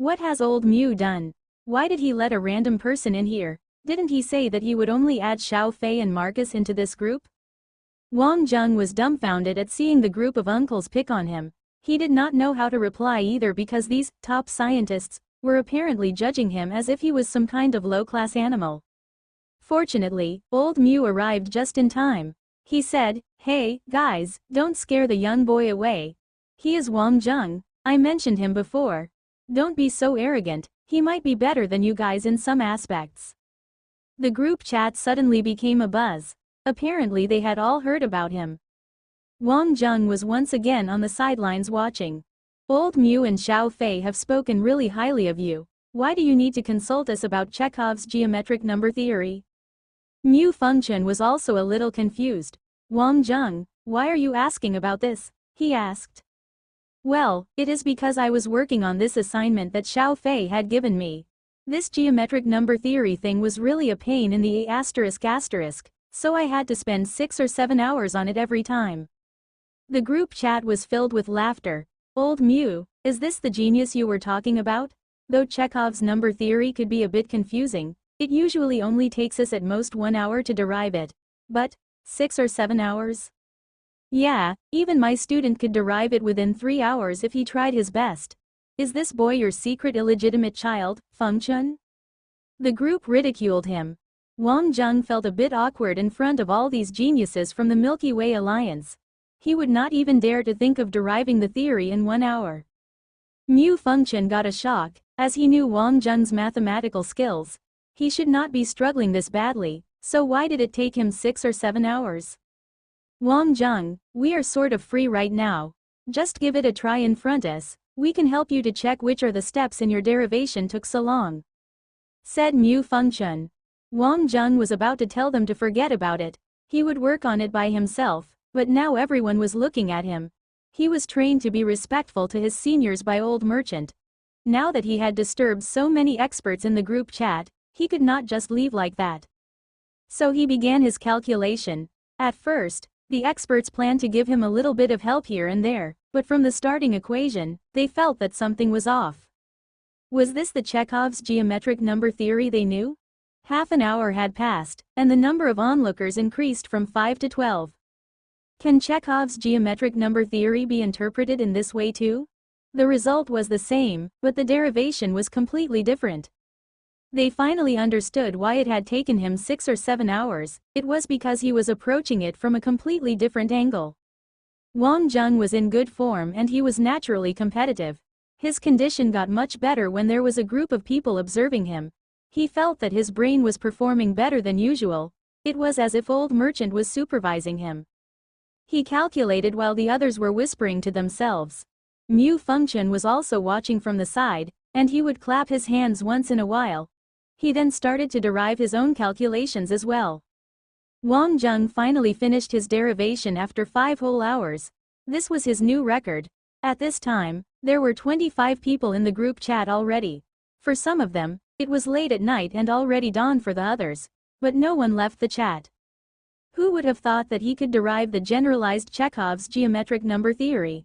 What has old Mew done? Why did he let a random person in here? Didn't he say that he would only add Xiao Fei and Marcus into this group? Wang Zheng was dumbfounded at seeing the group of uncles pick on him. He did not know how to reply either because these top scientists were apparently judging him as if he was some kind of low-class animal. Fortunately, old Mew arrived just in time. He said, "Hey, guys, don't scare the young boy away. He is Wang Zheng. I mentioned him before. Don't be so arrogant, he might be better than you guys in some aspects." The group chat suddenly became a buzz. Apparently they had all heard about him. Wang Zheng was once again on the sidelines watching. "Old Mew and Xiao Fei have spoken really highly of you. Why do you need to consult us about Chekhov's geometric number theory?" Mew Fengchen was also a little confused. "Wang Zheng, why are you asking about this?" he asked. "Well, it is because I was working on this assignment that Xiao Fei had given me. This geometric number theory thing was really a pain in the asterisk, so I had to spend 6 or 7 hours on it every time." The group chat was filled with laughter. "Old Mew, is this the genius you were talking about? Though Chekhov's number theory could be a bit confusing, it usually only takes us at most 1 hour to derive it. But 6 or 7 hours? Yeah, even my student could derive it within 3 hours if he tried his best. Is this boy your secret illegitimate child, Fengchen?" The group ridiculed him. Wang Zheng felt a bit awkward in front of all these geniuses from the Milky Way Alliance. He would not even dare to think of deriving the theory in 1 hour. Mew Fengchen got a shock, as he knew Wang Zheng's mathematical skills. He should not be struggling this badly, so why did it take him 6 or 7 hours? "Wang Zheng, we are sort of free right now. Just give it a try in front us, we can help you to check which are the steps in your derivation took so long," said Mew Fengchen. Wang Zheng was about to tell them to forget about it. He would work on it by himself, but now everyone was looking at him. He was trained to be respectful to his seniors by old merchant. Now that he had disturbed so many experts in the group chat, he could not just leave like that. So he began his calculation. At first, the experts planned to give him a little bit of help here and there, but from the starting equation, they felt that something was off. Was this the Chekhov's geometric number theory they knew? Half an hour had passed, and the number of onlookers increased from 5 to 12. Can Chekhov's geometric number theory be interpreted in this way too? The result was the same, but the derivation was completely different. They finally understood why it had taken him 6 or 7 hours. It was because he was approaching it from a completely different angle. Wang Zheng was in good form and he was naturally competitive. His condition got much better when there was a group of people observing him. He felt that his brain was performing better than usual. It was as if old merchant was supervising him. He calculated while the others were whispering to themselves. Mew Fengchen was also watching from the side, and he would clap his hands once in a while. He then started to derive his own calculations as well. Wang Zheng finally finished his derivation after 5 whole hours. This was his new record. At this time, there were 25 people in the group chat already. For some of them, it was late at night and already dawn for the others, but no one left the chat. Who would have thought that he could derive the generalized Chekhov's geometric number theory?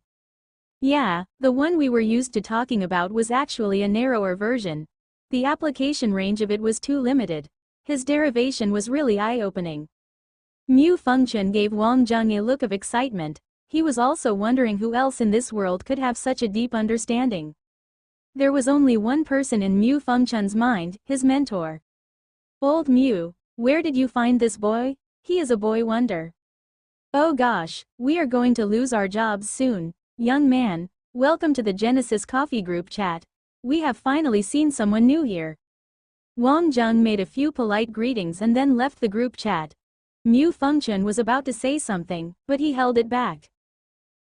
Yeah, the one we were used to talking about was actually a narrower version. The application range of it was too limited. His derivation was really eye-opening. Mew Fengchen gave Wang Zheng a look of excitement. He was also wondering who else in this world could have such a deep understanding. There was only one person in Mew Fengchen's mind, his mentor. "Old Mew, where did you find this boy? He is a boy wonder. Oh gosh, we are going to lose our jobs soon. Young man, welcome to the Genesis Coffee Group chat. We have finally seen someone new here." Wang Zheng made a few polite greetings and then left the group chat. Mew Fengchen was about to say something, but he held it back.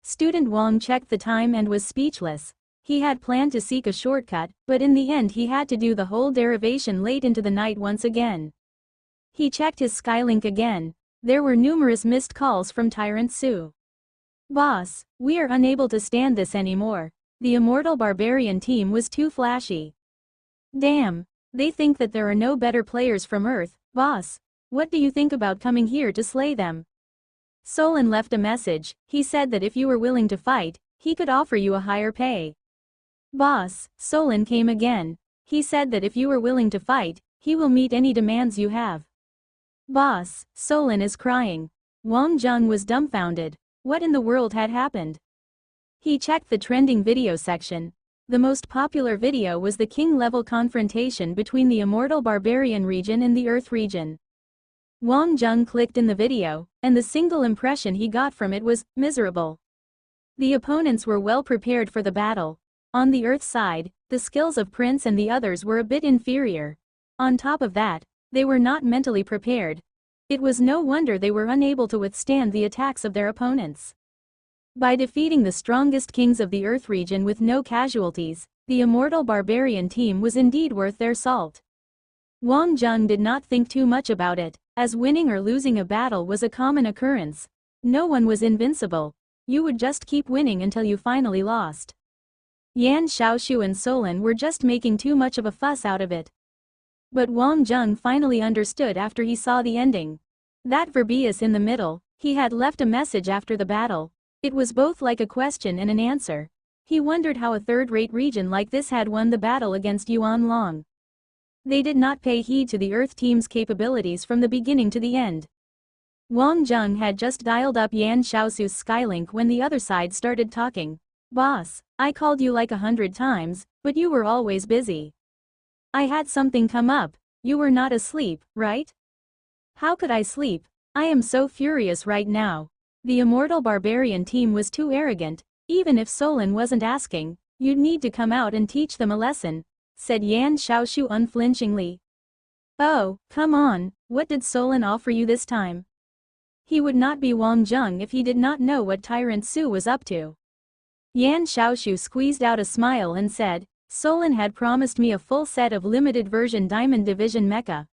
Student Wang checked the time and was speechless. He had planned to seek a shortcut, but in the end he had to do the whole derivation late into the night once again. He checked his Skylink again. There were numerous missed calls from Tyrant Su. "Boss, we are unable to stand this anymore. The Immortal Barbarian team was too flashy. Damn, they think that there are no better players from Earth. Boss, what do you think about coming here to slay them?" Solon left a message. He said that if you were willing to fight, he could offer you a higher pay. Boss, Solon came again. He said that if you are willing to fight, he will meet any demands you have. Boss, Solon is crying. Wang Jung was dumbfounded. What in the world had happened? He checked the trending video section. The most popular video was the king-level confrontation between the Immortal Barbarian region and the Earth region. Wang Jung clicked in the video, and the single impression he got from it was miserable. The opponents were well prepared for the battle. On the Earth side, the skills of Prince and the others were a bit inferior. On top of that, they were not mentally prepared. It was no wonder they were unable to withstand the attacks of their opponents. By defeating the strongest kings of the Earth region with no casualties, the Immortal Barbarian team was indeed worth their salt. Wang Jung did not think too much about it, as winning or losing a battle was a common occurrence. No one was invincible. You would just keep winning until you finally lost. Yan Xiaoshu and Solon were just making too much of a fuss out of it. But Wang Jung finally understood after he saw the ending. That Verbius in the middle, he had left a message after the battle. It was both like a question and an answer. He wondered how a third-rate region like this had won the battle against Yuan Long. They did not pay heed to the Earth team's capabilities from the beginning to the end. Wang Jung had just dialed up Yan Xiaosu's Skylink when the other side started talking. Boss, I called you like 100 times, but you were always busy. I had something come up. You were not asleep, right? How could I sleep? I am so furious right now. The Immortal Barbarian team was too arrogant. Even if Solon wasn't asking, you'd need to come out and teach them a lesson, said Yan Xiaoshu unflinchingly. Oh, come on, what did Solon offer you this time? He would not be Wang Jung if he did not know what Tyrant Su was up to. Yan Xiaoshu squeezed out a smile and said, Solon had promised me a full set of limited version Diamond Division mecha.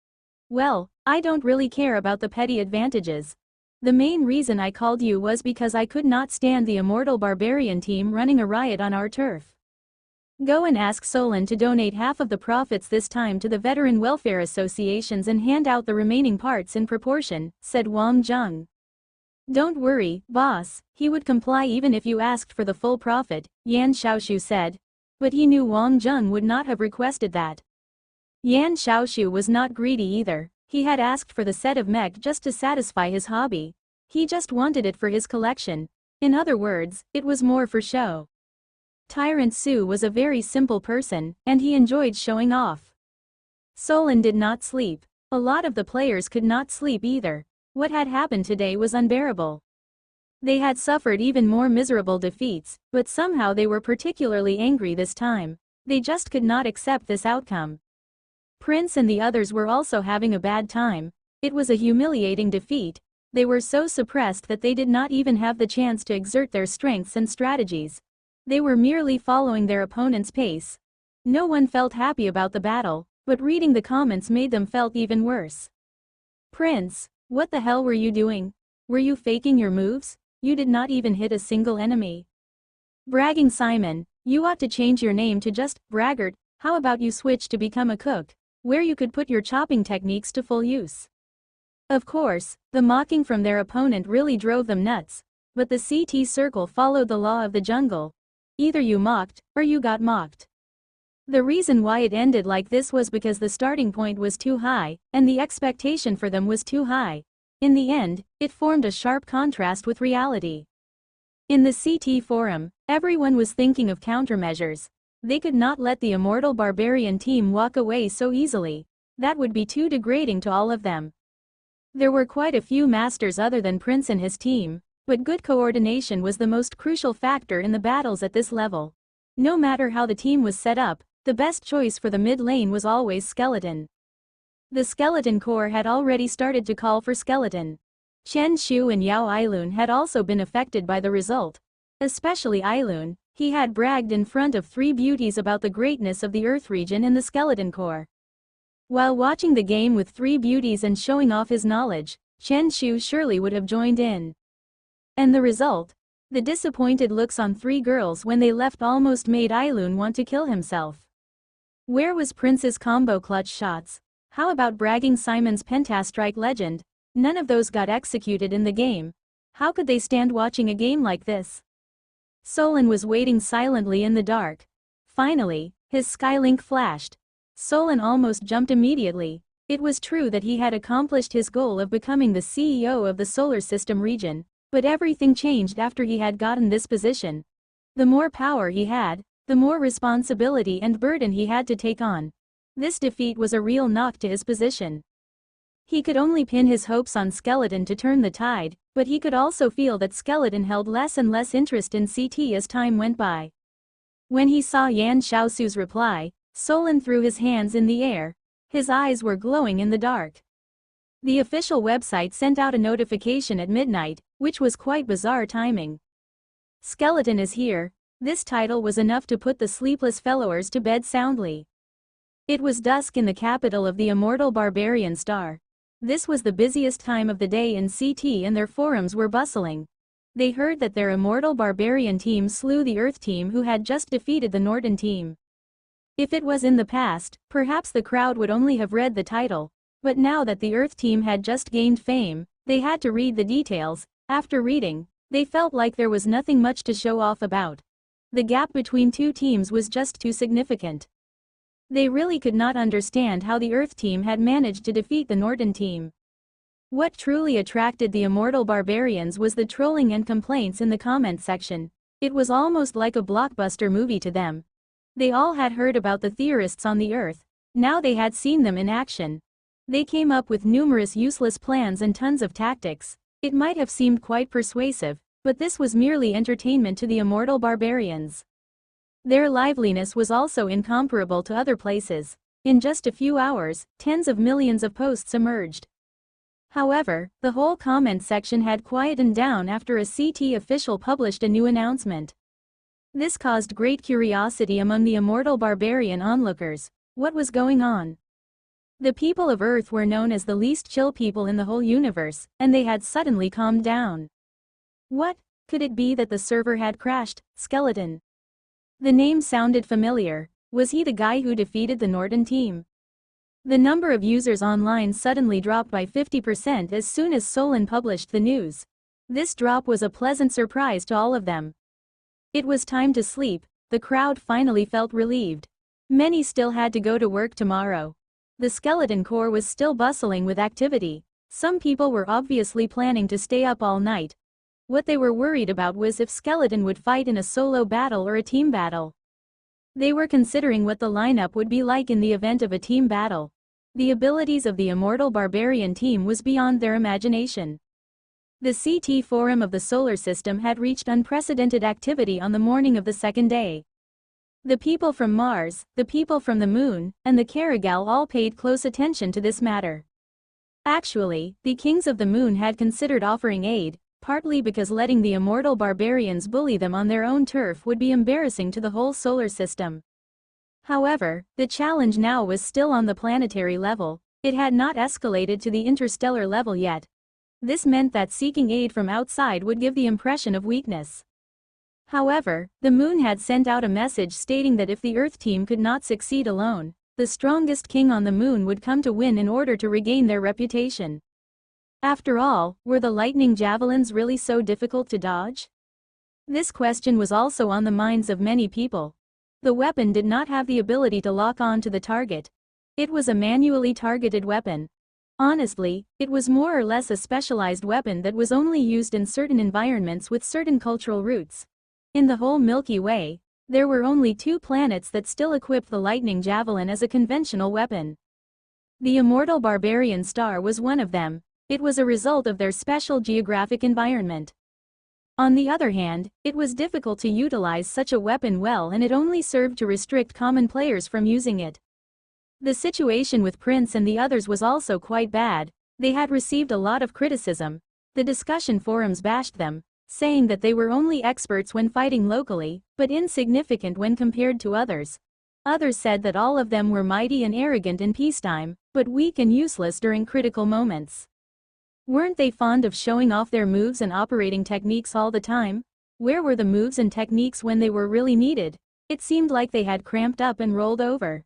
Well, I don't really care about the petty advantages. The main reason I called you was because I could not stand the Immortal Barbarian team running a riot on our turf. Go and ask Solon to donate half of the profits this time to the veteran welfare associations and hand out the remaining parts in proportion, said Wang Jung. Don't worry, boss, he would comply even if you asked for the full profit, Yan Xiaoshu said. But he knew Wang Jung would not have requested that. Yan Xiaoshu was not greedy either. He had asked for the set of mech just to satisfy his hobby. He just wanted it for his collection. In other words, it was more for show. Tyrant Su was a very simple person, and he enjoyed showing off. Solon did not sleep. A lot of the players could not sleep either. What had happened today was unbearable. They had suffered even more miserable defeats, but somehow they were particularly angry this time. They just could not accept this outcome. Prince and the others were also having a bad time. It was a humiliating defeat. They were so suppressed that they did not even have the chance to exert their strengths and strategies. They were merely following their opponent's pace. No one felt happy about the battle, but reading the comments made them felt even worse. Prince, what the hell were you doing? Were you faking your moves? You did not even hit a single enemy. Bragging Simon, you ought to change your name to just Braggart. How about you switch to become a cook, where you could put your chopping techniques to full use? Of course, the mocking from their opponent really drove them nuts, but the CT circle followed the law of the jungle. Either you mocked, or you got mocked. The reason why it ended like this was because the starting point was too high, and the expectation for them was too high. In the end, it formed a sharp contrast with reality. In the CT forum, everyone was thinking of countermeasures. They could not let the Immortal Barbarian team walk away so easily. That would be too degrading to all of them. There were quite a few masters other than Prince and his team, but good coordination was the most crucial factor in the battles at this level. No matter how the team was set up, the best choice for the mid lane was always Skeleton. The Skeleton Corps had already started to call for Skeleton. Chen Shu and Yao Ailun had also been affected by the result. Especially Ailun, he had bragged in front of three beauties about the greatness of the Earth region in the Skeleton Corps. While watching the game with three beauties and showing off his knowledge, Chen Shu surely would have joined in. And the result? The disappointed looks on three girls when they left almost made Ailun want to kill himself. Where was Prince's combo clutch shots? How about bragging Simon's Pentastrike legend? None of those got executed in the game. How could they stand watching a game like this? Solon was waiting silently in the dark. Finally, his skylink flashed. Solon almost jumped immediately. It was true that he had accomplished his goal of becoming the CEO of the solar system region, but everything changed after he had gotten this position. The more power he had, the more responsibility and burden he had to take on. This defeat was a real knock to his position. He could only pin his hopes on Skeleton to turn the tide, but he could also feel that Skeleton held less and less interest in CT as time went by. When he saw Yan Xiaosu's reply, Solon threw his hands in the air. His eyes were glowing in the dark. The official website sent out a notification at midnight, which was quite bizarre timing. Skeleton is here. This title was enough to put the sleepless followers to bed soundly. It was dusk in the capital of the immortal barbarian star. This was the busiest time of the day in CT and their forums were bustling. They heard that their immortal barbarian team slew the Earth team who had just defeated the Norton team. If it was in the past, perhaps the crowd would only have read the title, but now that the Earth team had just gained fame, they had to read the details. After reading, they felt like there was nothing much to show off about. The gap between two teams was just too significant. They really could not understand how the Earth team had managed to defeat the Norton team. What truly attracted the immortal barbarians was the trolling and complaints in the comment section. It was almost like a blockbuster movie to them. They all had heard about the theorists on the Earth. Now they had seen them in action. They came up with numerous useless plans and tons of tactics. It might have seemed quite persuasive, but this was merely entertainment to the immortal barbarians. Their liveliness was also incomparable to other places. In just a few hours, tens of millions of posts emerged. However, the whole comment section had quietened down after a CT official published a new announcement. This caused great curiosity among the immortal barbarian onlookers. What was going on? The people of Earth were known as the least chill people in the whole universe, and they had suddenly calmed down. What? Could it be that the server had crashed? Skeleton. The name sounded familiar. Was he the guy who defeated the Norton team? The number of users online suddenly dropped by 50% as soon as Solon published the news. This drop was a pleasant surprise to all of them. It was time to sleep. The crowd finally felt relieved. Many still had to go to work tomorrow. The skeleton core was still bustling with activity. Some people were obviously planning to stay up all night. What they were worried about was if Skeleton would fight in a solo battle or a team battle. They were considering what the lineup would be like in the event of a team battle. The abilities of the immortal barbarian team was beyond their imagination. The CT forum of the solar system had reached unprecedented activity on the morning of the second day. The people from Mars, the people from the Moon, and the Karagal all paid close attention to this matter. Actually, the kings of the Moon had considered offering aid, partly because letting the immortal barbarians bully them on their own turf would be embarrassing to the whole solar system. However, the challenge now was still on the planetary level. It had not escalated to the interstellar level yet. This meant that seeking aid from outside would give the impression of weakness. However, the Moon had sent out a message stating that if the Earth team could not succeed alone, the strongest king on the Moon would come to win in order to regain their reputation. After all, were the lightning javelins really so difficult to dodge? This question was also on the minds of many people. The weapon did not have the ability to lock on to the target. It was a manually targeted weapon. Honestly, it was more or less a specialized weapon that was only used in certain environments with certain cultural roots. In the whole Milky Way, there were only 2 planets that still equipped the lightning javelin as a conventional weapon. The immortal barbarian star was one of them. It was a result of their special geographic environment. On the other hand, it was difficult to utilize such a weapon well, and it only served to restrict common players from using it. The situation with Prince and the others was also quite bad. They had received a lot of criticism. The discussion forums bashed them, saying that they were only experts when fighting locally, but insignificant when compared to others. Others said that all of them were mighty and arrogant in peacetime, but weak and useless during critical moments. Weren't they fond of showing off their moves and operating techniques all the time? Where were the moves and techniques when they were really needed? It seemed like they had cramped up and rolled over.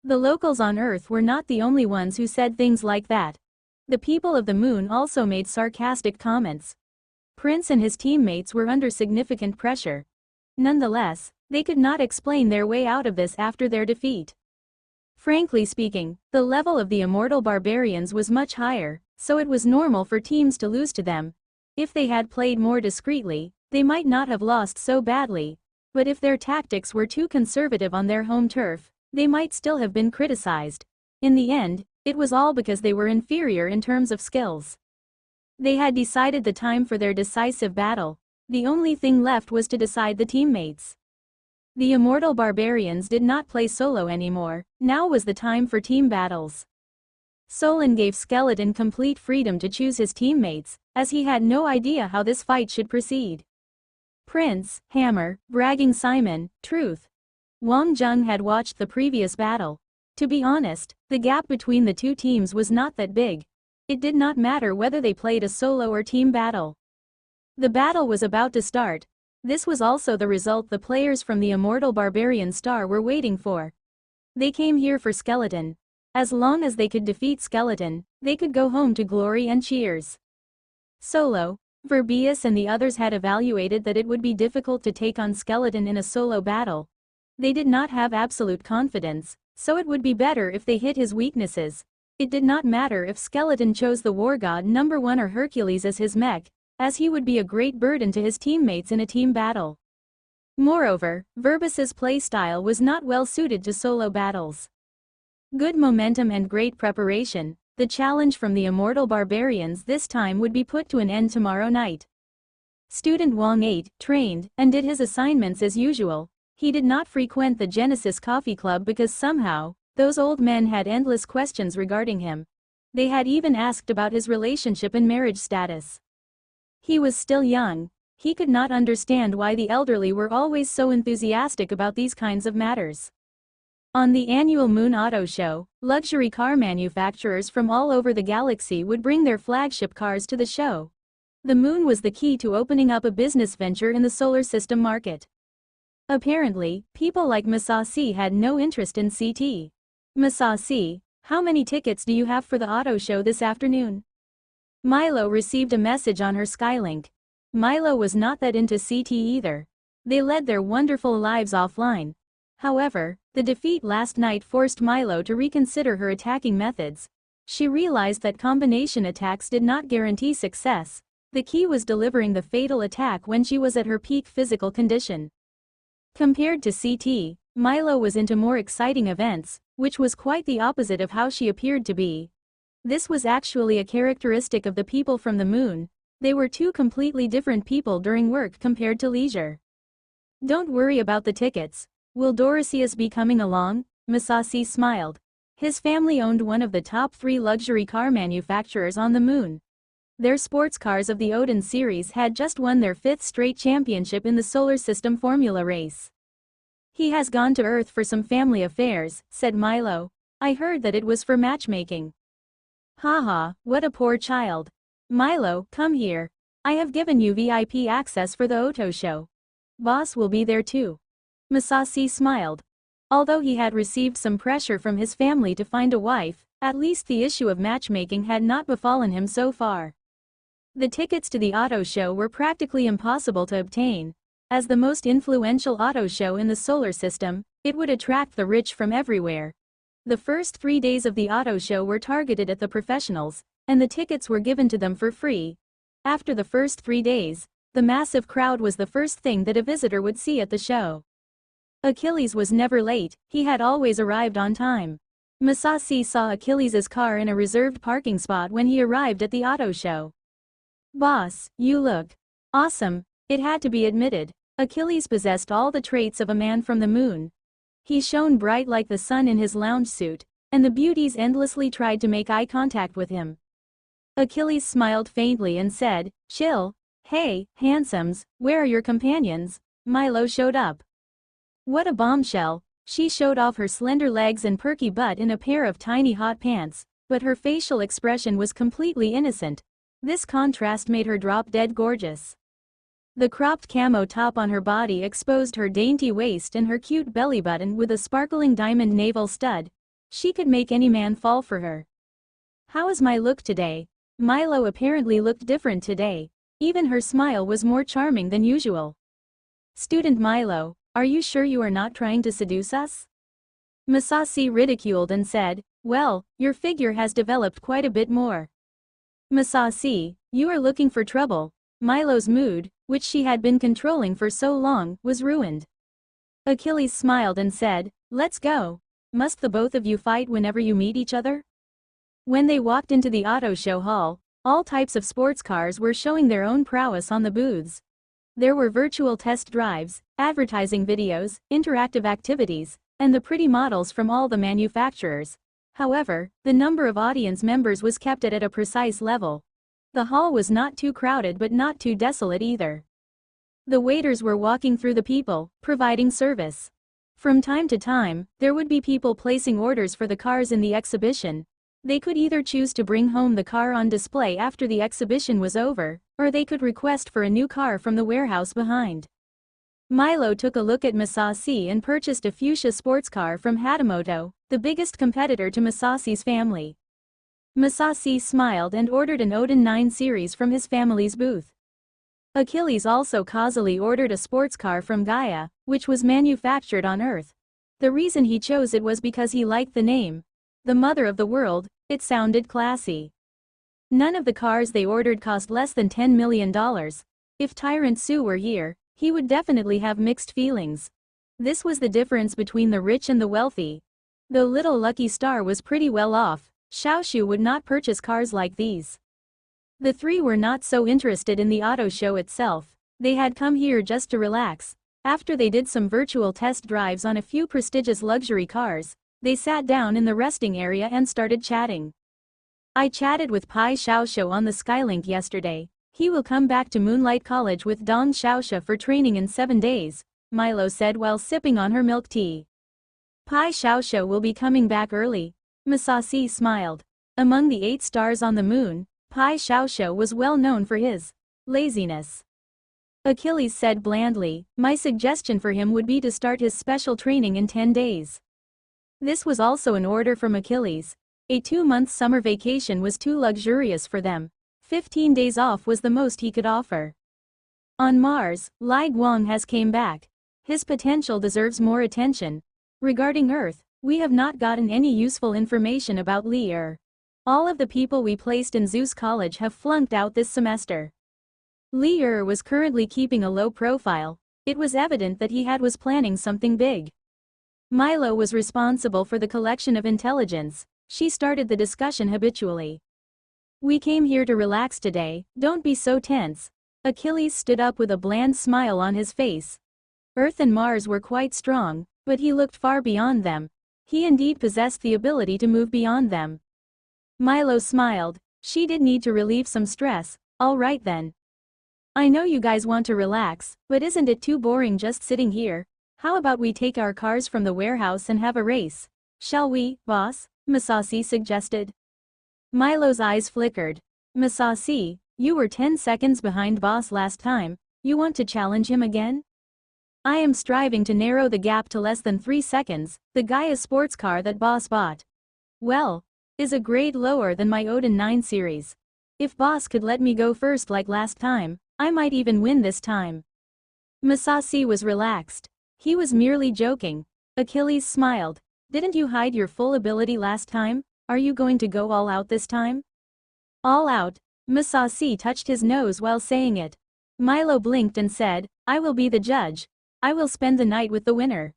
The locals on Earth were not the only ones who said things like that. The people of the Moon also made sarcastic comments. Prince and his teammates were under significant pressure. Nonetheless, They could not explain their way out of this after their defeat. Frankly speaking, the level of the immortal barbarians was much higher, so it was normal for teams to lose to them. If they had played more discreetly, they might not have lost so badly, but if their tactics were too conservative on their home turf, they might still have been criticized. In the end, it was all because they were inferior in terms of skills. They had decided the time for their decisive battle. The only thing left was to decide the teammates. The immortal barbarians did not play solo anymore, now was the time for team battles. Solon gave Skeleton complete freedom to choose his teammates, as he had no idea how this fight should proceed. Prince, Hammer, Bragging Simon, Truth. Wang Jung had watched the previous battle. To be honest, the gap between the two teams was not that big. It did not matter whether they played a solo or team battle. The battle was about to start. This was also the result the players from the Immortal Barbarian Star were waiting for. They came here for Skeleton. As long as they could defeat Skeleton, they could go home to glory and cheers. Solo, Verbius and the others had evaluated that it would be difficult to take on Skeleton in a solo battle. They did not have absolute confidence, so it would be better if they hit his weaknesses. It did not matter if Skeleton chose the War God number 1 or Hercules as his mech, as he would be a great burden to his teammates in a team battle. Moreover, Verbus's playstyle was not well suited to solo battles. Good momentum and great preparation, the challenge from the Immortal Barbarians this time would be put to an end tomorrow night. Student Wang ate, trained, and did his assignments as usual. He did not frequent the Genesis Coffee Club because somehow, those old men had endless questions regarding him. They had even asked about his relationship and marriage status. He was still young. He could not understand why the elderly were always so enthusiastic about these kinds of matters. On the annual Moon Auto Show, luxury car manufacturers from all over the galaxy would bring their flagship cars to the show. The moon was the key to opening up a business venture in the solar system market. Apparently, people like Masashi had no interest in CT. Masashi, how many tickets do you have for the auto show this afternoon? Milo received a message on her Skylink. Milo was not that into CT either. They led their wonderful lives offline. However, the defeat last night forced Milo to reconsider her attacking methods. She realized that combination attacks did not guarantee success. The key was delivering the fatal attack when she was at her peak physical condition. Compared to CT, Milo was into more exciting events, which was quite the opposite of how she appeared to be. This was actually a characteristic of the people from the moon. They were two completely different people during work compared to leisure. Don't worry about the tickets. Will Doricius be coming along? Masashi smiled. His family owned one of the top 3 luxury car manufacturers on the moon. Their sports cars of the Odin series had just won their 5th straight championship in the solar system formula race. He has gone to Earth for some family affairs, said Milo. I heard that it was for matchmaking. Haha, what a poor child. Milo, come here. I have given you VIP access for the auto show. Boss will be there too. Masashi smiled. Although he had received some pressure from his family to find a wife, at least the issue of matchmaking had not befallen him so far. The tickets to the auto show were practically impossible to obtain. As the most influential auto show in the solar system, it would attract the rich from everywhere. The first 3 days of the auto show were targeted at the professionals, and the tickets were given to them for free. After the first 3 days, the massive crowd was the first thing that a visitor would see at the show. Achilles was never late, he had always arrived on time. Masashi saw Achilles' car in a reserved parking spot when he arrived at the auto show. Boss, you look awesome, it had to be admitted. Achilles possessed all the traits of a man from the moon. He shone bright like the sun in his lounge suit, and the beauties endlessly tried to make eye contact with him. Achilles smiled faintly and said, chill. Hey, handsomes, where are your companions? Milo showed up. What a bombshell. She showed off her slender legs and perky butt in a pair of tiny hot pants, but her facial expression was completely innocent. This contrast made her drop dead gorgeous. The cropped camo top on her body exposed her dainty waist and her cute belly button with a sparkling diamond navel stud. She could make any man fall for her. How is my look today? Milo apparently looked different today. Even her smile was more charming than usual. Student Milo, Are you sure you are not trying to seduce us? Masashi ridiculed and said, well, your figure has developed quite a bit more. Masashi, you are looking for trouble. Milo's mood, which she had been controlling for so long, was ruined. Achilles smiled and said, let's go. Must the both of you fight whenever you meet each other? When they walked into the auto show hall, all types of sports cars were showing their own prowess on the booths. There were virtual test drives, advertising videos, interactive activities, and the pretty models from all the manufacturers. However, the number of audience members was kept at a precise level. The hall was not too crowded but not too desolate either. The waiters were walking through the people, providing service. From time to time, there would be people placing orders for the cars in the exhibition. They could either choose to bring home the car on display after the exhibition was over, or they could request for a new car from the warehouse behind. Milo took a look at Masashi and purchased a fuchsia sports car from Hatamoto, the biggest competitor to Masashi's family. Masashi smiled and ordered an Odin 9 series from his family's booth. Achilles also casually ordered a sports car from Gaia, which was manufactured on Earth. The reason he chose it was because he liked the name. The mother of the world, it sounded classy. None of the cars they ordered cost less than $10 million. If Tyrant Sue were here, he would definitely have mixed feelings. This was the difference between the rich and the wealthy. Though little Lucky Star was pretty well off, Xiaoshu would not purchase cars like these. The three were not so interested in the auto show itself. They had come here just to relax. After they did some virtual test drives on a few prestigious luxury cars, they sat down in the resting area and started chatting. I chatted with Pai Xiaoshu on the Skylink yesterday. He will come back to Moonlight College with Dong Xiaoshu for training in 7 days, Milo said while sipping on her milk tea. Pai Xiaoshu will be coming back early. Masashi smiled. Among the 8 stars on the moon, Pai Xiaoshu was well known for his laziness. Achilles said blandly, my suggestion for him would be to start his special training in 10 days. This was also an order from Achilles. A 2-month summer vacation was too luxurious for them. 15 days off was the most he could offer. On Mars, Lai Guang has came back. His potential deserves more attention. Regarding Earth, we have not gotten any useful information about Li Er. All of the people we placed in Zeus College have flunked out this semester. Li Er was currently keeping a low profile. It was evident that he was planning something big. Milo was responsible for the collection of intelligence. She started the discussion habitually. We came here to relax today, don't be so tense. Achilles stood up with a bland smile on his face. Earth and Mars were quite strong, but he looked far beyond them. He indeed possessed the ability to move beyond them. Milo smiled. She did need to relieve some stress. All right then. I know you guys want to relax, but isn't it too boring just sitting here? How about we take our cars from the warehouse and have a race? Shall we, boss? Masashi suggested. Milo's eyes flickered. Masashi, you were 10 seconds behind boss last time. You want to challenge him again? I am striving to narrow the gap to less than 3 seconds. The Gaia sports car that boss bought, well, is a grade lower than my Odin 9 series. If boss could let me go first like last time, I might even win this time. Masashi was relaxed. He was merely joking. Achilles smiled. Didn't you hide your full ability last time? Are you going to go all out this time? All out? Masashi touched his nose while saying it. Milo blinked and said, I will be the judge. I will spend the night with the winner.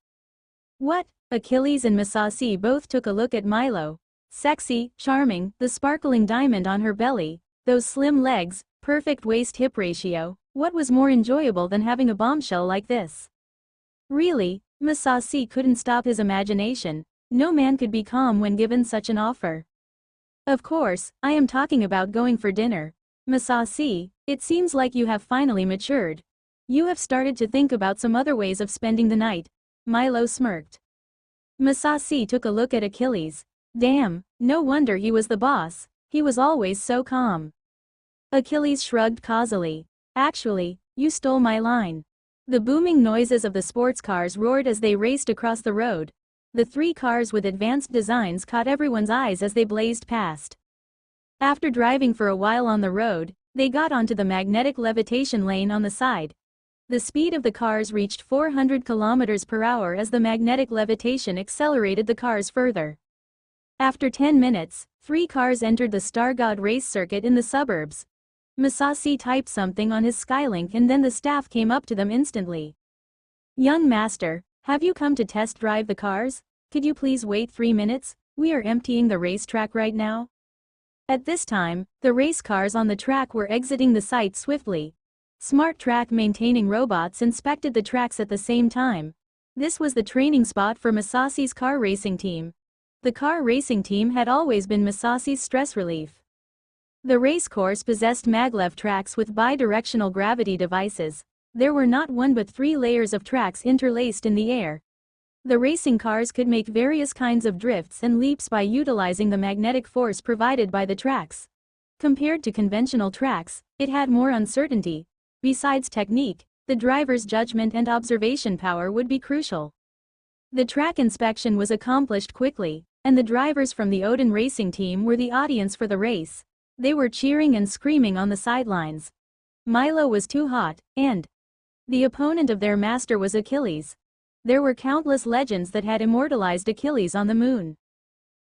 What? Achilles and Masashi both took a look at Milo. Sexy, charming, the sparkling diamond on her belly, those slim legs, perfect waist-hip ratio. What was more enjoyable than having a bombshell like this? Really, Masashi couldn't stop his imagination. No man could be calm when given such an offer. Of course, I am talking about going for dinner. Masashi, it seems like you have finally matured. You have started to think about some other ways of spending the night. Milo smirked. Masashi took a look at Achilles. Damn, no wonder he was the boss. He was always so calm. Achilles shrugged causally. Actually, you stole my line. The booming noises of the sports cars roared as they raced across the road. The 3 cars with advanced designs caught everyone's eyes as they blazed past. After driving for a while on the road, they got onto the magnetic levitation lane on the side. The speed of the cars reached 400 kilometers per hour as the magnetic levitation accelerated the cars further. After 10 minutes, 3 cars entered the Star God race circuit in the suburbs. Masashi typed something on his Skylink and then the staff came up to them instantly. "Young master, have you come to test drive the cars? Could you please wait 3 minutes? We are emptying the racetrack right now." At this time, the race cars on the track were exiting the site swiftly. Smart track maintaining robots inspected the tracks at the same time. This was the training spot for Masashi's car racing team. The car racing team had always been Masashi's stress relief. The race course possessed maglev tracks with bi-directional gravity devices. There were not 1 but 3 layers of tracks interlaced in the air. The racing cars could make various kinds of drifts and leaps by utilizing the magnetic force provided by the tracks. Compared to conventional tracks, it had more uncertainty. Besides technique, the driver's judgment and observation power would be crucial. The track inspection was accomplished quickly, and the drivers from the Odin racing team were the audience for the race. They were cheering and screaming on the sidelines. Milo was too hot, and the opponent of their master was Achilles. There were countless legends that had immortalized Achilles on the moon.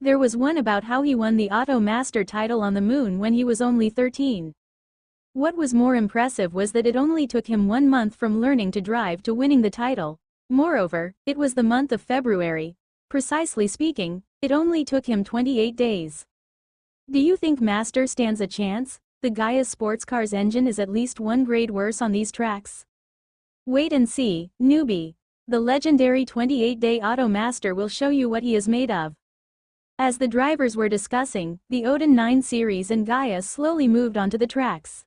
There was one about how he won the Auto Master title on the moon when he was only 13. What was more impressive was that it only took him 1 month from learning to drive to winning the title. Moreover, it was the month of February. Precisely speaking, it only took him 28 days. Do you think Master stands a chance? The Gaia sports car's engine is at least 1 grade worse on these tracks. Wait and see, newbie. The legendary 28-day Auto Master will show you what he is made of. As the drivers were discussing, the Odin 9 series and Gaia slowly moved onto the tracks.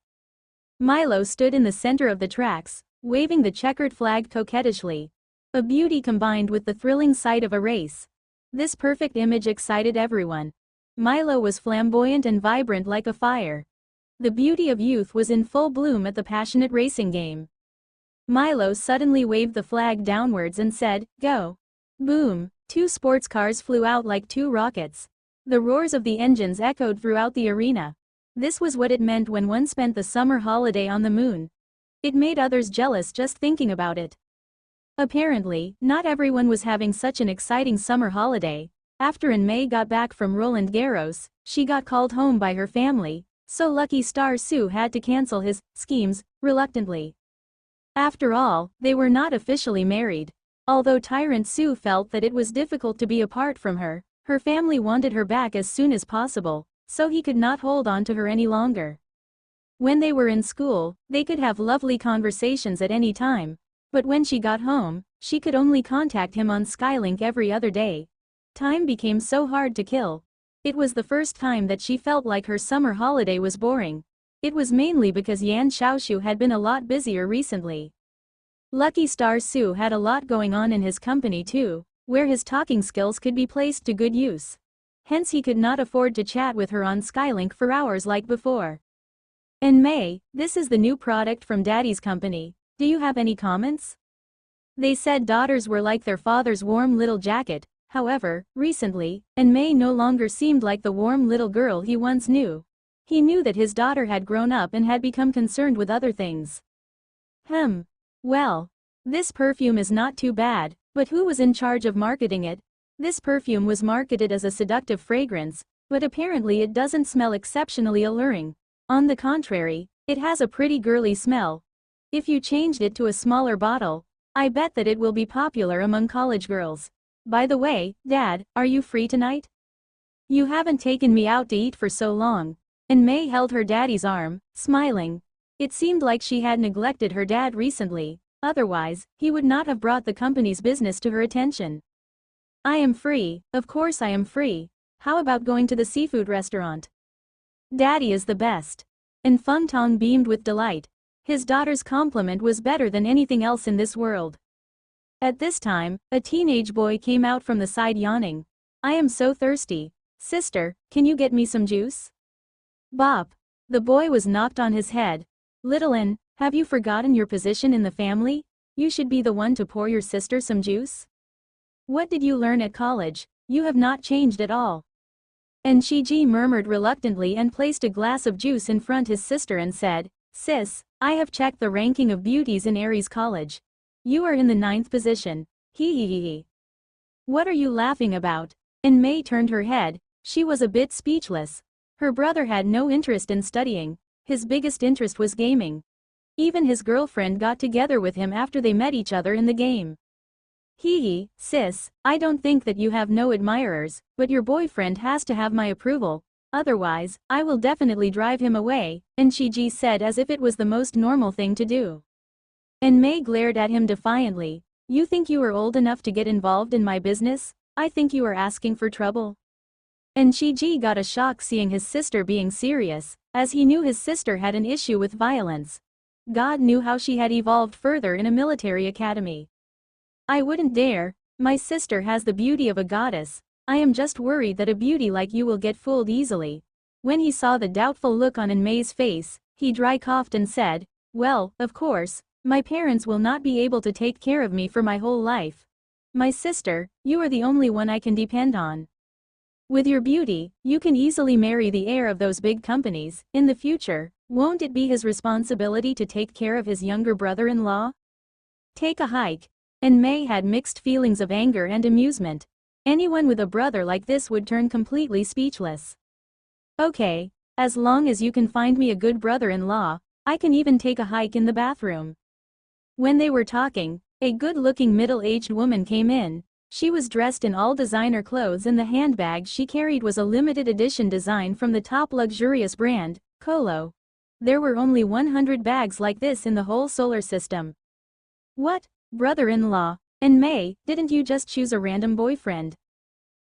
Milo stood in the center of the tracks, waving the checkered flag coquettishly. A beauty combined with the thrilling sight of a race. This perfect image excited everyone. Milo was flamboyant and vibrant like a fire. The beauty of youth was in full bloom at the passionate racing game. Milo suddenly waved the flag downwards and said, "Go." Boom! 2 sports cars flew out like 2 rockets. The roars of the engines echoed throughout the arena. This was what it meant when one spent the summer holiday on the moon. It made others jealous just thinking about it. Apparently, not everyone was having such an exciting summer holiday. After May got back from Roland Garros, she got called home by her family, so Lucky Star Sue had to cancel his schemes, reluctantly. After all, they were not officially married. Although Tyrant Sue felt that it was difficult to be apart from her, her family wanted her back as soon as possible, so he could not hold on to her any longer. When they were in school, they could have lovely conversations at any time, but when she got home, she could only contact him on Skylink every other day. Time became so hard to kill. It was the first time that she felt like her summer holiday was boring. It was mainly because Yan Xiaoshu had been a lot busier recently. Lucky Star Sue had a lot going on in his company too, where his talking skills could be placed to good use. Hence he could not afford to chat with her on Skylink for hours like before. In May, this is the new product from Daddy's company. Do you have any comments? They said daughters were like their father's warm little jacket. However, recently, May no longer seemed like the warm little girl he once knew. He knew that his daughter had grown up and had become concerned with other things. Well, this perfume is not too bad, but who was in charge of marketing it? This perfume was marketed as a seductive fragrance, but apparently it doesn't smell exceptionally alluring. On the contrary, it has a pretty girly smell. If you changed it to a smaller bottle, I bet that it will be popular among college girls. By the way, Dad, are you free tonight? You haven't taken me out to eat for so long. And May held her daddy's arm, smiling. It seemed like she had neglected her dad recently, otherwise, he would not have brought the company's business to her attention. I am free, of course I am free. How about going to the seafood restaurant? Daddy is the best. And Feng Tong beamed with delight. His daughter's compliment was better than anything else in this world. At this time, a teenage boy came out from the side yawning. I am so thirsty. Sister, can you get me some juice? Bop. The boy was knocked on his head. Little N, have you forgotten your position in the family? You should be the one to pour your sister some juice. What did you learn at college? You have not changed at all. And Shiji murmured reluctantly and placed a glass of juice in front his sister and said, Sis, I have checked the ranking of beauties in Aries College. You are in the 9th position. Hee hee hee hee. What are you laughing about? And May turned her head, she was a bit speechless. Her brother had no interest in studying, his biggest interest was gaming. Even his girlfriend got together with him after they met each other in the game. Hee hee, sis, I don't think that you have no admirers, but your boyfriend has to have my approval, otherwise, I will definitely drive him away, and Shiji said as if it was the most normal thing to do. And May glared at him defiantly, you think you are old enough to get involved in my business? I think you are asking for trouble. And Shiji got a shock seeing his sister being serious, as he knew his sister had an issue with violence. God knew how she had evolved further in a military academy. I wouldn't dare, my sister has the beauty of a goddess, I am just worried that a beauty like you will get fooled easily. When he saw the doubtful look on May's face, he dry coughed and said, well, of course, my parents will not be able to take care of me for my whole life. My sister, you are the only one I can depend on. With your beauty, you can easily marry the heir of those big companies. In the future, won't it be his responsibility to take care of his younger brother-in-law? Take a hike. And May had mixed feelings of anger and amusement. Anyone with a brother like this would turn completely speechless. Okay, as long as you can find me a good brother-in-law, I can even take a hike in the bathroom. When they were talking, a good-looking middle-aged woman came in. She was dressed in all designer clothes and the handbag she carried was a limited edition design from the top luxurious brand, Colo. There were only 100 bags like this in the whole solar system. What? Brother-in-law, and May, didn't you just choose a random boyfriend?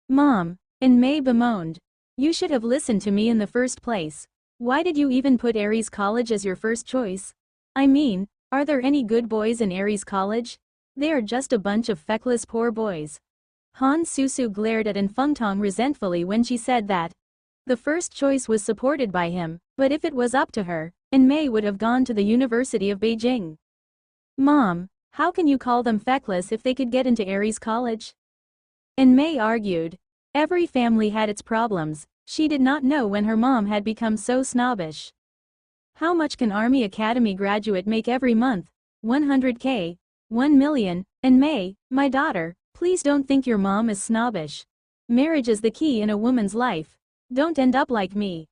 Mom, and May bemoaned. You should have listened to me in the first place. Why did you even put Aries College as your first choice? I mean, are there any good boys in Aries College? They are just a bunch of feckless poor boys. Han Susu glared at Infengtong resentfully when she said that. The first choice was supported by him, but if it was up to her, and May would have gone to the University of Beijing. Mom, how can you call them feckless if they could get into Aries College? And May argued. Every family had its problems, she did not know when her mom had become so snobbish. How much can Army Academy graduate make every month? 100K, 1 million, and May, my daughter, please don't think your mom is snobbish. Marriage is the key in a woman's life. Don't end up like me.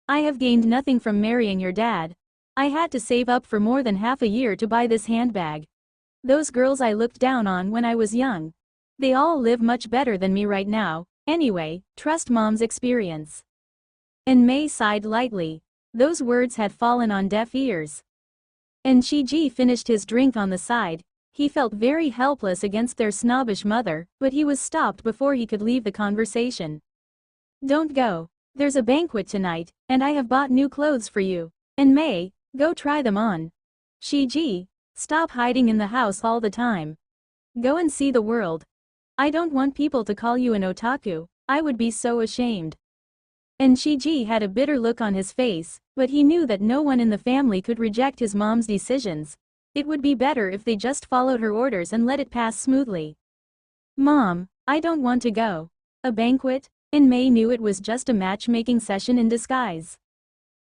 I have gained nothing from marrying your dad. I had to save up for more than half a year to buy this handbag. Those girls I looked down on when I was young. They all live much better than me right now, anyway, trust mom's experience. And May sighed lightly. Those words had fallen on deaf ears. And Shiji finished his drink on the side. He felt very helpless against their snobbish mother, but he was stopped before he could leave the conversation. Don't go. There's a banquet tonight, and I have bought new clothes for you. And May, go try them on. Shiji, stop hiding in the house all the time. Go and see the world. I don't want people to call you an otaku, I would be so ashamed. And Shiji had a bitter look on his face, but he knew that no one in the family could reject his mom's decisions. It would be better if they just followed her orders and let it pass smoothly. Mom, I don't want to go. A banquet? And May knew it was just a matchmaking session in disguise.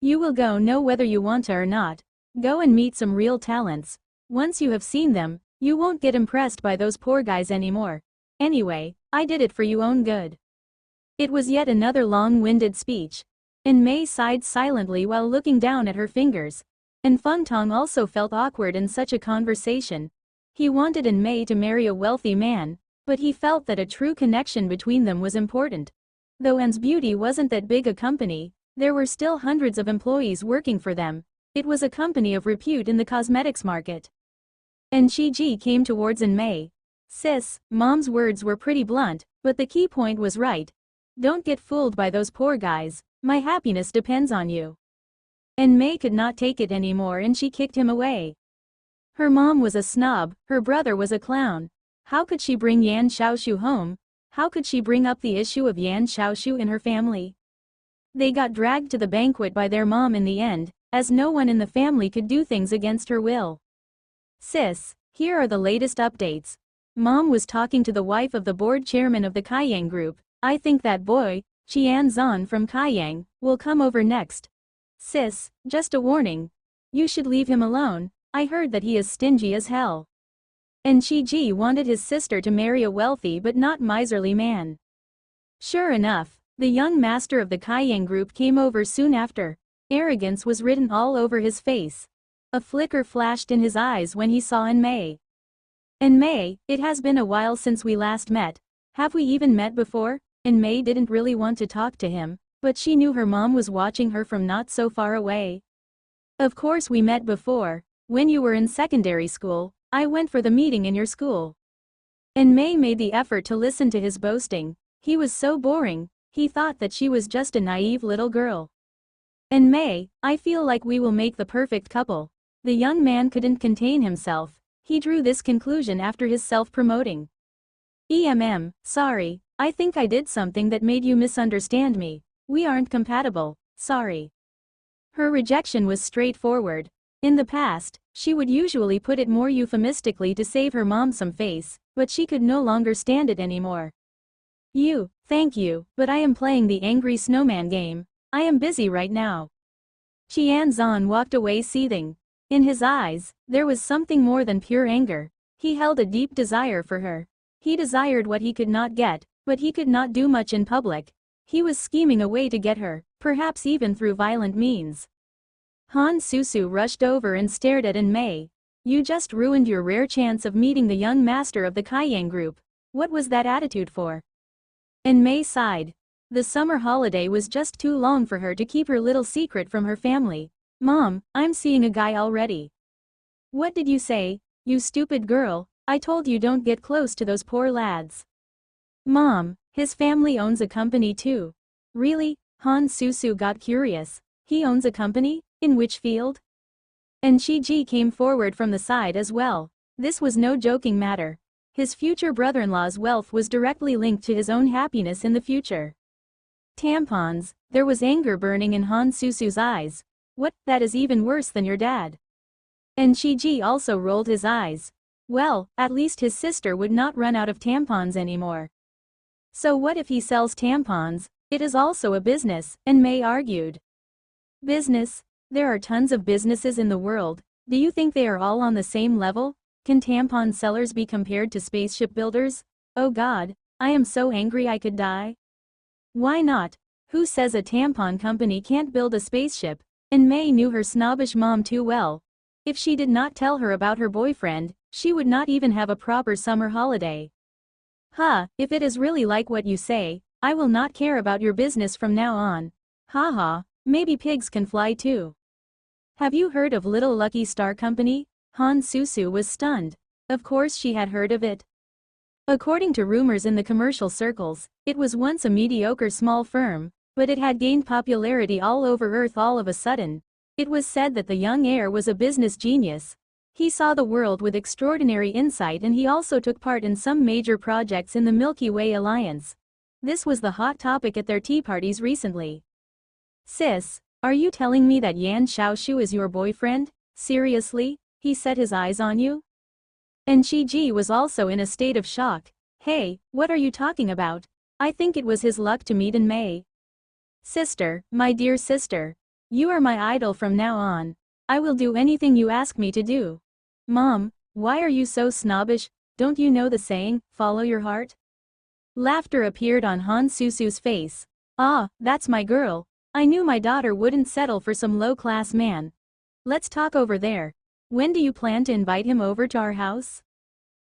You will go know whether you want to or not. Go and meet some real talents. Once you have seen them, you won't get impressed by those poor guys anymore. Anyway, I did it for your own good. It was yet another long-winded speech. And May sighed silently while looking down at her fingers. And Infengtong also felt awkward in such a conversation. He wanted May to marry a wealthy man, but he felt that a true connection between them was important. Though Anne's beauty wasn't that big a company, there were still hundreds of employees working for them. It was a company of repute in the cosmetics market. And Shiji came towards May. Sis, mom's words were pretty blunt, but the key point was right. Don't get fooled by those poor guys, my happiness depends on you. And May could not take it anymore and she kicked him away. Her mom was a snob, her brother was a clown. How could she bring Yan Xiaoshu home? How could she bring up the issue of Yan Xiaoshu in her family? They got dragged to the banquet by their mom in the end, as no one in the family could do things against her will. Sis, here are the latest updates. Mom was talking to the wife of the board chairman of the Kaiyang group. I think that boy, Qian Zan from Kaiyang, will come over next. Sis, just a warning. You should leave him alone, I heard that he is stingy as hell. And Chiji wanted his sister to marry a wealthy but not miserly man. Sure enough, the young master of the Kaiyang group came over soon after. Arrogance was written all over his face. A flicker flashed in his eyes when he saw Enmei. Enmei, it has been a while since we last met. Have we even met before? Enmei didn't really want to talk to him, but she knew her mom was watching her from not so far away. Of course we met before. When you were in secondary school, I went for the meeting in your school. Enmei made the effort to listen to his boasting. He was so boring, he thought that she was just a naive little girl. Enmei, I feel like we will make the perfect couple. The young man couldn't contain himself. He drew this conclusion after his self-promoting. Sorry, I think I did something that made you misunderstand me. We aren't compatible, sorry. Her rejection was straightforward. In the past, she would usually put it more euphemistically to save her mom some face, but she could no longer stand it anymore. Thank you, but I am playing the angry snowman game. I am busy right now. Qianzan walked away seething. In his eyes, there was something more than pure anger. He held a deep desire for her. He desired what he could not get, but he could not do much in public. He was scheming a way to get her, perhaps even through violent means. Han Susu rushed over and stared at Enmei. You just ruined your rare chance of meeting the young master of the Kaiyang group. What was that attitude for? Enmei sighed. The summer holiday was just too long for her to keep her little secret from her family. Mom, I'm seeing a guy already. What did you say, you stupid girl? I told you don't get close to those poor lads. Mom, his family owns a company too. Really? Han Susu got curious. He owns a company? In which field? And Chiji came forward from the side as well. This was no joking matter. His future brother-in-law's wealth was directly linked to his own happiness in the future. Tampons, there was anger burning in Han Susu's eyes. What, that is even worse than your dad. And Chiji also rolled his eyes. Well, at least his sister would not run out of tampons anymore. So what if he sells tampons? It is also a business, Enmei argued. Business? There are tons of businesses in the world. Do you think they are all on the same level? Can tampon sellers be compared to spaceship builders? Oh God, I am so angry I could die. Why not? Who says a tampon company can't build a spaceship? Enmei knew her snobbish mom too well. If she did not tell her about her boyfriend, she would not even have a proper summer holiday. If it is really like what you say, I will not care about your business from now on. Haha, maybe pigs can fly too. Have you heard of Little Lucky Star Company? Han Susu was stunned. Of course she had heard of it. According to rumors in the commercial circles, it was once a mediocre small firm, but it had gained popularity all over Earth all of a sudden. It was said that the young heir was a business genius. He saw the world with extraordinary insight and he also took part in some major projects in the Milky Way Alliance. This was the hot topic at their tea parties recently. Sis, are you telling me that Yan Xiaoshu is your boyfriend? Seriously? He set his eyes on you? And Chiji was also in a state of shock. Hey, what are you talking about? I think it was his luck to meet Enmei. Sister, my dear sister. You are my idol from now on. I will do anything you ask me to do. Mom, why are you so snobbish? Don't you know the saying, follow your heart? Laughter appeared on Han Susu's face. Ah, that's my girl. I knew my daughter wouldn't settle for some low-class man. Let's talk over there. When do you plan to invite him over to our house?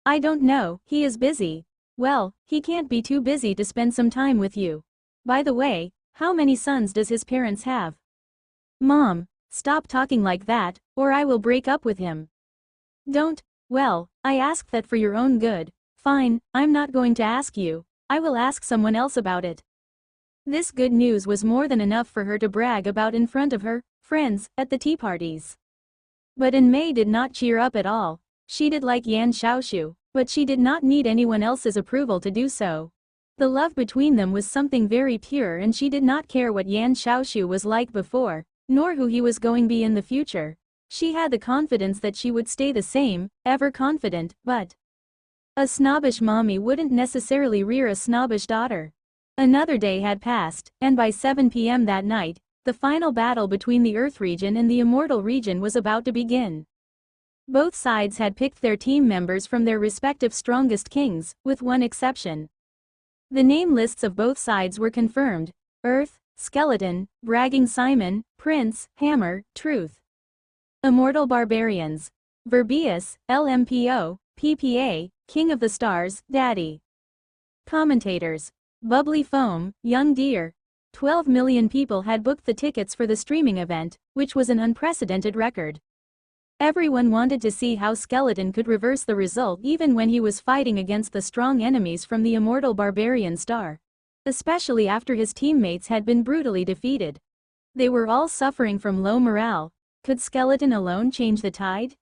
I don't know, he is busy. Well, he can't be too busy to spend some time with you. By the way, how many sons does his parents have? Mom, stop talking like that, or I will break up with him. Don't, well, I ask that for your own good. Fine, I'm not going to ask you. I will ask someone else about it. This good news was more than enough for her to brag about in front of her friends at the tea parties. But Enmei did not cheer up at all. She did like Yan Xiaoshu, but she did not need anyone else's approval to do so. The love between them was something very pure and she did not care what Yan Xiaoshu was like before, nor who he was going to be in the future. She had the confidence that she would stay the same, ever confident, but a snobbish mommy wouldn't necessarily rear a snobbish daughter. Another day had passed, and by 7 p.m. that night, The final battle between the Earth region and the Immortal region was about to begin. Both sides had picked their team members from their respective strongest kings, with one exception. The name lists of both sides were confirmed: Earth, Skeleton, Bragging Simon, Prince, Hammer, Truth. Immortal Barbarians. Verbius, LMPO, PPA, King of the Stars, Daddy. Commentators. Bubbly Foam, Young Deer. 12 million people had booked the tickets for the streaming event, which was an unprecedented record. Everyone wanted to see how Skeleton could reverse the result even when he was fighting against the strong enemies from the Immortal Barbarian Star. Especially after his teammates had been brutally defeated. They were all suffering from low morale. Could Skeleton alone change the tide?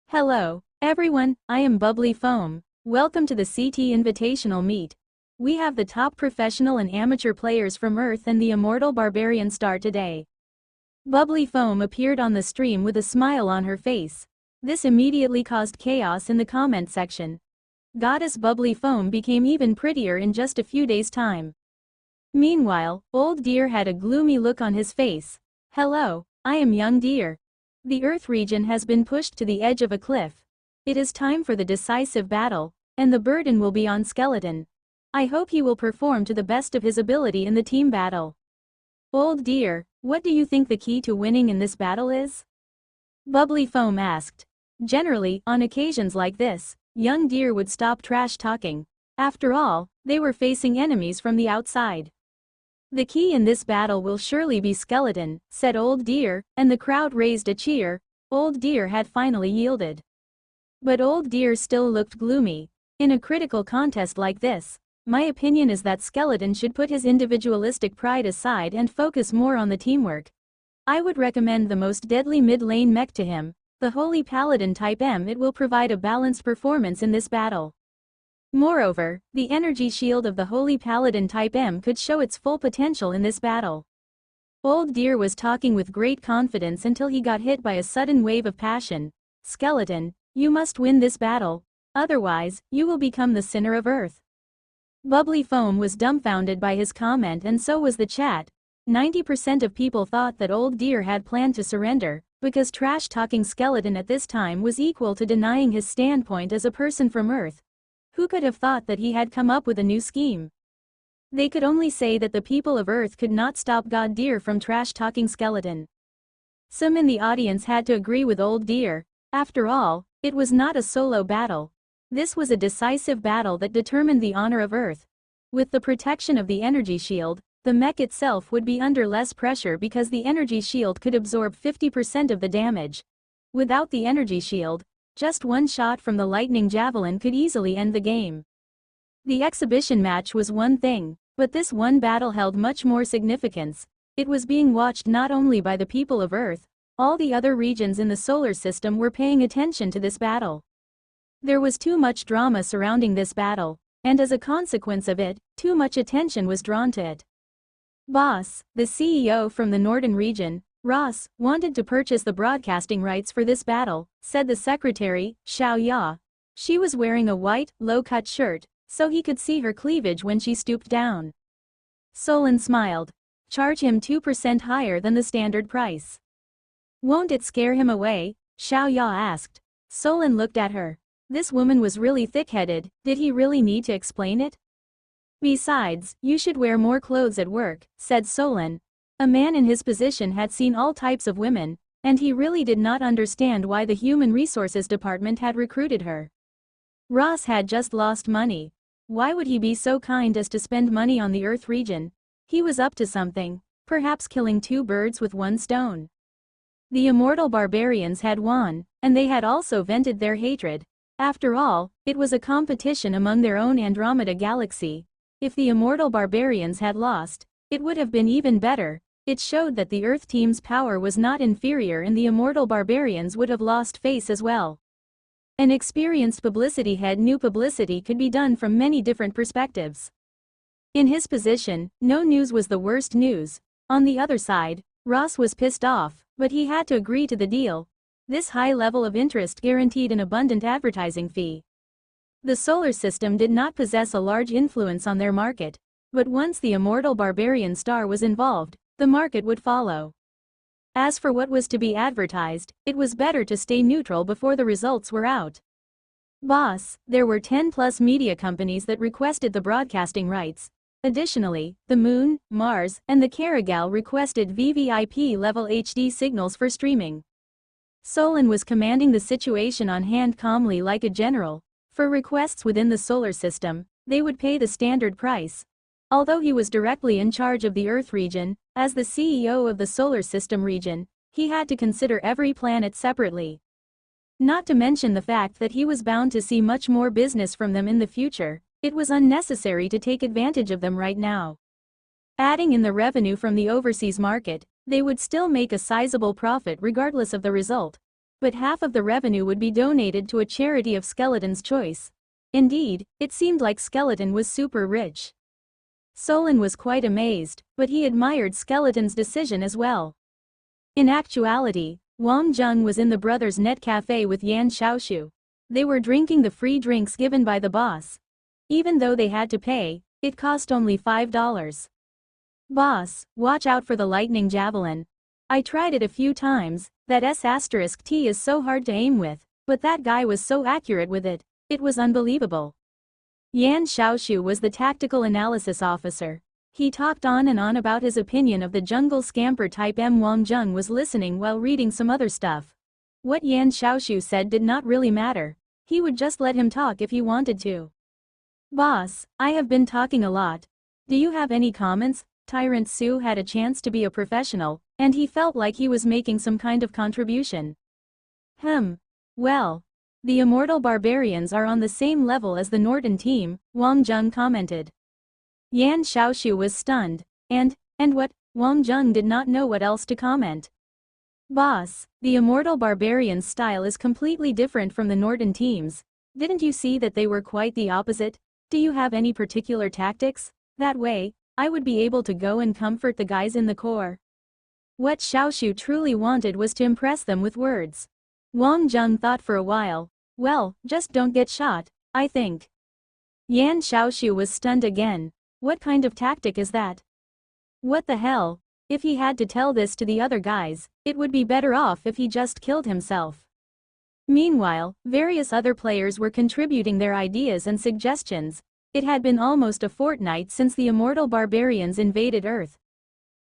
Hello, everyone, I am Bubbly Foam. Welcome to the CT Invitational Meet. We have the top professional and amateur players from Earth and the Immortal Barbarian Star today. Bubbly Foam appeared on the stream with a smile on her face. This immediately caused chaos in the comment section. Goddess Bubbly Foam became even prettier in just a few days' time. Meanwhile, Old Deer had a gloomy look on his face. Hello, I am Young Deer. The Earth region has been pushed to the edge of a cliff. It is time for the decisive battle, and the burden will be on Skeleton. I hope he will perform to the best of his ability in the team battle. Old Deer, what do you think the key to winning in this battle is? Bubbly Foam asked. Generally, on occasions like this, Young Deer would stop trash talking. After all, they were facing enemies from the outside. The key in this battle will surely be Skeleton, said Old Deer, and the crowd raised a cheer. Old Deer had finally yielded. But Old Deer still looked gloomy. In a critical contest like this, my opinion is that Skeleton should put his individualistic pride aside and focus more on the teamwork. I would recommend the most deadly mid-lane mech to him, the Holy Paladin Type M. It will provide a balanced performance in this battle. Moreover, the energy shield of the Holy Paladin Type M could show its full potential in this battle. Old Deer was talking with great confidence until he got hit by a sudden wave of passion. Skeleton, you must win this battle, otherwise, you will become the sinner of Earth. Bubbly Foam was dumbfounded by his comment, and so was the chat. 90% of people thought that Old Deer had planned to surrender, because trash-talking Skeleton at this time was equal to denying his standpoint as a person from Earth. Who could have thought that he had come up with a new scheme? They could only say that the people of Earth could not stop God Deer from trash-talking Skeleton. Some in the audience had to agree with Old Deer. After all, it was not a solo battle. This was a decisive battle that determined the honor of Earth. With the protection of the energy shield, the mech itself would be under less pressure because the energy shield could absorb 50% of the damage. Without the energy shield, just one shot from the lightning javelin could easily end the game. The exhibition match was one thing, but this one battle held much more significance. It was being watched not only by the people of Earth, all the other regions in the solar system were paying attention to this battle. There was too much drama surrounding this battle, and as a consequence of it, too much attention was drawn to it. Boss, the CEO from the Northern region, Ross, wanted to purchase the broadcasting rights for this battle, said the secretary, Xiao Ya. She was wearing a white, low-cut shirt, so he could see her cleavage when she stooped down. Solon smiled. Charge him 2% higher than the standard price. Won't it scare him away? Xiao Ya asked. Solon looked at her. This woman was really thick-headed. Did he really need to explain it? Besides, you should wear more clothes at work, said Solon. A man in his position had seen all types of women, and he really did not understand why the Human Resources Department had recruited her. Ross had just lost money. Why would he be so kind as to spend money on the Earth region? He was up to something, perhaps killing two birds with one stone. The Immortal Barbarians had won, and they had also vented their hatred. After all, it was a competition among their own Andromeda galaxy. If the Immortal Barbarians had lost, it would have been even better. It showed that the Earth team's power was not inferior and the Immortal Barbarians would have lost face as well. An experienced publicity head knew publicity could be done from many different perspectives. In his position, no news was the worst news. On the other side, Ross was pissed off, but he had to agree to the deal. This high level of interest guaranteed an abundant advertising fee. The solar system did not possess a large influence on their market, but once the Immortal Barbarian Star was involved, the market would follow. As for what was to be advertised, it was better to stay neutral before the results were out. Boss, there were 10 plus media companies that requested the broadcasting rights. Additionally, the Moon, Mars, and the Karagal requested VVIP level HD signals for streaming. Solon was commanding the situation on hand calmly like a general. For requests within the solar system, they would pay the standard price. Although he was directly in charge of the Earth region, as the CEO of the solar system region, he had to consider every planet separately. Not to mention the fact that he was bound to see much more business from them in the future, it was unnecessary to take advantage of them right now. Adding in the revenue from the overseas market, they would still make a sizable profit regardless of the result. But half of the revenue would be donated to a charity of Skeleton's choice. Indeed, it seemed like Skeleton was super rich. Solon was quite amazed, but he admired Skeleton's decision as well. In actuality, Wang Zheng was in the brothers' net cafe with Yan Xiaoshu. They were drinking the free drinks given by the boss. Even though they had to pay, it cost only $5. Boss, watch out for the lightning javelin. I tried it a few times, that S*T is so hard to aim with, but that guy was so accurate with it, it was unbelievable. Yan Xiaoshu was the tactical analysis officer. He talked on and on about his opinion of the jungle scamper type M. Wang Zheng was listening while reading some other stuff. What Yan Xiaoshu said did not really matter. He would just let him talk if he wanted to. Boss, I have been talking a lot. Do you have any comments? Tyrant Su had a chance to be a professional, and he felt like he was making some kind of contribution. Well, the immortal barbarians are on the same level as the Norton team, Wang Zheng commented. Yan Xiaoshu was stunned, and what? Wang Zheng did not know what else to comment. Boss, the immortal barbarians' style is completely different from the Norton teams. Didn't you see that they were quite the opposite? Do you have any particular tactics? That way, I would be able to go and comfort the guys in the core. What Xiaoshu truly wanted was to impress them with words. Wang Zheng thought for a while. Well, just don't get shot, I think. Yan Xiaoshu was stunned again. What kind of tactic is that? What the hell? If he had to tell this to the other guys, it would be better off if he just killed himself. Meanwhile, various other players were contributing their ideas and suggestions. It had been almost a fortnight since the immortal barbarians invaded Earth.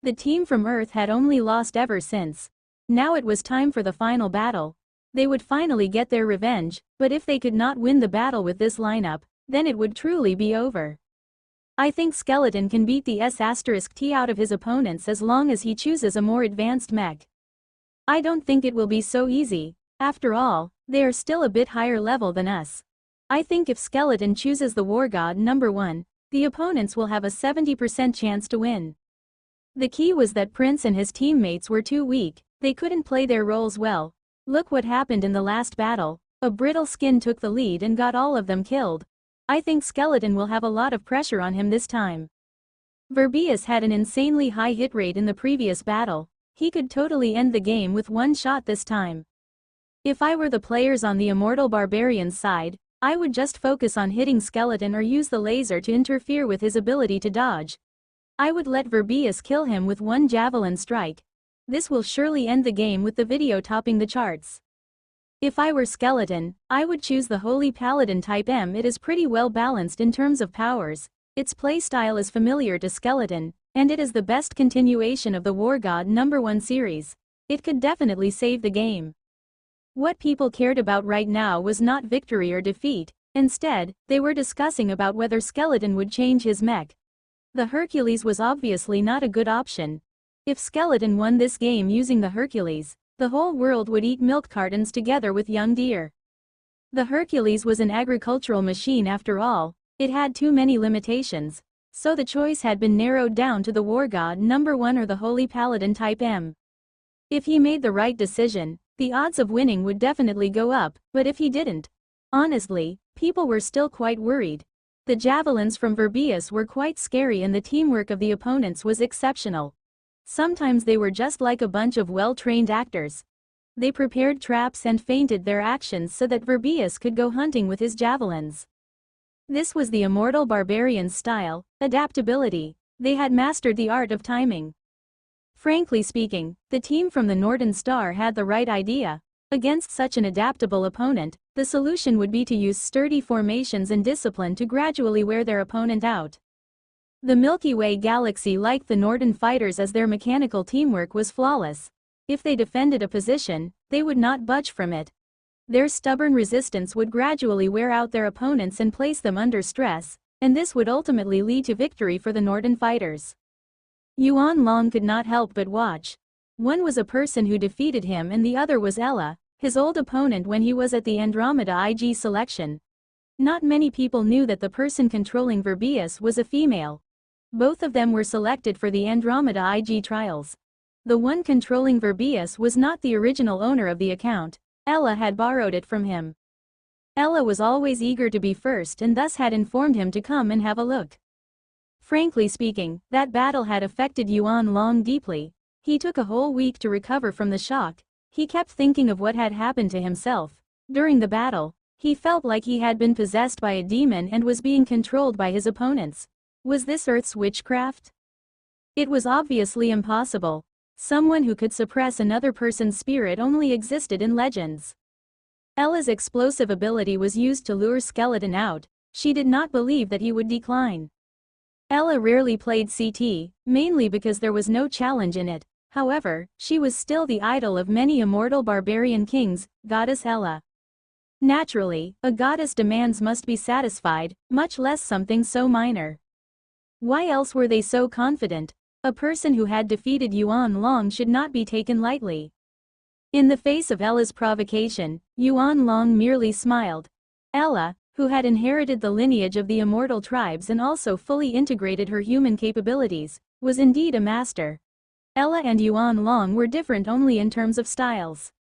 The team from Earth had only lost ever since. Now it was time for the final battle. They would finally get their revenge, but if they could not win the battle with this lineup, then it would truly be over. I think Skeleton can beat the S*T out of his opponents as long as he chooses a more advanced mech. I don't think it will be so easy. After all, they are still a bit higher level than us. I think if Skeleton chooses the War God number 1, the opponents will have a 70% chance to win. The key was that Prince and his teammates were too weak, they couldn't play their roles well. Look what happened in the last battle, a brittle skin took the lead and got all of them killed. I think Skeleton will have a lot of pressure on him this time. Verbius had an insanely high hit rate in the previous battle, he could totally end the game with one shot this time. If I were the players on the Immortal Barbarian's side, I would just focus on hitting Skeleton or use the laser to interfere with his ability to dodge. I would let Verbius kill him with one javelin strike. This will surely end the game with the video topping the charts. If I were Skeleton, I would choose the Holy Paladin Type M. It is pretty well balanced in terms of powers, its playstyle is familiar to Skeleton, and it is the best continuation of the War God number 1 series. It could definitely save the game. What people cared about right now was not victory or defeat, instead, they were discussing about whether Skeleton would change his mech. The Hercules was obviously not a good option. If Skeleton won this game using the Hercules, the whole world would eat milk cartons together with young deer. The Hercules was an agricultural machine after all, it had too many limitations, so the choice had been narrowed down to the War God number 1 or the Holy Paladin Type M. If he made the right decision, the odds of winning would definitely go up, but if he didn't, honestly, people were still quite worried. The javelins from Verbius were quite scary and the teamwork of the opponents was exceptional. Sometimes they were just like a bunch of well-trained actors. They prepared traps and feinted their actions so that Verbius could go hunting with his javelins. This was the Immortal Barbarian's style, adaptability. They had mastered the art of timing. Frankly speaking, the team from the Northern Star had the right idea. Against such an adaptable opponent, the solution would be to use sturdy formations and discipline to gradually wear their opponent out. The Milky Way galaxy liked the Northern fighters as their mechanical teamwork was flawless. If they defended a position, they would not budge from it. Their stubborn resistance would gradually wear out their opponents and place them under stress, and this would ultimately lead to victory for the Northern fighters. Yuan Long could not help but watch. One was a person who defeated him and the other was Ella, his old opponent when he was at the Andromeda IG selection. Not many people knew that the person controlling Verbius was a female. Both of them were selected for the Andromeda IG trials. The one controlling Verbius was not the original owner of the account. Ella had borrowed it from him. Ella was always eager to be first and thus had informed him to come and have a look. Frankly speaking, that battle had affected Yuan Long deeply. He took a whole week to recover from the shock. He kept thinking of what had happened to himself. During the battle, he felt like he had been possessed by a demon and was being controlled by his opponents. Was this Earth's witchcraft? It was obviously impossible. Someone who could suppress another person's spirit only existed in legends. Ella's explosive ability was used to lure Skeleton out. She did not believe that he would decline. Ella rarely played CT, mainly because there was no challenge in it. However, she was still the idol of many immortal barbarian kings, Goddess Ella. Naturally, a goddess' demands must be satisfied, much less something so minor. Why else were they so confident? A person who had defeated Yuan Long should not be taken lightly. In the face of Ella's provocation, Yuan Long merely smiled. Ella, who had inherited the lineage of the immortal tribes and also fully integrated her human capabilities, was indeed a master. Ella and Yuan Long were different only in terms of styles.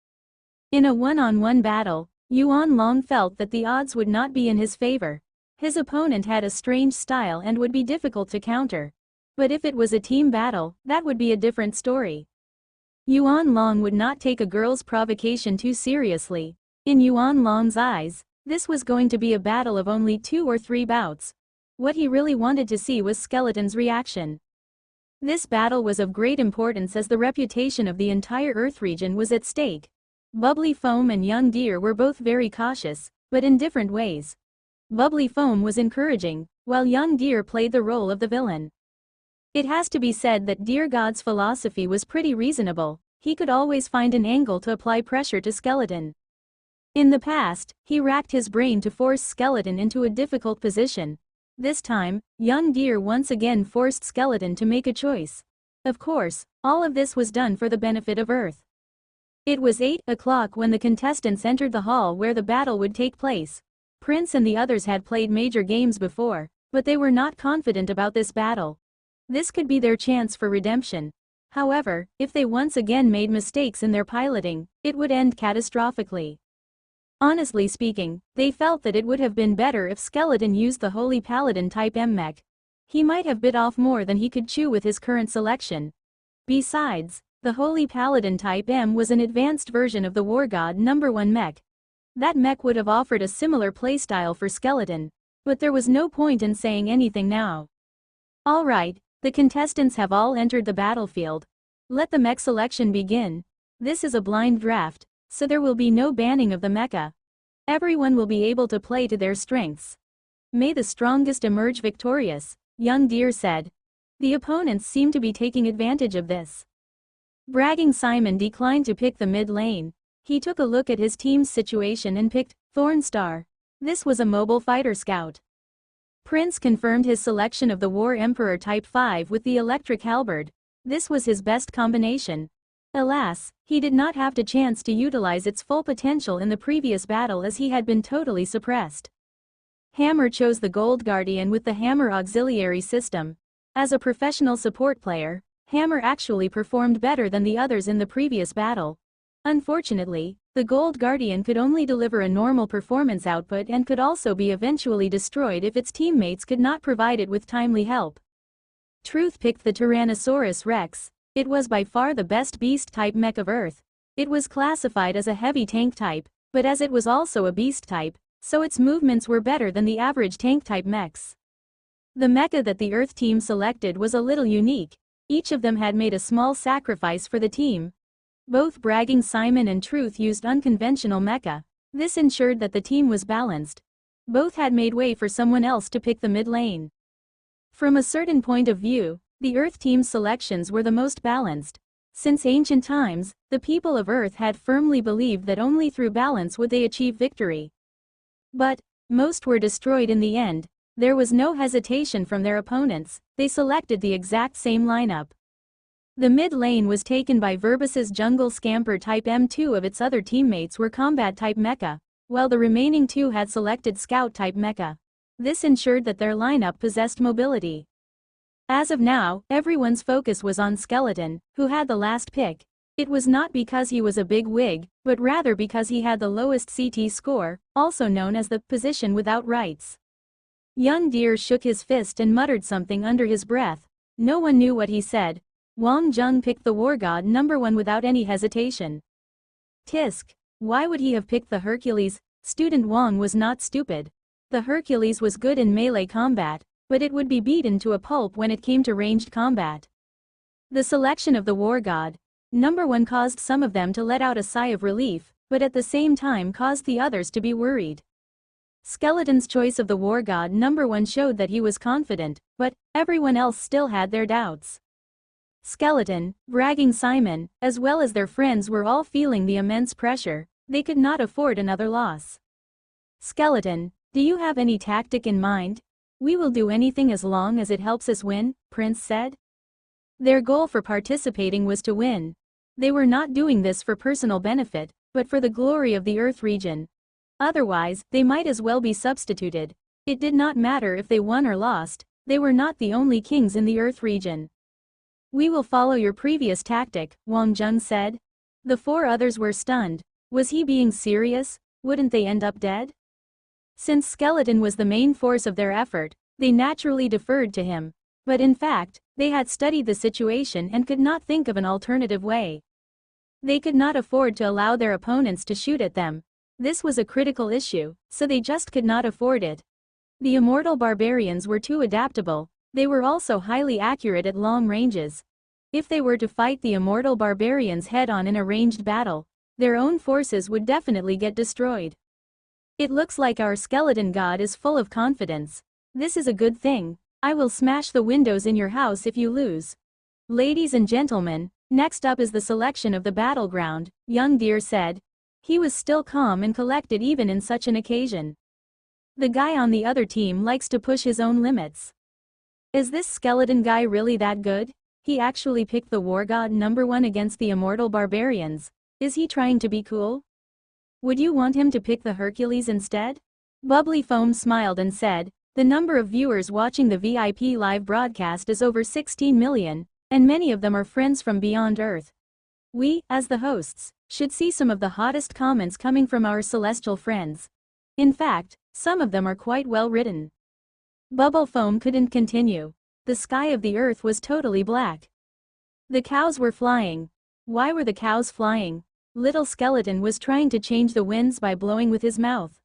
In a one-on-one battle, Yuan Long felt that the odds would not be in his favor. His opponent had a strange style and would be difficult to counter. But if it was a team battle, that would be a different story. Yuan Long would not take a girl's provocation too seriously. In Yuan Long's eyes, this was going to be a battle of only 2 or 3 bouts. What he really wanted to see was Skeleton's reaction. This battle was of great importance as the reputation of the entire Earth region was at stake. Bubbly Foam and Young Deer were both very cautious, but in different ways. Bubbly Foam was encouraging, while Young Deer played the role of the villain. It has to be said that Deer God's philosophy was pretty reasonable. He could always find an angle to apply pressure to Skeleton. In the past, he racked his brain to force Skeleton into a difficult position. This time, Young Deer once again forced Skeleton to make a choice. Of course, all of this was done for the benefit of Earth. It was 8 o'clock when the contestants entered the hall where the battle would take place. Prince and the others had played major games before, but they were not confident about this battle. This could be their chance for redemption. However, if they once again made mistakes in their piloting, it would end catastrophically. Honestly speaking, they felt that it would have been better if Skeleton used the Holy Paladin type M-mech. He might have bit off more than he could chew with his current selection. Besides, the Holy Paladin type M was an advanced version of the War God No. 1 mech. That mech would have offered a similar playstyle for Skeleton. But there was no point in saying anything now. Alright, the contestants have all entered the battlefield. Let the mech selection begin. This is a blind draft, so there will be no banning of the mecha. Everyone will be able to play to their strengths. May the strongest emerge victorious, Young Deer said. The opponents seem to be taking advantage of this. Bragging Simon declined to pick the mid lane. He took a look at his team's situation and picked Thornstar. This was a mobile fighter scout. Prince confirmed his selection of the War Emperor Type 5 with the electric halberd. This was his best combination. Alas, he did not have the chance to utilize its full potential in the previous battle as he had been totally suppressed. Hammer chose the Gold Guardian with the Hammer auxiliary system. As a professional support player, Hammer actually performed better than the others in the previous battle. Unfortunately, the Gold Guardian could only deliver a normal performance output and could also be eventually destroyed if its teammates could not provide it with timely help. Truth picked the Tyrannosaurus Rex. It was by far the best beast-type mech of Earth. It was classified as a heavy tank type, but as it was also a beast type, so its movements were better than the average tank-type mechs. The mecha that the Earth team selected was a little unique. Each of them had made a small sacrifice for the team. Both bragging Simon and Truth used unconventional mecha. This ensured that the team was balanced. Both had made way for someone else to pick the mid lane. From a certain point of view, the Earth team's selections were the most balanced. Since ancient times, the people of Earth had firmly believed that only through balance would they achieve victory. But most were destroyed in the end. There was no hesitation from their opponents, they selected the exact same lineup. The mid lane was taken by Verbus's jungle scamper type. M2 of its other teammates were combat type mecha, while the remaining 2 had selected scout type mecha. This ensured that their lineup possessed mobility. As of now, everyone's focus was on Skeleton, who had the last pick. It was not because he was a big wig, but rather because he had the lowest CT score, also known as the position without rights. Young Deer shook his fist and muttered something under his breath. No one knew what he said. Wang Jung picked the war god #1 without any hesitation. Tisk. Why would he have picked the Hercules? Student Wang was not stupid. The Hercules was good in melee combat, but it would be beaten to a pulp when it came to ranged combat. The selection of the war god #1 caused some of them to let out a sigh of relief, but at the same time caused the others to be worried. Skeleton's choice of the war god #1 showed that he was confident, but everyone else still had their doubts. Skeleton, bragging Simon, as well as their friends were all feeling the immense pressure. They could not afford another loss. Skeleton, do you have any tactic in mind? We will do anything as long as it helps us win, Prince said. Their goal for participating was to win. They were not doing this for personal benefit, but for the glory of the Earth region. Otherwise, they might as well be substituted. It did not matter if they won or lost, they were not the only kings in the Earth region. We will follow your previous tactic, Wang Jung said. The 4 others were stunned. Was he being serious? Wouldn't they end up dead? Since Skeleton was the main force of their effort, they naturally deferred to him. But in fact, they had studied the situation and could not think of an alternative way. They could not afford to allow their opponents to shoot at them. This was a critical issue, so they just could not afford it. The immortal barbarians were too adaptable. They were also highly accurate at long ranges. If they were to fight the immortal barbarians head-on in a ranged battle, their own forces would definitely get destroyed. It looks like our skeleton god is full of confidence. This is a good thing. I will smash the windows in your house if you lose. Ladies and gentlemen, next up is the selection of the battleground, Young Deer said. He was still calm and collected even in such an occasion. The guy on the other team likes to push his own limits. Is this skeleton guy really that good? He actually picked the war god #1 against the immortal barbarians. Is he trying to be cool? Would you want him to pick the Hercules instead? Bubbly Foam smiled and said, the number of viewers watching the VIP live broadcast is over 16 million, and many of them are friends from beyond Earth. We, as the hosts, should see some of the hottest comments coming from our celestial friends. In fact, some of them are quite well written. Bubble Foam couldn't continue. The sky of the Earth was totally black. The cows were flying. Why were the cows flying? Little Skeleton was trying to change the winds by blowing with his mouth.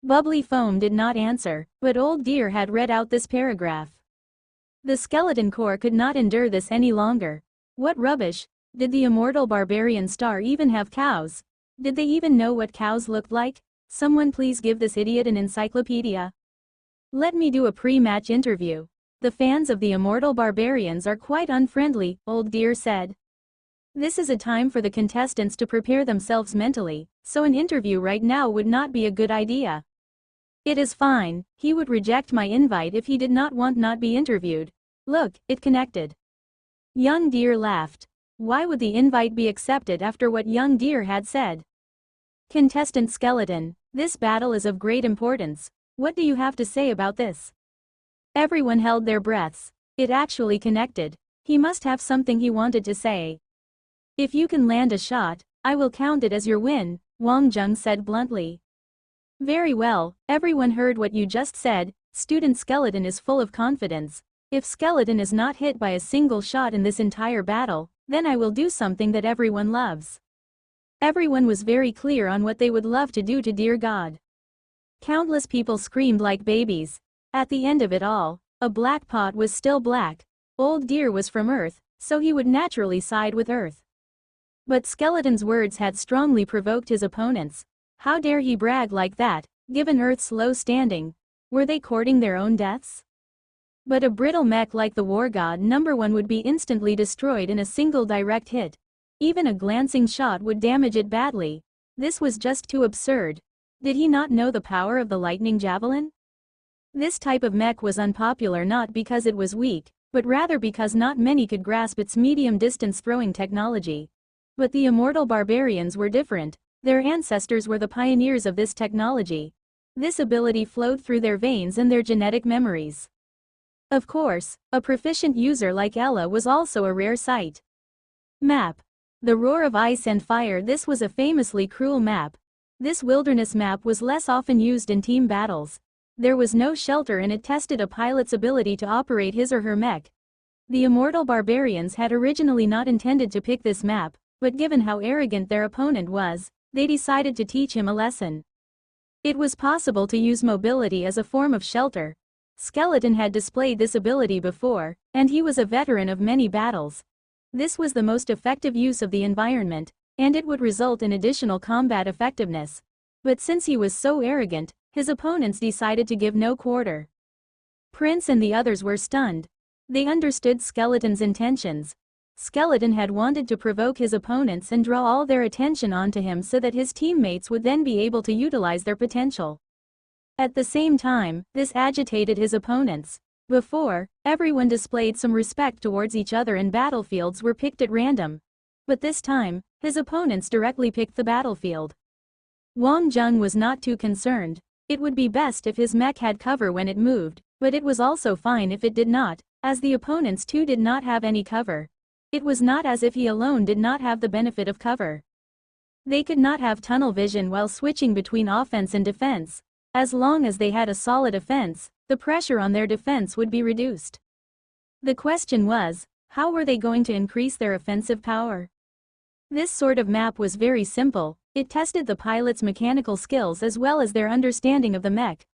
Bubbly Foam did not answer, but Old Deer had read out this paragraph. The skeleton corps could not endure this any longer. What rubbish! Did the immortal barbarian star even have cows? Did they even know what cows looked like? Someone please give this idiot an encyclopedia. Let me do a pre-match interview. The fans of the immortal barbarians are quite unfriendly, Old Deer said. This is a time for the contestants to prepare themselves mentally, so an interview right now would not be a good idea. It is fine, he would reject my invite if he did not want not be interviewed. Look, it connected. Young Deer laughed. Why would the invite be accepted after what Young Deer had said? Contestant Skeleton, this battle is of great importance. What do you have to say about this? Everyone held their breaths. It actually connected. He must have something he wanted to say. If you can land a shot, I will count it as your win, Wang Jung said bluntly. Very well, everyone heard what you just said. Student Skeleton is full of confidence. If Skeleton is not hit by a single shot in this entire battle, then I will do something that everyone loves. Everyone was very clear on what they would love to do to dear God. Countless people screamed like babies. At the end of it all, a black pot was still black. Old Deer was from Earth, so he would naturally side with Earth. But Skeleton's words had strongly provoked his opponents. How dare he brag like that, given Earth's low standing? Were they courting their own deaths? But a brittle mech like the War God #1 would be instantly destroyed in a single direct hit. Even a glancing shot would damage it badly. This was just too absurd. Did he not know the power of the lightning javelin? This type of mech was unpopular not because it was weak, but rather because not many could grasp its medium-distance throwing technology. But the immortal barbarians were different. Their ancestors were the pioneers of this technology. This ability flowed through their veins and their genetic memories. Of course, a proficient user like Ella was also a rare sight. Map. The Roar of Ice and Fire. This was a famously cruel map. This wilderness map was less often used in team battles. There was no shelter and it tested a pilot's ability to operate his or her mech. The immortal barbarians had originally not intended to pick this map, but given how arrogant their opponent was, they decided to teach him a lesson. It was possible to use mobility as a form of shelter. Skeleton had displayed this ability before, and he was a veteran of many battles. This was the most effective use of the environment, and it would result in additional combat effectiveness. But since he was so arrogant, his opponents decided to give no quarter. Prince and the others were stunned. They understood Skeleton's intentions. Skeleton had wanted to provoke his opponents and draw all their attention onto him so that his teammates would then be able to utilize their potential. At the same time, this agitated his opponents. Before, everyone displayed some respect towards each other and battlefields were picked at random. But this time, his opponents directly picked the battlefield. Wang Jung was not too concerned. It would be best if his mech had cover when it moved, but it was also fine if it did not, as the opponents too did not have any cover. It was not as if he alone did not have the benefit of cover. They could not have tunnel vision while switching between offense and defense. As long as they had a solid offense, the pressure on their defense would be reduced. The question was, how were they going to increase their offensive power? This sort of map was very simple. It tested the pilot's mechanical skills as well as their understanding of the mech.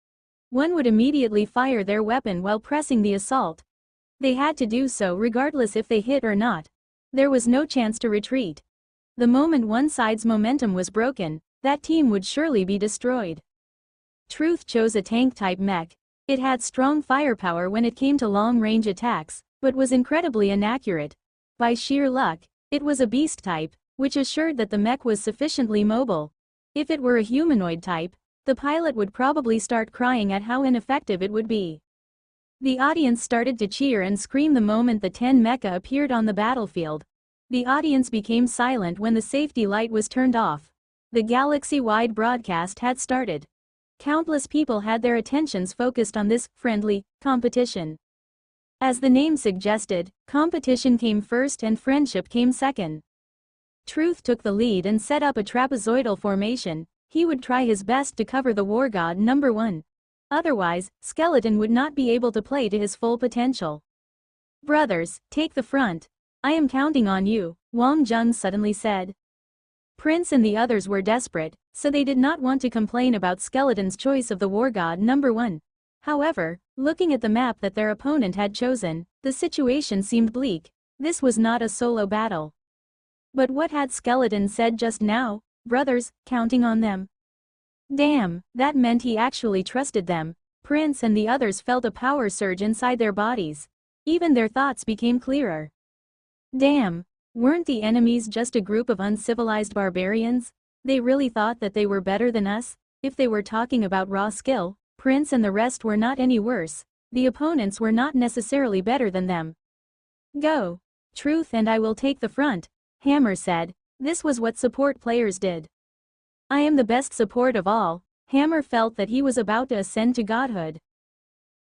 One would immediately fire their weapon while pressing the assault. They had to do so regardless if they hit or not. There was no chance to retreat. The moment one side's momentum was broken, that team would surely be destroyed. Truth chose a tank-type mech. It had strong firepower when it came to long-range attacks, but was incredibly inaccurate. By sheer luck, it was a beast type, which assured that the mech was sufficiently mobile. If it were a humanoid type, the pilot would probably start crying at how ineffective it would be. The audience started to cheer and scream the moment the 10 mecha appeared on the battlefield. The audience became silent when the safety light was turned off. The galaxy-wide broadcast had started. Countless people had their attentions focused on this friendly competition. As the name suggested, competition came first and friendship came second. Truth took the lead and set up a trapezoidal formation. He would try his best to cover the War God #1. Otherwise, Skeleton would not be able to play to his full potential. "Brothers, take the front. I am counting on you," Wang Jung suddenly said. Prince and the others were desperate, so they did not want to complain about Skeleton's choice of the War God #1. However, looking at the map that their opponent had chosen, the situation seemed bleak. This was not a solo battle. But what had Skeleton said just now? Brothers, counting on them. Damn, that meant he actually trusted them. Prince and the others felt a power surge inside their bodies. Even their thoughts became clearer. Damn, weren't the enemies just a group of uncivilized barbarians? They really thought that they were better than us? If they were talking about raw skill, Prince and the rest were not any worse. The opponents were not necessarily better than them. Go. Truth and I will take the front, Hammer said. This was what support players did. I am the best support of all. Hammer felt that he was about to ascend to godhood.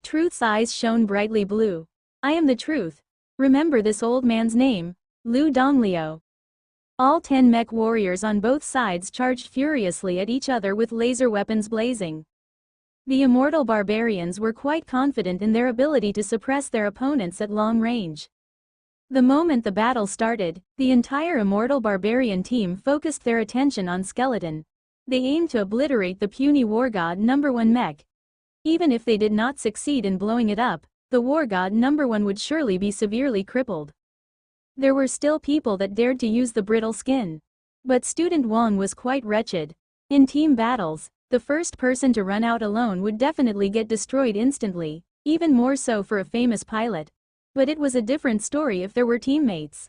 Truth's eyes shone brightly blue. I am the truth. Remember this old man's name, Lu Donglio. All 10 mech warriors on both sides charged furiously at each other with laser weapons blazing. The immortal barbarians were quite confident in their ability to suppress their opponents at long range. The moment the battle started, the entire immortal barbarian team focused their attention on Skeleton. They aimed to obliterate the puny War God #1 mech. Even if they did not succeed in blowing it up, the war god #1 would surely be severely crippled. There were still people that dared to use the brittle skin. But Student Wong was quite wretched. In team battles, the first person to run out alone would definitely get destroyed instantly, even more so for a famous pilot. But it was a different story if there were teammates.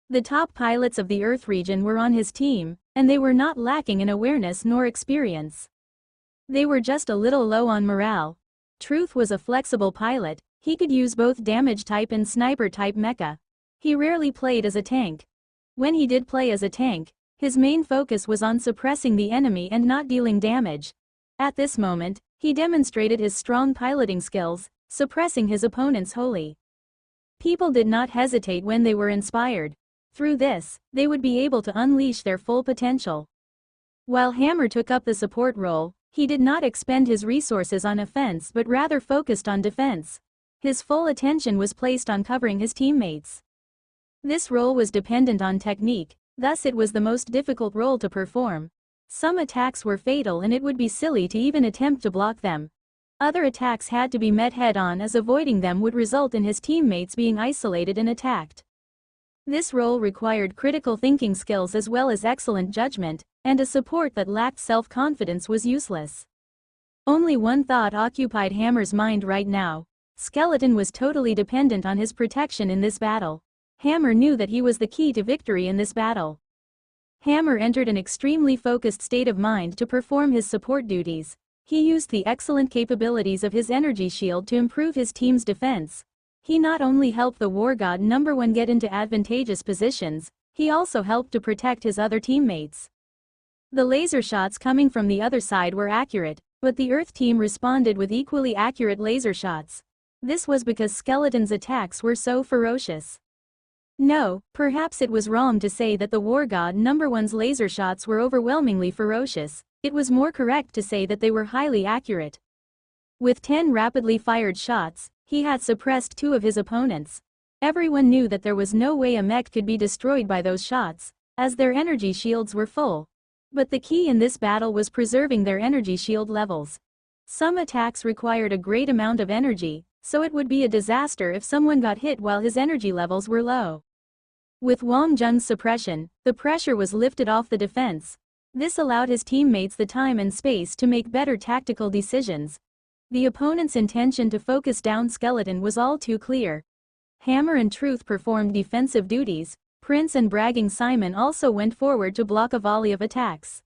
The top pilots of the Earth region were on his team, and they were not lacking in awareness nor experience. They were just a little low on morale. Truth was a flexible pilot, he could use both damage type and sniper type mecha. He rarely played as a tank. When he did play as a tank, his main focus was on suppressing the enemy and not dealing damage. At this moment, he demonstrated his strong piloting skills, suppressing his opponents wholly. People did not hesitate when they were inspired. Through this, they would be able to unleash their full potential. While Hammer took up the support role, he did not expend his resources on offense but rather focused on defense. His full attention was placed on covering his teammates. This role was dependent on technique, thus it was the most difficult role to perform. Some attacks were fatal and it would be silly to even attempt to block them. Other attacks had to be met head-on as avoiding them would result in his teammates being isolated and attacked. This role required critical thinking skills as well as excellent judgment, and a support that lacked self-confidence was useless. Only one thought occupied Hammer's mind right now. Skeleton was totally dependent on his protection in this battle. Hammer knew that he was the key to victory in this battle. Hammer entered an extremely focused state of mind to perform his support duties. He used the excellent capabilities of his energy shield to improve his team's defense. He not only helped the war god #1 get into advantageous positions, he also helped to protect his other teammates. The laser shots coming from the other side were accurate, but the Earth team responded with equally accurate laser shots. This was because Skeleton's attacks were so ferocious. No, perhaps it was wrong to say that the war god #1's laser shots were overwhelmingly ferocious, it was more correct to say that they were highly accurate. With 10 rapidly fired shots, he had suppressed 2 of his opponents. Everyone knew that there was no way a mech could be destroyed by those shots, as their energy shields were full. But the key in this battle was preserving their energy shield levels. Some attacks required a great amount of energy, so it would be a disaster if someone got hit while his energy levels were low. With Wang Zheng's suppression, the pressure was lifted off the defense. This allowed his teammates the time and space to make better tactical decisions. The opponent's intention to focus down Skeleton was all too clear. Hammer and Truth performed defensive duties. Prince and bragging Simon also went forward to block a volley of attacks.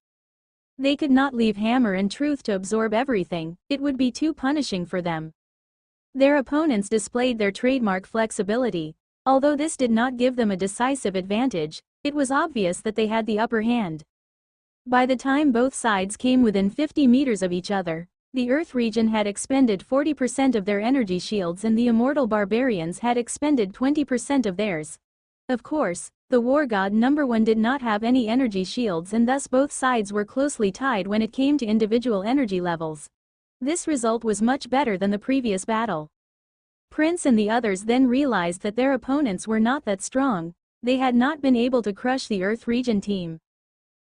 They could not leave Hammer and Truth to absorb everything, it would be too punishing for them. Their opponents displayed their trademark flexibility. Although this did not give them a decisive advantage, it was obvious that they had the upper hand. By the time both sides came within 50 meters of each other, the Earth region had expended 40% of their energy shields and the immortal barbarians had expended 20% of theirs. Of course, the war god #1 did not have any energy shields and thus both sides were closely tied when it came to individual energy levels. This result was much better than the previous battle. Prince and the others then realized that their opponents were not that strong. They had not been able to crush the Earth region team.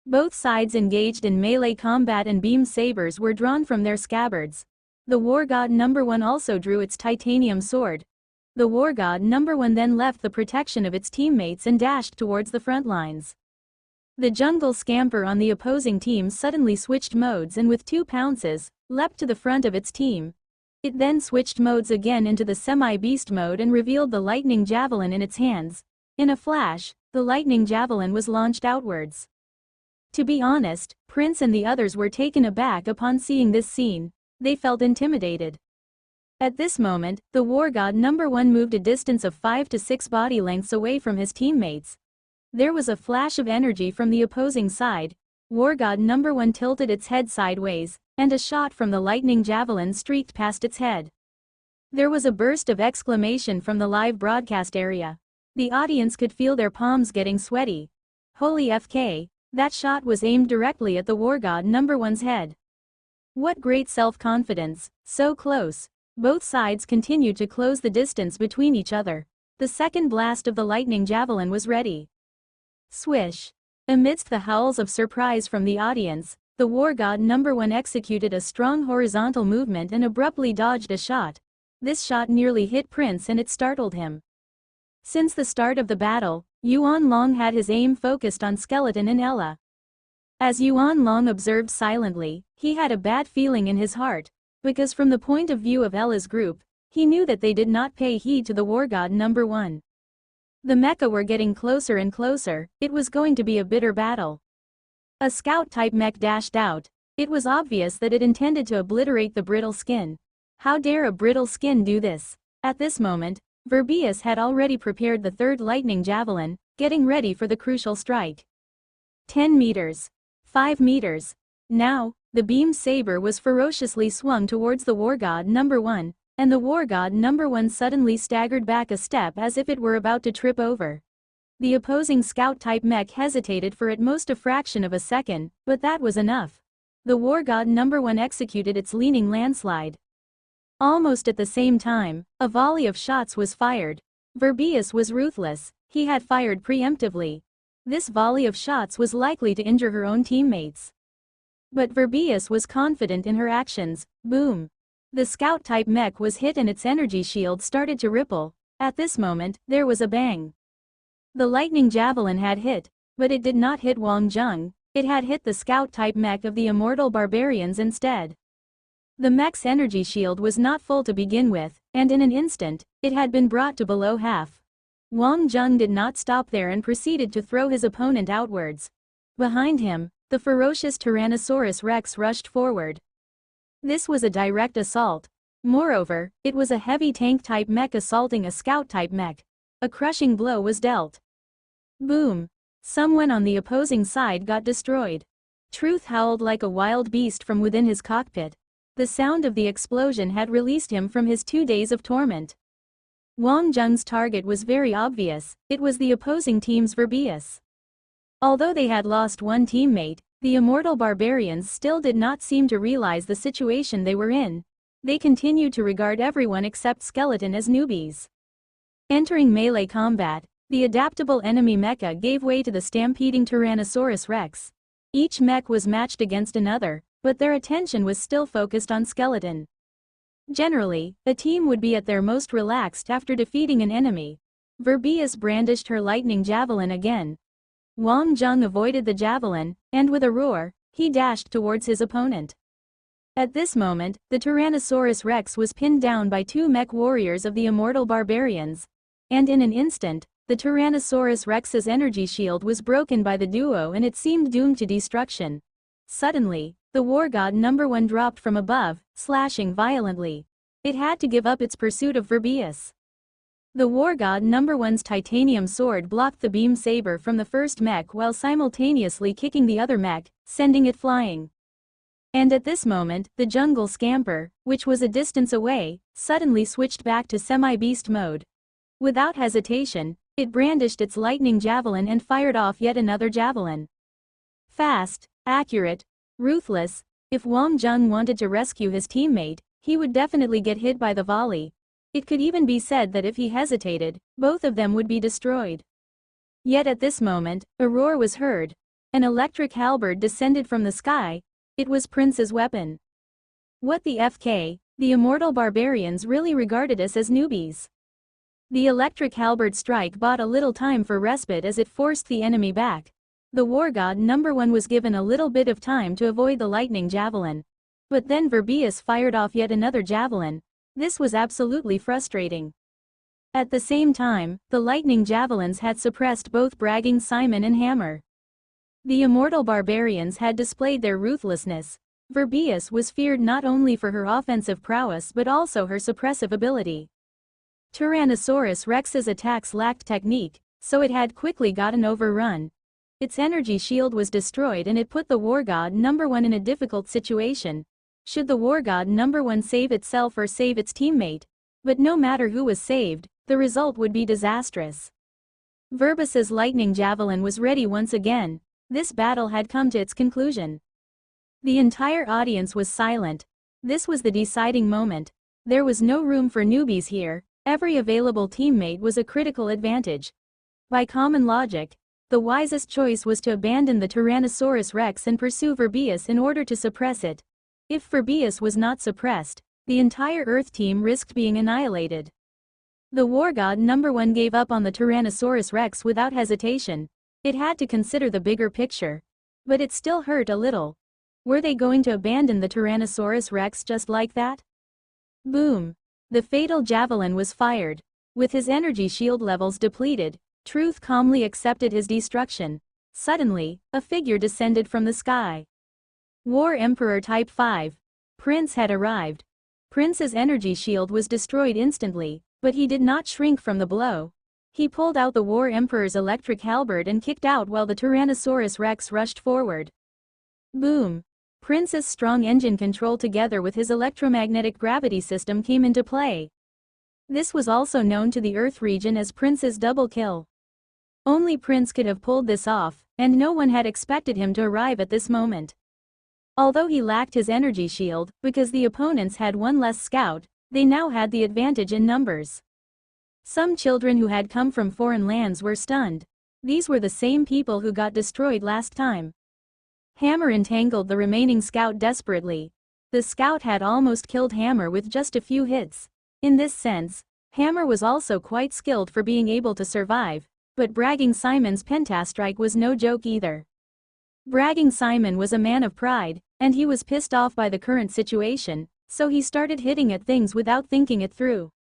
Both sides engaged in melee combat and beam sabers were drawn from their scabbards. The war god #1 also drew its titanium sword. The war god #1 then left the protection of its teammates and dashed towards the front lines. The jungle scamper on the opposing team suddenly switched modes and with 2 pounces, leapt to the front of its team. It then switched modes again into the semi-beast mode and revealed the lightning javelin in its hands. In a flash, the lightning javelin was launched outwards. To be honest, Prince and the others were taken aback upon seeing this scene. They felt intimidated. At this moment, the war god #1 moved a distance of 5 to 6 body lengths away from his teammates. There was a flash of energy from the opposing side. War god #1 tilted its head sideways, and a shot from the lightning javelin streaked past its head. There was a burst of exclamation from the live broadcast area. The audience could feel their palms getting sweaty. Holy FK, that shot was aimed directly at the war god #1's head. What great self-confidence, so close. Both sides continued to close the distance between each other. The second blast of the lightning javelin was ready. Swish. Amidst the howls of surprise from the audience, the war god #1 executed a strong horizontal movement and abruptly dodged a shot. This shot nearly hit Prince and it startled him. Since the start of the battle, Yuan Long had his aim focused on Skeleton and Ella. As Yuan Long observed silently, he had a bad feeling in his heart, because from the point of view of Ella's group, he knew that they did not pay heed to the war god number 1. The mecha were getting closer and closer, it was going to be a bitter battle. A scout-type mech dashed out. It was obvious that it intended to obliterate the brittle skin. How dare a brittle skin do this? At this moment, Verbius had already prepared the third lightning javelin, getting ready for the crucial strike. 10 meters. 5 meters. Now, the beam saber was ferociously swung towards the war god number 1, and the war god number 1 suddenly staggered back a step as if it were about to trip over. The opposing scout-type mech hesitated for at most a fraction of a second, but that was enough. The war god number 1 executed its leaning landslide. Almost at the same time, a volley of shots was fired. Verbius was ruthless, he had fired preemptively. This volley of shots was likely to injure her own teammates. But Verbius was confident in her actions. Boom. The scout-type mech was hit and its energy shield started to ripple. At this moment, there was a bang. The lightning javelin had hit, but it did not hit Wang Zheng, it had hit the scout-type mech of the immortal barbarians instead. The mech's energy shield was not full to begin with, and in an instant, it had been brought to below half. Wang Zheng did not stop there and proceeded to throw his opponent outwards. Behind him, the ferocious Tyrannosaurus Rex rushed forward. This was a direct assault. Moreover, it was a heavy tank-type mech assaulting a scout-type mech. A crushing blow was dealt. Boom! Someone on the opposing side got destroyed. Truth howled like a wild beast from within his cockpit. The sound of the explosion had released him from his 2 days of torment. Wang Zheng's target was very obvious, it was the opposing team's Verbius. Although they had lost one teammate, the immortal barbarians still did not seem to realize the situation they were in. They continued to regard everyone except Skeleton as newbies. Entering melee combat, the adaptable enemy mecha gave way to the stampeding Tyrannosaurus Rex. Each mech was matched against another, but their attention was still focused on Skeleton. Generally, a team would be at their most relaxed after defeating an enemy. Verbius brandished her lightning javelin again. Wang Zheng avoided the javelin, and with a roar, he dashed towards his opponent. At this moment, the Tyrannosaurus Rex was pinned down by 2 mech warriors of the immortal barbarians. And in an instant, the Tyrannosaurus Rex's energy shield was broken by the duo and it seemed doomed to destruction. Suddenly, the war god number 1 dropped from above, slashing violently. It had to give up its pursuit of Verbius. The war god number 1's titanium sword blocked the beam saber from the first mech while simultaneously kicking the other mech, sending it flying. And at this moment, the jungle scamper, which was a distance away, suddenly switched back to semi-beast mode. Without hesitation, it brandished its lightning javelin and fired off yet another javelin. Fast, accurate, ruthless. If Wang Zheng wanted to rescue his teammate, he would definitely get hit by the volley. It could even be said that if he hesitated, both of them would be destroyed. Yet at this moment, a roar was heard. An electric halberd descended from the sky. It was Prince's weapon. What the FK, the immortal barbarians really regarded us as newbies. The electric halberd strike bought a little time for respite as it forced the enemy back. The war god number 1 was given a little bit of time to avoid the lightning javelin. But then Verbius fired off yet another javelin. This was absolutely frustrating. At the same time, the lightning javelins had suppressed both bragging Simon and Hammer. The immortal barbarians had displayed their ruthlessness. Verbius was feared not only for her offensive prowess but also her suppressive ability. Tyrannosaurus Rex's attacks lacked technique, so it had quickly gotten overrun. Its energy shield was destroyed and it put the war god number 1 in a difficult situation. Should the war god number 1 save itself or save its teammate? But no matter who was saved, the result would be disastrous. Verbius's lightning javelin was ready once again. This battle had come to its conclusion. The entire audience was silent. This was the deciding moment. There was no room for newbies here. Every available teammate was a critical advantage. By common logic, the wisest choice was to abandon the Tyrannosaurus Rex and pursue Verbius in order to suppress it. If Verbius was not suppressed, The entire Earth team risked being annihilated. The war god number 1 gave up on the Tyrannosaurus Rex without hesitation. It had to consider the bigger picture. But it still hurt a little. Were they going to abandon the Tyrannosaurus Rex just like that? Boom! The fatal javelin was fired. With his energy shield levels depleted, Truth calmly accepted his destruction. Suddenly, a figure descended from the sky. War Emperor Type 5. Prince had arrived. Prince's energy shield was destroyed instantly, but he did not shrink from the blow. He pulled out the War Emperor's electric halberd and kicked out while the Tyrannosaurus Rex rushed forward. Boom! Prince's strong engine control together with his electromagnetic gravity system came into play. This was also known to the Earth region as Prince's double kill. Only Prince could have pulled this off, and no one had expected him to arrive at this moment. Although he lacked his energy shield, because the opponents had one less scout, they now had the advantage in numbers. Some children who had come from foreign lands were stunned. These were the same people who got destroyed last time. Hammer entangled the remaining scout desperately. The scout had almost killed Hammer with just a few hits. In this sense, Hammer was also quite skilled for being able to survive, but Bragging Simon's pentastrike was no joke either. Bragging Simon was a man of pride, and he was pissed off by the current situation, so he started hitting at things without thinking it through.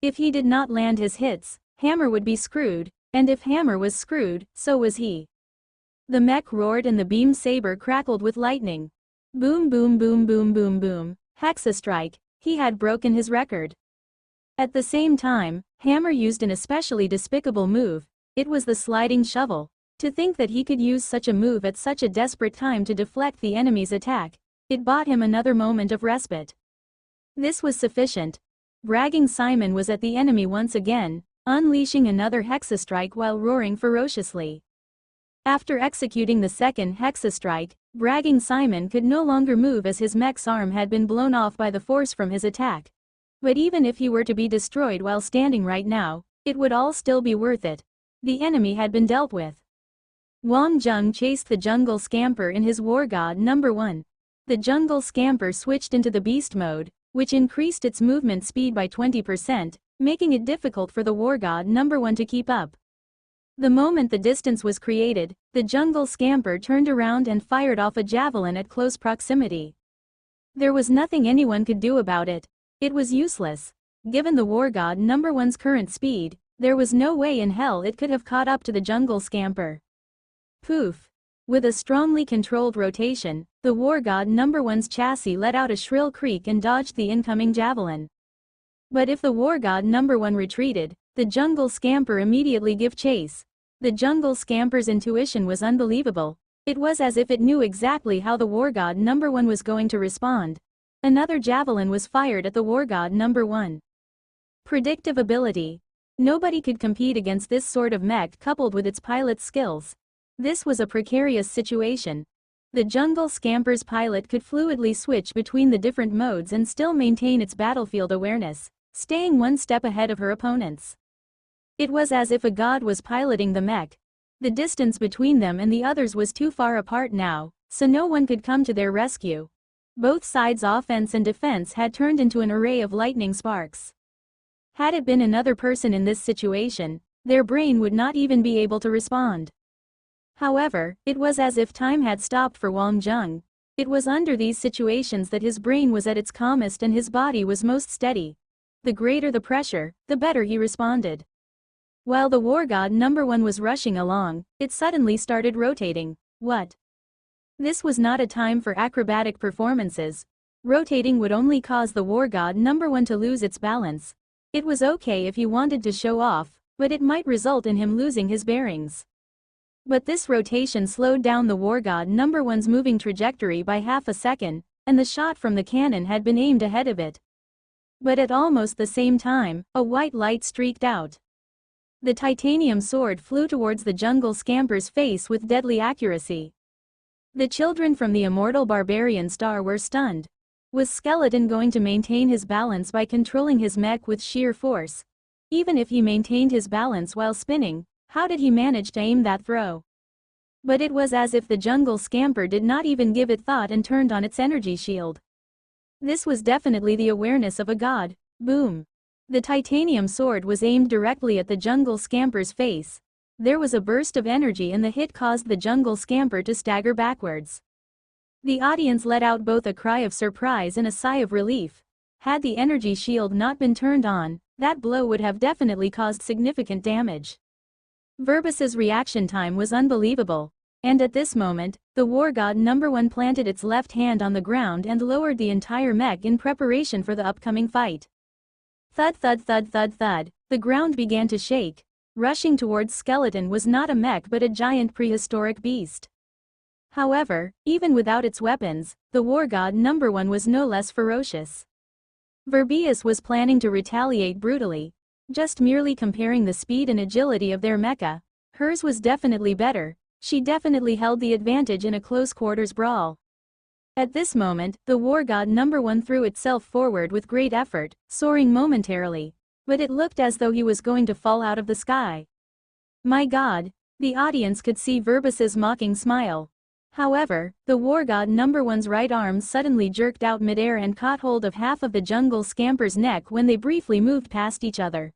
If he did not land his hits, Hammer would be screwed, and if Hammer was screwed, so was he. The mech roared and the beam saber crackled with lightning. Boom boom boom boom boom boom, Hexastrike, he had broken his record. At the same time, Hammer used an especially despicable move. It was the sliding shovel. To think that he could use such a move at such a desperate time to deflect the enemy's attack, it bought him another moment of respite. This was sufficient. Bragging Simon was at the enemy once again, unleashing another Hexastrike while roaring ferociously. After executing the second Hexastrike, Bragging Simon could no longer move as his mech's arm had been blown off by the force from his attack. But even if he were to be destroyed while standing right now, it would all still be worth it. The enemy had been dealt with. Wang Jung chased the jungle scamper in his war god number 1. The jungle scamper switched into the beast mode, which increased its movement speed by 20%, making it difficult for the war god number 1 to keep up. The moment the distance was created, the jungle scamper turned around and fired off a javelin at close proximity. There was nothing anyone could do about it. It was useless. Given the war god number 1's current speed, there was no way in hell it could have caught up to the jungle scamper. Poof! With a strongly controlled rotation, the war god number 1's chassis let out a shrill creak and dodged the incoming javelin. But if the war god number 1 retreated, the jungle scamper immediately gave chase. The jungle scamper's intuition was unbelievable. It was as if it knew exactly how the war god number 1 was going to respond. Another javelin was fired at the war god number 1. Predictive ability. Nobody could compete against this sort of mech coupled with its pilot's skills. This was a precarious situation. The jungle scamper's pilot could fluidly switch between the different modes and still maintain its battlefield awareness, staying one step ahead of her opponents. It was as if a god was piloting the mech. The distance between them and the others was too far apart now, so no one could come to their rescue. Both sides' offense and defense had turned into an array of lightning sparks. Had it been another person in this situation, their brain would not even be able to respond. However, it was as if time had stopped for Wang Jung. It was under these situations that his brain was at its calmest and his body was most steady. The greater the pressure, the better he responded. While the war god number 1 was rushing along, it suddenly started rotating. What? This was not a time for acrobatic performances. Rotating would only cause the war god number 1 to lose its balance. It was okay if he wanted to show off, but it might result in him losing his bearings. But this rotation slowed down the war god number 1's moving trajectory by half a second, and the shot from the cannon had been aimed ahead of it. But at almost the same time, a white light streaked out. The titanium sword flew towards the jungle scamper's face with deadly accuracy. The children from the immortal barbarian star were stunned. Was Skeleton going to maintain his balance by controlling his mech with sheer force? Even if he maintained his balance while spinning, how did he manage to aim that throw? But it was as if the jungle scamper did not even give it thought and turned on its energy shield. This was definitely the awareness of a god. Boom. The titanium sword was aimed directly at the jungle scamper's face. There was a burst of energy and the hit caused the jungle scamper to stagger backwards. The audience let out both a cry of surprise and a sigh of relief. Had the energy shield not been turned on, that blow would have definitely caused significant damage. Verbus's reaction time was unbelievable. And at this moment, the war god #1 planted its left hand on the ground and lowered the entire mech in preparation for the upcoming fight. Thud thud thud thud thud, the ground began to shake. Rushing towards Skeleton was not a mech but a giant prehistoric beast. However, even without its weapons, the war god #1 was no less ferocious. Verbius was planning to retaliate brutally. Just merely comparing the speed and agility of their mecha, hers was definitely better. She definitely held the advantage in a close-quarters brawl. At this moment, the war god #1 threw itself forward with great effort, soaring momentarily. But it looked as though he was going to fall out of the sky. My god, the audience could see Verbus's mocking smile. However, the war god #1's right arm suddenly jerked out midair and caught hold of half of the jungle scamper's neck when they briefly moved past each other.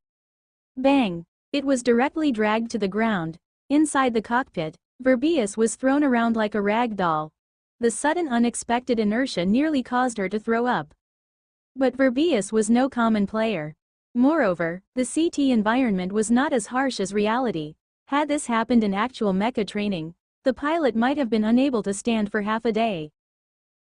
Bang! It was directly dragged to the ground. Inside the cockpit, Verbius was thrown around like a rag doll. The sudden unexpected inertia nearly caused her to throw up. But Verbius was no common player. Moreover, the CT environment was not as harsh as reality. Had this happened in actual mecha training, the pilot might have been unable to stand for half a day.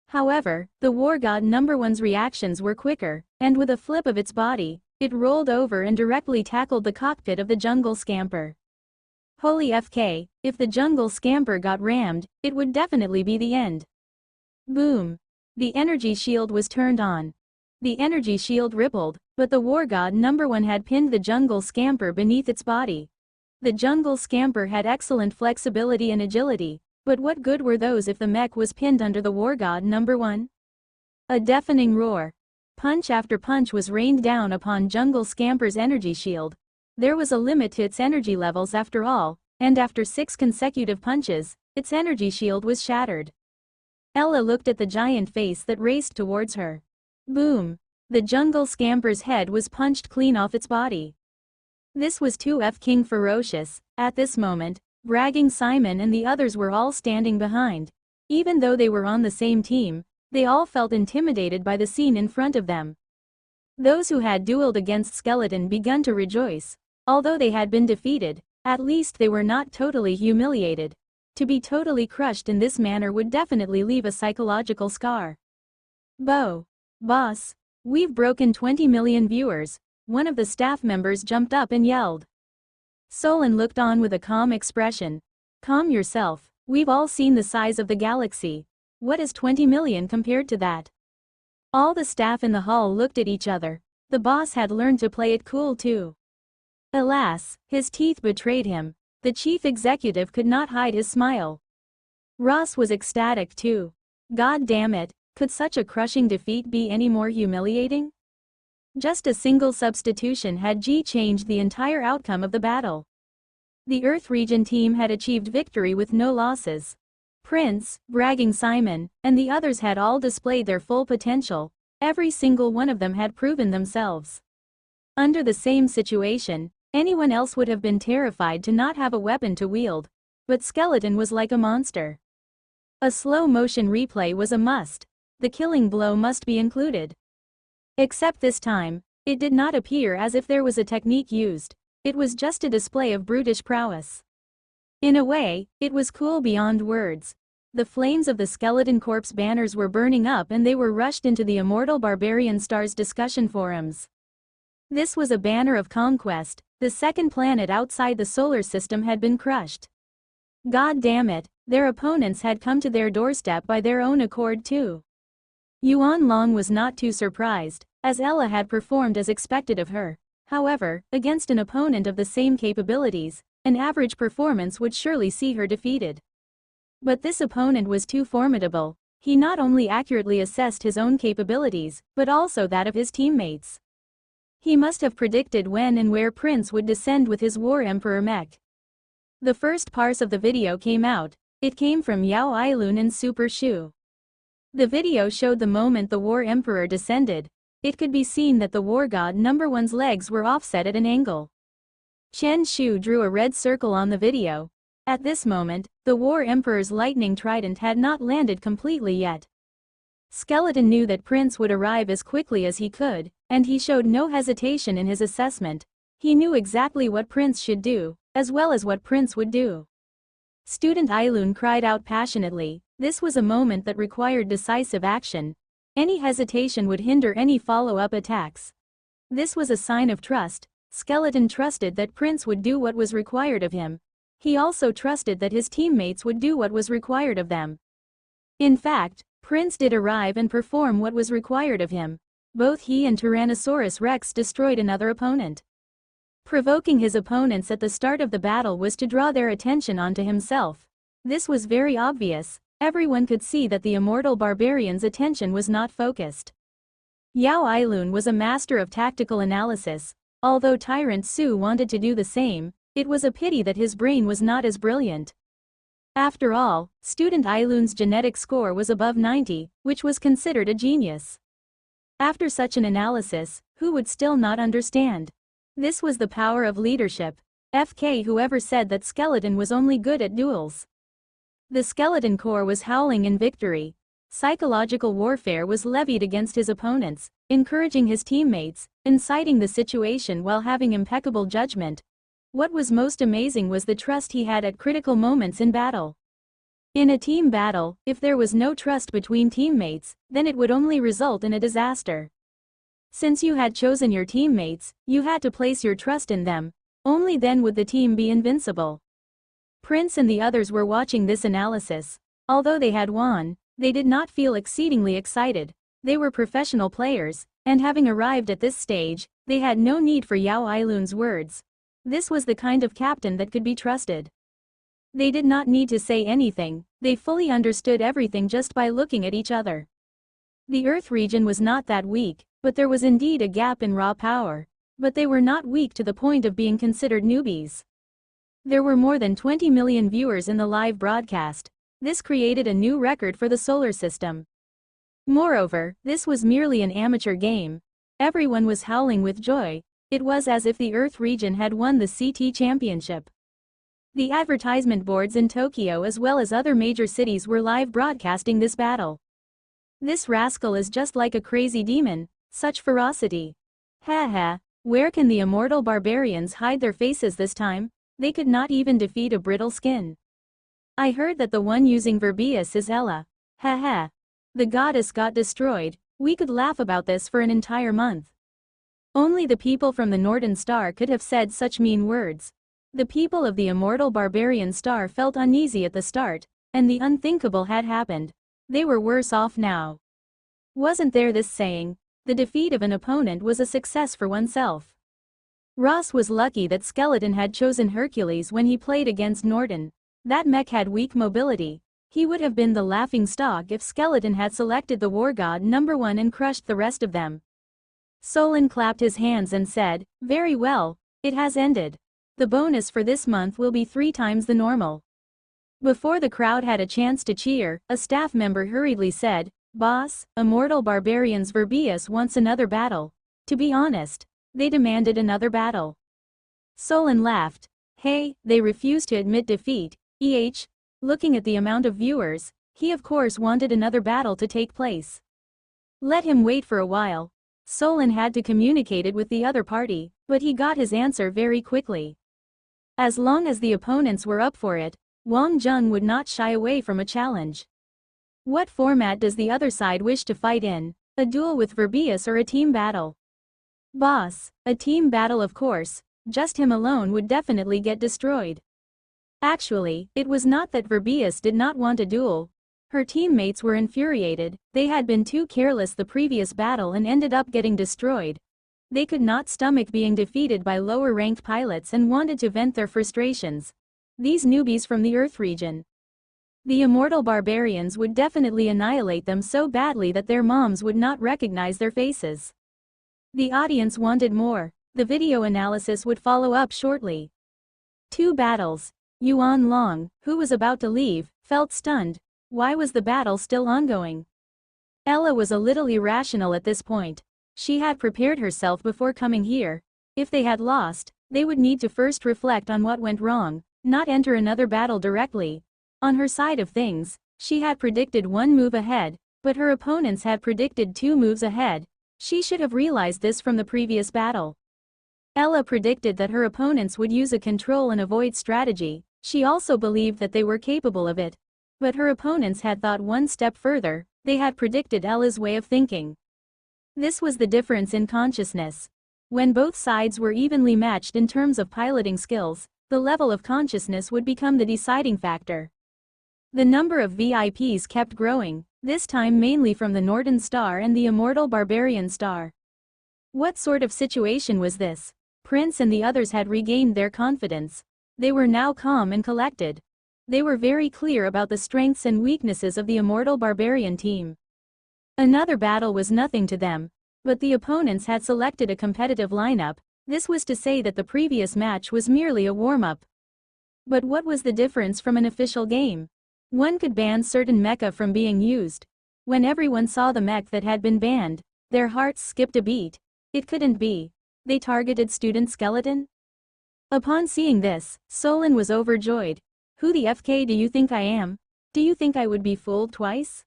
However, the war god #1's reactions were quicker, and with a flip of its body, it rolled over and directly tackled the cockpit of the jungle scamper. Holy FK, if the jungle scamper got rammed, it would definitely be the end. Boom. The energy shield was turned on. The energy shield rippled, but the war god #1 had pinned the jungle scamper beneath its body. The jungle scamper had excellent flexibility and agility, but what good were those if the mech was pinned under the war god #1? A deafening roar. Punch after punch was rained down upon jungle scamper's energy shield. There was a limit to its energy levels after all, and after 6 consecutive punches, its energy shield was shattered. Ella looked at the giant face that raced towards her. Boom! The jungle scamper's head was punched clean off its body. This was too F-King ferocious. At this moment, bragging Simon and the others were all standing behind. Even though they were on the same team, they all felt intimidated by the scene in front of them. Those who had dueled against Skeleton began to rejoice. Although they had been defeated, at least they were not totally humiliated. To be totally crushed in this manner would definitely leave a psychological scar. Boss, we've broken 20 million viewers. One of the staff members jumped up and yelled. Solon looked on with a calm expression. Calm yourself, we've all seen the size of the galaxy. What is 20 million compared to that? All the staff in the hall looked at each other. The boss had learned to play it cool too. Alas, his teeth betrayed him. The chief executive could not hide his smile. Ross was ecstatic too. God damn it, could such a crushing defeat be any more humiliating? Just a single substitution had changed the entire outcome of the battle. The Earth region team had achieved victory with no losses. Prince, bragging Simon, and the others had all displayed their full potential. Every single one of them had proven themselves. Under the same situation, anyone else would have been terrified to not have a weapon to wield. But Skeleton was like a monster. A slow-motion replay was a must. The killing blow must be included. Except this time, it did not appear as if there was a technique used. It was just a display of brutish prowess. In a way, it was cool beyond words. The flames of the Skeleton Corpse banners were burning up and they were rushed into the Immortal Barbarian Stars discussion forums. This was a banner of conquest. The second planet outside the solar system had been crushed. God damn it, their opponents had come to their doorstep by their own accord too. Yuan Long was not too surprised, as Ella had performed as expected of her. However, against an opponent of the same capabilities, an average performance would surely see her defeated. But this opponent was too formidable. He not only accurately assessed his own capabilities, but also that of his teammates. He must have predicted when and where Prince would descend with his War Emperor mech. The first parse of the video came out. It came from Yao Ailun and Super Shu. The video showed the moment the War Emperor descended. It could be seen that the War God number one's legs were offset at an angle. Chen Shu drew a red circle on the video. At this moment, the War Emperor's lightning trident had not landed completely yet. Skeleton knew that Prince would arrive as quickly as he could, and he showed no hesitation in his assessment. He knew exactly what Prince should do, as well as what Prince would do. Student Ailun cried out passionately. This was a moment that required decisive action. Any hesitation would hinder any follow-up attacks. This was a sign of trust. Skeleton trusted that Prince would do what was required of him. He also trusted that his teammates would do what was required of them. In fact, Prince did arrive and perform what was required of him. Both he and Tyrannosaurus Rex destroyed another opponent. Provoking his opponents at the start of the battle was to draw their attention onto himself. This was very obvious. Everyone could see that the immortal barbarian's attention was not focused. Yao Ailun was a master of tactical analysis. Although Tyrant Su wanted to do the same, it was a pity that his brain was not as brilliant. After all, student Ailun's genetic score was above 90, which was considered a genius. After such an analysis, who would still not understand? This was the power of leadership. FK whoever said that Skeleton was only good at duels. The Skeleton Corps was howling in victory. Psychological warfare was levied against his opponents, encouraging his teammates, inciting the situation while having impeccable judgment. What was most amazing was the trust he had at critical moments in battle. In a team battle, if there was no trust between teammates, then it would only result in a disaster. Since you had chosen your teammates, you had to place your trust in them. Only then would the team be invincible. Prince and the others were watching this analysis. Although they had won, they did not feel exceedingly excited. They were professional players, and having arrived at this stage, they had no need for Yao Ailun's words. This was the kind of captain that could be trusted. They did not need to say anything, they fully understood everything just by looking at each other. The Earth region was not that weak, but there was indeed a gap in raw power. But they were not weak to the point of being considered newbies. There were more than 20 million viewers in the live broadcast. This created a new record for the solar system. Moreover, this was merely an amateur game. Everyone was howling with joy. It was as if the Earth region had won the CT championship. The advertisement boards in Tokyo as well as other major cities were live broadcasting this battle. This rascal is just like a crazy demon, such ferocity. Ha ha, where can the immortal barbarians hide their faces this time? They could not even defeat a brittle skin. I heard that the one using Verbius is Ella. Ha ha. The goddess got destroyed. We could laugh about this for an entire month. Only the people from the Northern Star could have said such mean words. The people of the immortal barbarian star felt uneasy at the start, and the unthinkable had happened. They were worse off now. Wasn't there this saying, the defeat of an opponent was a success for oneself? Ross was lucky that Skeleton had chosen Hercules when he played against Norton. That mech had weak mobility. He would have been the laughing stock if Skeleton had selected the War God number 1 and crushed the rest of them. Solon clapped his hands and said, "Very well, it has ended. The bonus for this month will be 3 times the normal." Before the crowd had a chance to cheer, a staff member hurriedly said, "Boss, Immortal Barbarians Verbius wants another battle." To be honest, they demanded another battle. Solon laughed. Hey, they refused to admit defeat. Looking at the amount of viewers, he of course wanted another battle to take place. Let him wait for a while. Solon had to communicate it with the other party, but he got his answer very quickly. As long as the opponents were up for it, Wang Zheng would not shy away from a challenge. What format does the other side wish to fight in? A duel with Verbius or a team battle? Boss, a team battle of course, just him alone would definitely get destroyed. Actually, it was not that Verbius did not want a duel. Her teammates were infuriated, they had been too careless the previous battle and ended up getting destroyed. They could not stomach being defeated by lower-ranked pilots and wanted to vent their frustrations. These newbies from the Earth region. The immortal barbarians would definitely annihilate them so badly that their moms would not recognize their faces. The audience wanted more. The video analysis would follow up shortly. 2 battles. Yuan Long, who was about to leave, felt stunned. Why was the battle still ongoing? Ella was a little irrational at this point. She had prepared herself before coming here. If they had lost, they would need to first reflect on what went wrong, not enter another battle directly. On her side of things, she had predicted one move ahead, but her opponents had predicted 2 moves ahead. She should have realized this from the previous battle. Ella predicted that her opponents would use a control and avoid strategy. She also believed that they were capable of it. But her opponents had thought one step further. They had predicted Ella's way of thinking. This was the difference in consciousness. When both sides were evenly matched in terms of piloting skills, the level of consciousness would become the deciding factor. The number of VIPs kept growing, this time mainly from the Northern Star and the Immortal Barbarian Star. What sort of situation was this? Prince and the others had regained their confidence. They were now calm and collected. They were very clear about the strengths and weaknesses of the Immortal Barbarian team. Another battle was nothing to them. But the opponents had selected a competitive lineup. This was to say that the previous match was merely a warm-up. But what was the difference from an official game? One could ban certain mecha from being used. When everyone saw the mech that had been banned, their hearts skipped a beat. It couldn't be. They targeted Student Skeleton? Upon seeing this, Solon was overjoyed. Who the FK do you think I am? Do you think I would be fooled twice?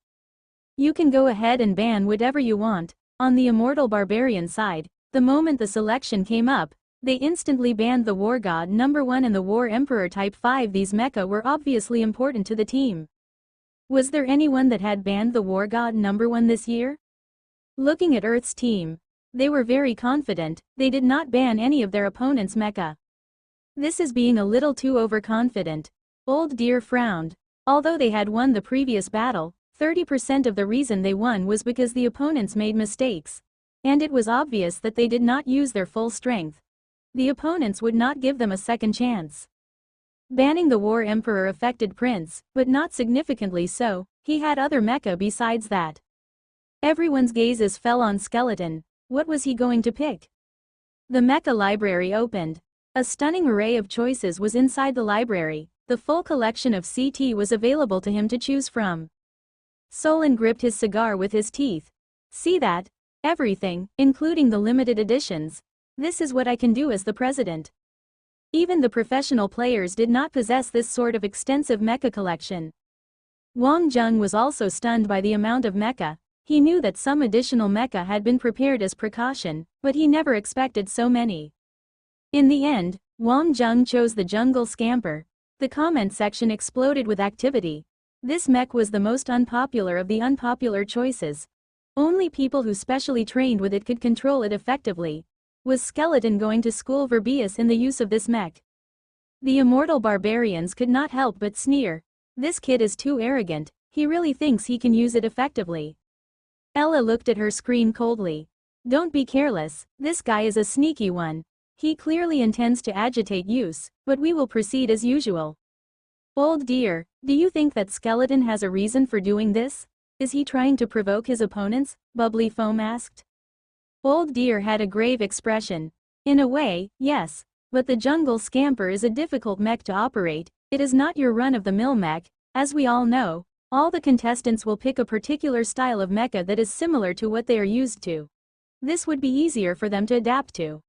You can go ahead and ban whatever you want. On the Immortal Barbarian side, the moment the selection came up, they instantly banned the War God number 1 and the War Emperor Type 5. These mecha were obviously important to the team. Was there anyone that had banned the War God number 1 this year? Looking at Earth's team, they were very confident. They did not ban any of their opponent's mecha. This is being a little too overconfident. Old Deer frowned. Although they had won the previous battle, 30% of the reason they won was because the opponents made mistakes. And it was obvious that they did not use their full strength. The opponents would not give them a second chance. Banning the War Emperor affected Prince, but not significantly so. He had other mecha besides that. Everyone's gazes fell on Skeleton. What was he going to pick? The mecha library opened. A stunning array of choices was inside the library. The full collection of CT was available to him to choose from. Solon gripped his cigar with his teeth. See that? Everything, including the limited editions. This is what I can do as the president. Even the professional players did not possess this sort of extensive mecha collection. Wang Jung was also stunned by the amount of mecha. He knew that some additional mecha had been prepared as precaution, but he never expected so many. In the end, Wang Jung chose the Jungle Scamper. The comment section exploded with activity. This mech was the most unpopular of the unpopular choices. Only people who specially trained with it could control it effectively. Was Skeleton going to school Verbius in the use of this mech? The Immortal Barbarians could not help but sneer. This kid is too arrogant. He really thinks he can use it effectively. Ella looked at her screen coldly. Don't be careless, this guy is a sneaky one. He clearly intends to agitate use, but we will proceed as usual. Old Deer, do you think that Skeleton has a reason for doing this? Is he trying to provoke his opponents? Bubbly Foam asked. Old Deer had a grave expression. In a way, yes, but the Jungle Scamper is a difficult mech to operate. It is not your run-of-the-mill mech. As we all know, all the contestants will pick a particular style of mecha that is similar to what they are used to. This would be easier for them to adapt to.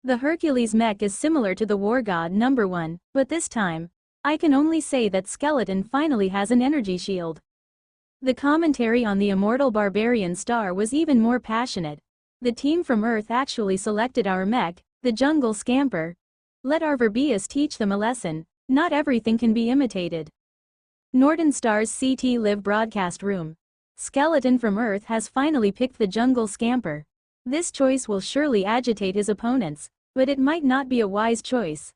The Hercules mech is similar to the War God number 1, but this time, I can only say that Skeleton finally has an energy shield. The commentary on the Immortal Barbarian Star was even more passionate. The team from Earth actually selected our mech, the Jungle Scamper. Let our Verbius teach them a lesson. Not everything can be imitated. Northern Star's CT Live broadcast room. Skeleton from Earth has finally picked the Jungle Scamper. This choice will surely agitate his opponents, but it might not be a wise choice.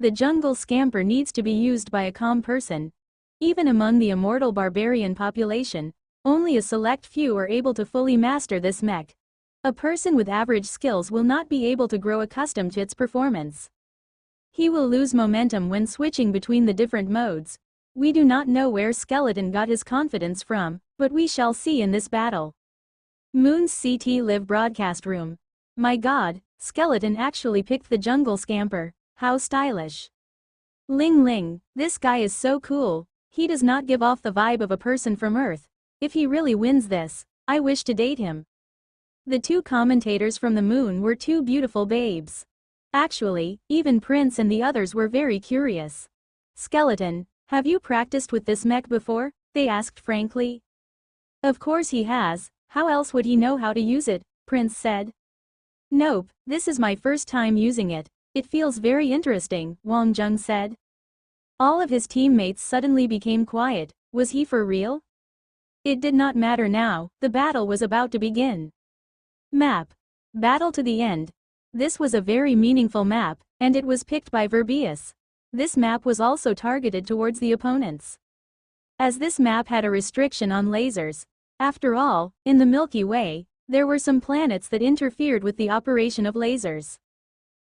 The Jungle Scamper needs to be used by a calm person. Even among the Immortal Barbarian population, only a select few are able to fully master this mech. A person with average skills will not be able to grow accustomed to its performance. He will lose momentum when switching between the different modes. We do not know where Skeleton got his confidence from, but we shall see in this battle. Moon's CT Live broadcast room. My god, Skeleton actually picked the Jungle Scamper. How stylish. Ling Ling, this guy is so cool. He does not give off the vibe of a person from Earth. If he really wins this, I wish to date him. The two commentators from the moon were two beautiful babes. Actually, even Prince and the others were very curious. Skeleton, have you practiced with this mech before? They asked frankly. Of course he has, how else would he know how to use it? Prince said. Nope, this is my first time using it. It feels very interesting, Wang Jung said. All of his teammates suddenly became quiet. Was he for real? It did not matter now, the battle was about to begin. Map. Battle to the end. This was a very meaningful map, and it was picked by Verbius. This map was also targeted towards the opponents. As this map had a restriction on lasers. After all, in the Milky Way, there were some planets that interfered with the operation of lasers.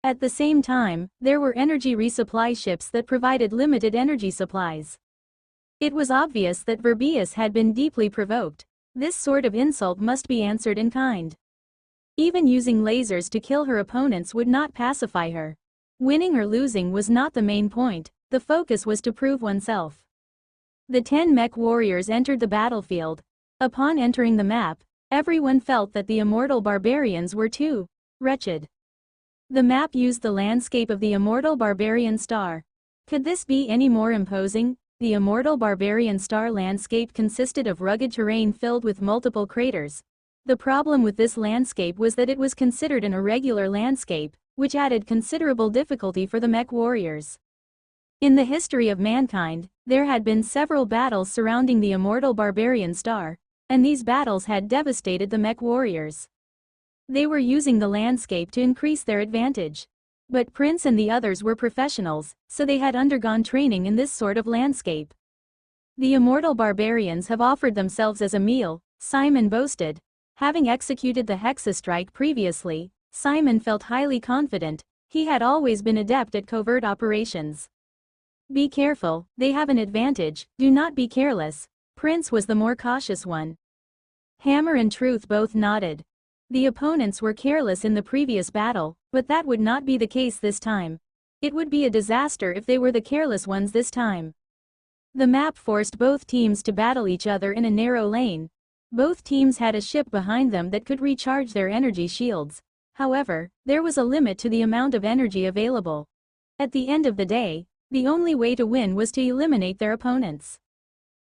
At the same time, there were energy resupply ships that provided limited energy supplies. It was obvious that Verbius had been deeply provoked. This sort of insult must be answered in kind. Even using lasers to kill her opponents would not pacify her. Winning or losing was not the main point, the focus was to prove oneself. The 10 mech warriors entered the battlefield. Upon entering the map, everyone felt that the immortal barbarians were too wretched. The map used the landscape of the immortal barbarian star. Could this be any more imposing? The immortal barbarian star landscape consisted of rugged terrain filled with multiple craters. The problem with this landscape was that it was considered an irregular landscape, which added considerable difficulty for the mech warriors. In the history of mankind, there had been several battles surrounding the immortal barbarian star, and these battles had devastated the mech warriors. They were using the landscape to increase their advantage. But Prince and the others were professionals, so they had undergone training in this sort of landscape. The immortal barbarians have offered themselves as a meal, Simon boasted. Having executed the Hexastrike previously, Simon felt highly confident. He had always been adept at covert operations. Be careful, they have an advantage, do not be careless. Prince was the more cautious one. Hammer and Truth both nodded. The opponents were careless in the previous battle, but that would not be the case this time. It would be a disaster if they were the careless ones this time. The map forced both teams to battle each other in a narrow lane. Both teams had a ship behind them that could recharge their energy shields. However, there was a limit to the amount of energy available. At the end of the day, the only way to win was to eliminate their opponents.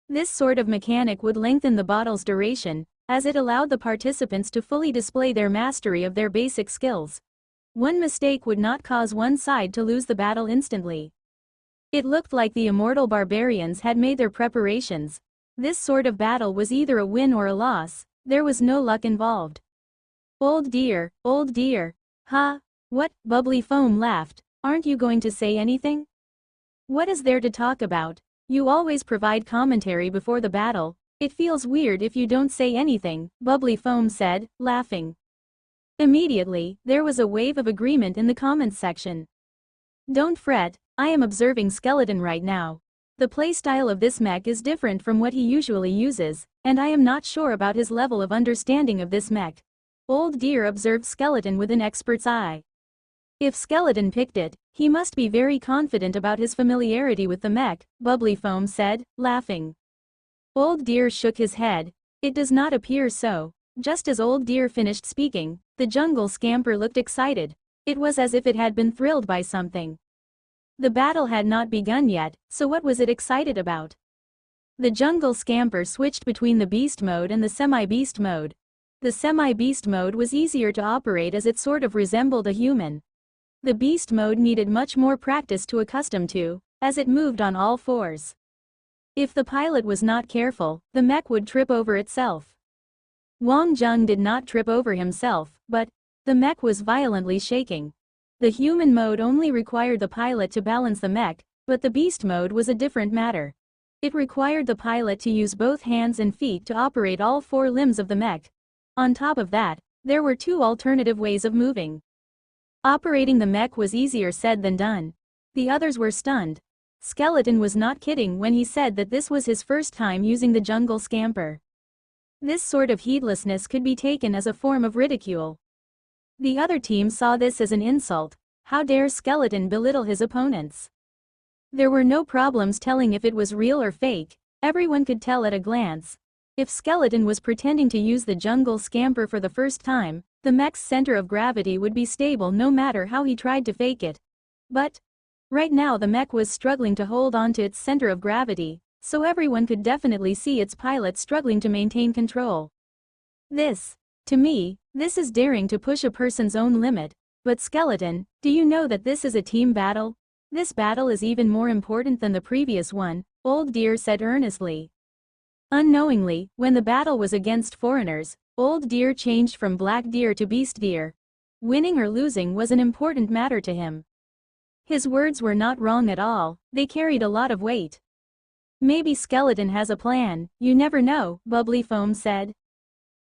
This sort of mechanic would lengthen the battle's duration, as it allowed the participants to fully display their mastery of their basic skills. One mistake would not cause one side to lose the battle instantly. It looked like the immortal barbarians had made their preparations. This sort of battle was either a win or a loss, there was no luck involved. Old dear, ha, what? Bubbly Foam laughed. Aren't you going to say anything? What is there to talk about? You always provide commentary before the battle. It feels weird if you don't say anything, Bubbly Foam said, laughing. Immediately, there was a wave of agreement in the comments section. Don't fret, I am observing Skeleton right now. The playstyle of this mech is different from what he usually uses, and I am not sure about his level of understanding of this mech. Old Deer observed Skeleton with an expert's eye. If Skeleton picked it, he must be very confident about his familiarity with the mech, Bubbly Foam said, laughing. Old Deer shook his head. It does not appear so. Just as Old Deer finished speaking, the jungle scamper looked excited. It was as if it had been thrilled by something. The battle had not begun yet, so what was it excited about? The jungle scamper switched between the beast mode and the semi-beast mode. The semi-beast mode was easier to operate as it sort of resembled a human. The beast mode needed much more practice to accustom to, as it moved on all fours. If the pilot was not careful, the mech would trip over itself. Wang Jung did not trip over himself, but the mech was violently shaking. The human mode only required the pilot to balance the mech, but the beast mode was a different matter. It required the pilot to use both hands and feet to operate all four limbs of the mech. On top of that, there were two alternative ways of moving. Operating the mech was easier said than done. The others were stunned. Skeleton was not kidding when he said that this was his first time using the jungle scamper. This sort of heedlessness could be taken as a form of ridicule. The other team saw this as an insult. How dare Skeleton belittle his opponents? There were no problems telling if it was real or fake, everyone could tell at a glance. If Skeleton was pretending to use the jungle scamper for the first time, the mech's center of gravity would be stable no matter how he tried to fake it. But right now the mech was struggling to hold on to its center of gravity, so everyone could definitely see its pilot struggling to maintain control. To me, this is daring to push a person's own limit. But Skeleton, do you know that this is a team battle? This battle is even more important than the previous one, Old Deer said earnestly. Unknowingly, when the battle was against foreigners, Old Deer changed from Black Deer to Beast Deer. Winning or losing was an important matter to him. His words were not wrong at all, they carried a lot of weight. Maybe Skeleton has a plan, you never know, Bubbly Foam said.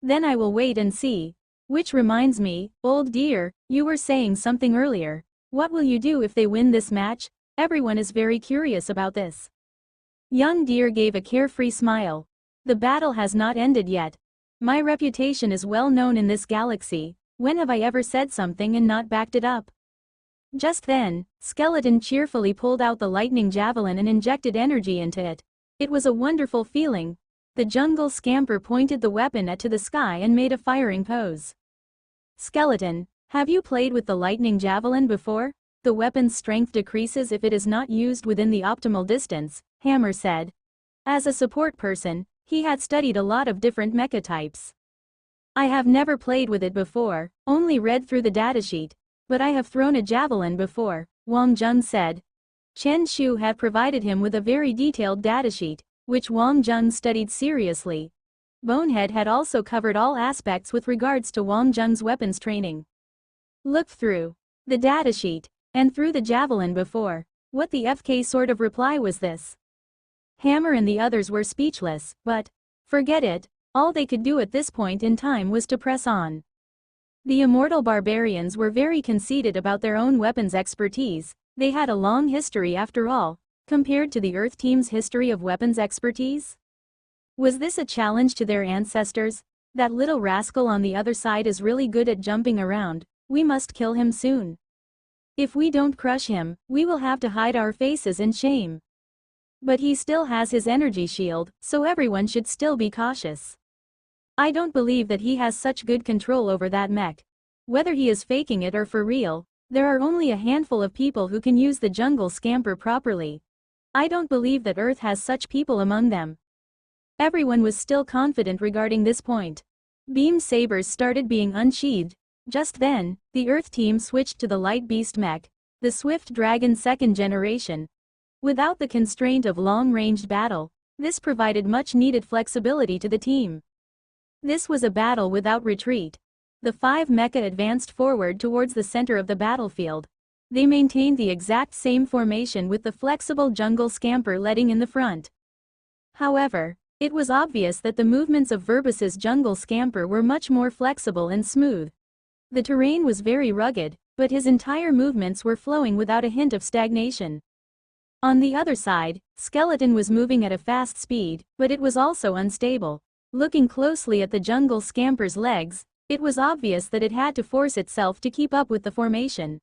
Then I will wait and see. Which reminds me, Old Deer, you were saying something earlier. What will you do if they win this match? Everyone is very curious about this. Young Deer gave a carefree smile. The battle has not ended yet. My reputation is well known in this galaxy. When have I ever said something and not backed it up? Just then, Skeleton cheerfully pulled out the lightning javelin and injected energy into it. It was a wonderful feeling. The jungle scamper pointed the weapon to the sky and made a firing pose. Skeleton, have you played with the lightning javelin before? The weapon's strength decreases if it is not used within the optimal distance, Hammer said. As a support person, he had studied a lot of different mecha types. I have never played with it before, only read through the datasheet, but I have thrown a javelin before, Wang Jung said. Chen Shu had provided him with a very detailed datasheet, which Wang Jung studied seriously. Bonehead had also covered all aspects with regards to Wang Jung's weapons training. Looked through the datasheet, and threw the javelin before. What the FK sort of reply was this? Hammer and the others were speechless, but forget it, all they could do at this point in time was to press on. The immortal barbarians were very conceited about their own weapons expertise. They had a long history after all, compared to the Earth team's history of weapons expertise. Was this a challenge to their ancestors? That little rascal on the other side is really good at jumping around, we must kill him soon. If we don't crush him, we will have to hide our faces in shame. But he still has his energy shield, so everyone should still be cautious. I don't believe that he has such good control over that mech. Whether he is faking it or for real, there are only a handful of people who can use the jungle scamper properly. I don't believe that Earth has such people among them. Everyone was still confident regarding this point. Beam sabers started being unsheathed. Just then, the Earth team switched to the Light Beast mech, the Swift Dragon 2nd generation. Without the constraint of long-ranged battle, this provided much-needed flexibility to the team. This was a battle without retreat. The 5 mecha advanced forward towards the center of the battlefield. They maintained the exact same formation with the flexible jungle scamper leading in the front. However, it was obvious that the movements of Verbus's jungle scamper were much more flexible and smooth. The terrain was very rugged, but his entire movements were flowing without a hint of stagnation. On the other side, Skeleton was moving at a fast speed, but it was also unstable. Looking closely at the jungle scamper's legs, it was obvious that it had to force itself to keep up with the formation.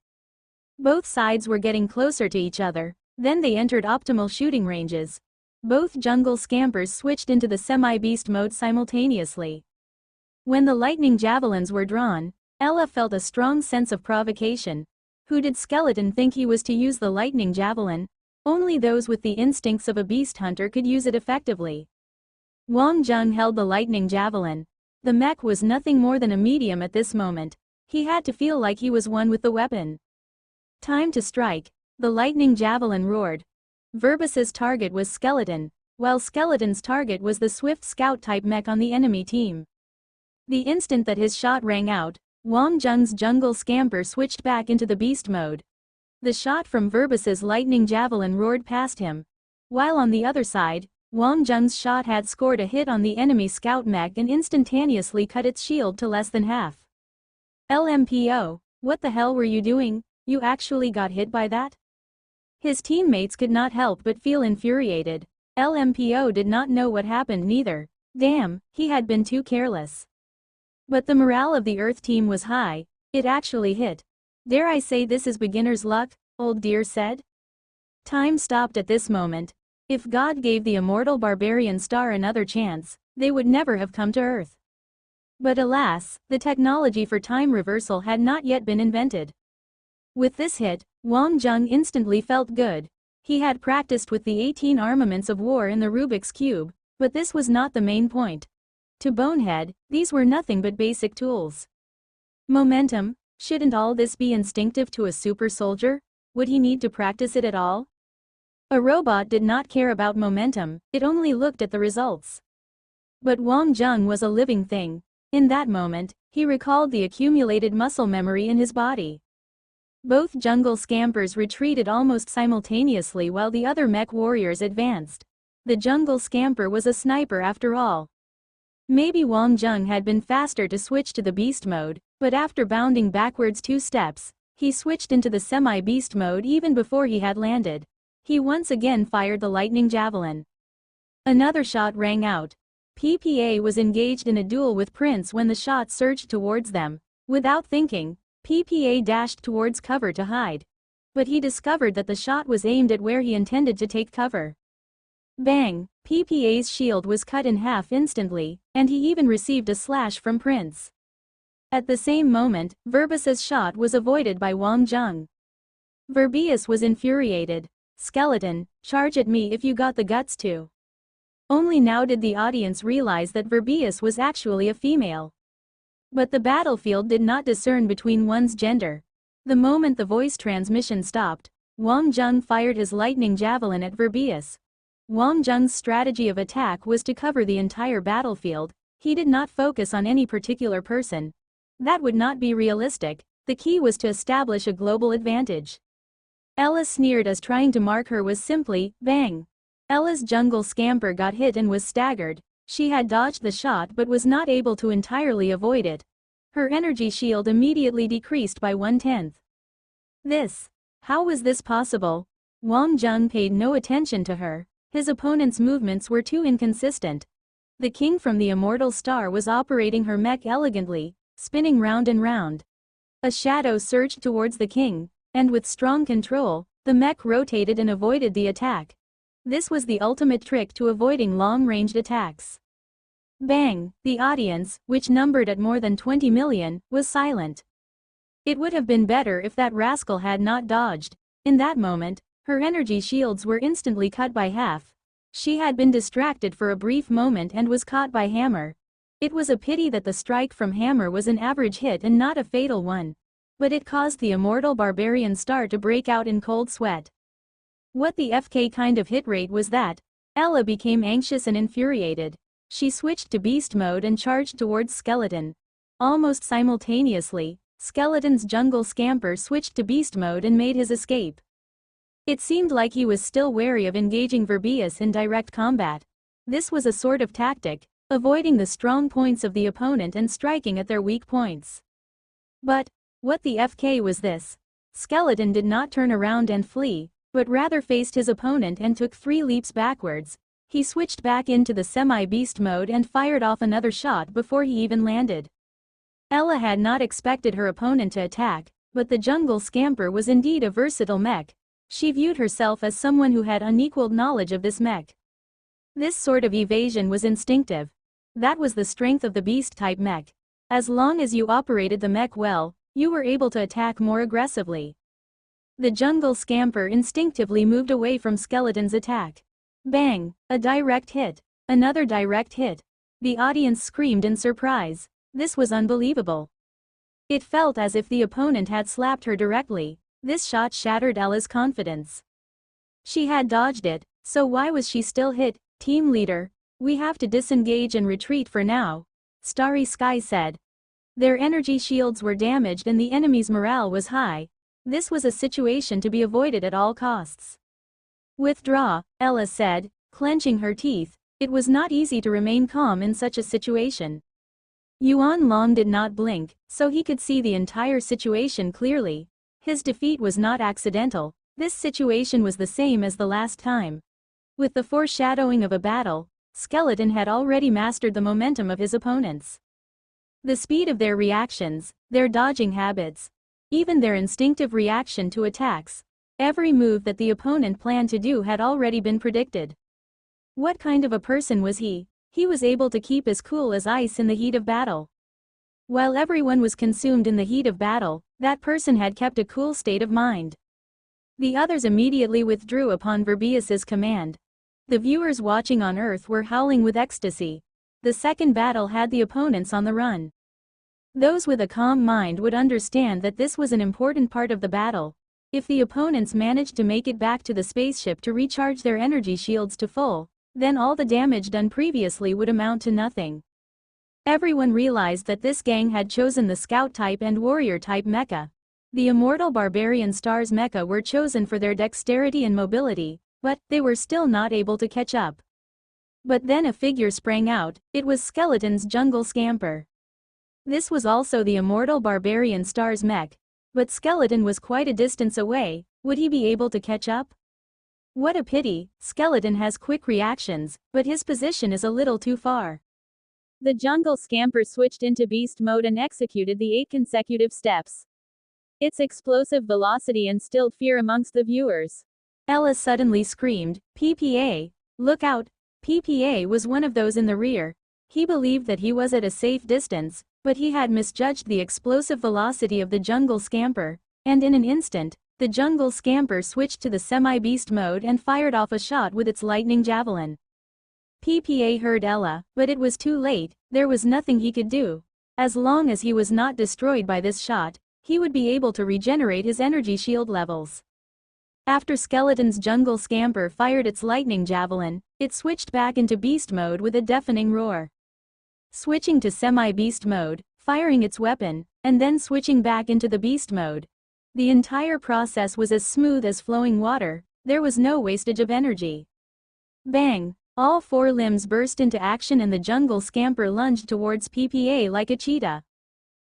Both sides were getting closer to each other, then they entered optimal shooting ranges. Both jungle scampers switched into the semi-beast mode simultaneously. When the lightning javelins were drawn, Ella felt a strong sense of provocation. Who did Skeleton think he was to use the lightning javelin? Only those with the instincts of a beast hunter could use it effectively. Wang Jung held the lightning javelin. The mech was nothing more than a medium at this moment. He had to feel like he was one with the weapon. Time to strike. The lightning javelin roared. Verbus's target was Skeleton, while Skeleton's target was the swift scout-type mech on the enemy team. The instant that his shot rang out, Wang Jung's jungle scamper switched back into the beast mode. The shot from Verbus's lightning javelin roared past him. While on the other side, Wang Jung's shot had scored a hit on the enemy scout mech and instantaneously cut its shield to less than half. LMPO, what the hell were you doing? You actually got hit by that? His teammates could not help but feel infuriated. LMPO did not know what happened neither. Damn, he had been too careless. But the morale of the Earth team was high. It actually hit. Dare I say this is beginner's luck, Old Deer said. Time stopped at this moment. If God gave the immortal barbarian star another chance, they would never have come to Earth. But alas, the technology for time reversal had not yet been invented. With this hit, Wang Zheng instantly felt good. He had practiced with the 18 armaments of war in the Rubik's Cube, but this was not the main point. To Bonehead, these were nothing but basic tools. Momentum, shouldn't all this be instinctive to a super soldier? Would he need to practice it at all? A robot did not care about momentum, it only looked at the results. But Wang Zheng was a living thing. In that moment, he recalled the accumulated muscle memory in his body. Both jungle scampers retreated almost simultaneously while the other mech warriors advanced. The jungle scamper was a sniper after all. Maybe Wang Zheng had been faster to switch to the beast mode, but after bounding backwards 2 steps, he switched into the semi-beast mode even before he had landed. He once again fired the lightning javelin. Another shot rang out. PPA was engaged in a duel with Prince when the shot surged towards them. Without thinking, PPA dashed towards cover to hide. But he discovered that the shot was aimed at where he intended to take cover. Bang! PPA's shield was cut in half instantly, and he even received a slash from Prince. At the same moment, Verbius's shot was avoided by Wang Zheng. Verbius was infuriated. "Skeleton, charge at me if you got the guts to." Only now did the audience realize that Verbius was actually a female. But the battlefield did not discern between one's gender. The moment the voice transmission stopped, Wang Zheng fired his lightning javelin at Verbius. Wang Zheng's strategy of attack was to cover the entire battlefield. He did not focus on any particular person. That would not be realistic. The key was to establish a global advantage. Ella sneered as trying to mark her was simply, bang. Ella's jungle scamper got hit and was staggered. She had dodged the shot but was not able to entirely avoid it. Her energy shield immediately decreased by 1/10. How was this possible? Wang Zheng paid no attention to her. His opponent's movements were too inconsistent. The king from the immortal star was operating her mech elegantly, spinning round and round. A shadow surged towards the king, and with strong control, the mech rotated and avoided the attack. This was the ultimate trick to avoiding long-ranged attacks. Bang! The audience, which numbered at more than 20 million, was silent. It would have been better if that rascal had not dodged. In that moment, her energy shields were instantly cut by half. She had been distracted for a brief moment and was caught by Hammer. It was a pity that the strike from Hammer was an average hit and not a fatal one. But it caused the immortal barbarian star to break out in cold sweat. What the FK kind of hit rate was that? Ella became anxious and infuriated. She switched to beast mode and charged towards Skeleton. Almost simultaneously, Skeleton's jungle scamper switched to beast mode and made his escape. It seemed like he was still wary of engaging Verbius in direct combat. This was a sort of tactic, avoiding the strong points of the opponent and striking at their weak points. But, what the FK was this? Skeleton did not turn around and flee, but rather faced his opponent and took 3 leaps backwards. He switched back into the semi-beast mode and fired off another shot before he even landed. Ella had not expected her opponent to attack, but the jungle scamper was indeed a versatile mech. She viewed herself as someone who had unequaled knowledge of this mech. This sort of evasion was instinctive. That was the strength of the beast-type mech. As long as you operated the mech well, you were able to attack more aggressively. The jungle scamper instinctively moved away from Skeleton's attack. Bang! A direct hit. Another direct hit. The audience screamed in surprise. This was unbelievable. It felt as if the opponent had slapped her directly. This shot shattered Ella's confidence. She had dodged it, so why was she still hit? Team leader, we have to disengage and retreat for now, Starry Sky said. Their energy shields were damaged and the enemy's morale was high. This was a situation to be avoided at all costs. Withdraw, Ella said, clenching her teeth. It was not easy to remain calm in such a situation. Yuan Long did not blink, so he could see the entire situation clearly. His defeat was not accidental. This situation was the same as the last time. With the foreshadowing of a battle, Skeleton had already mastered the momentum of his opponents. The speed of their reactions, their dodging habits, even their instinctive reaction to attacks. Every move that the opponent planned to do had already been predicted. What kind of a person was he? He was able to keep as cool as ice in the heat of battle. While everyone was consumed in the heat of battle, that person had kept a cool state of mind. The others immediately withdrew upon Verbius's command. The viewers watching on Earth were howling with ecstasy. The second battle had the opponents on the run. Those with a calm mind would understand that this was an important part of the battle. If the opponents managed to make it back to the spaceship to recharge their energy shields to full, then all the damage done previously would amount to nothing. Everyone realized that this gang had chosen the Scout type and Warrior type mecha. The Immortal Barbarian Stars mecha were chosen for their dexterity and mobility, but they were still not able to catch up. But then a figure sprang out. It was Skeleton's Jungle Scamper. This was also the Immortal Barbarian Stars mech. But Skeleton was quite a distance away. Would he be able to catch up? What a pity. Skeleton has quick reactions, but his position is a little too far. The Jungle Scamper switched into beast mode and executed the 8 consecutive steps. Its explosive velocity instilled fear amongst the viewers. Ella suddenly screamed, "PPA! Look out!" PPA was one of those in the rear. He believed that he was at a safe distance, but he had misjudged the explosive velocity of the Jungle Scamper, and in an instant, the Jungle Scamper switched to the semi-beast mode and fired off a shot with its lightning javelin. PPA heard Ella, but it was too late. There was nothing he could do. As long as he was not destroyed by this shot, he would be able to regenerate his energy shield levels. After Skeleton's Jungle Scamper fired its lightning javelin, it switched back into beast mode with a deafening roar. Switching to semi-beast mode, firing its weapon, and then switching back into the beast mode. The entire process was as smooth as flowing water. There was no wastage of energy. Bang! All 4 limbs burst into action and the Jungle Scamper lunged towards PPA like a cheetah.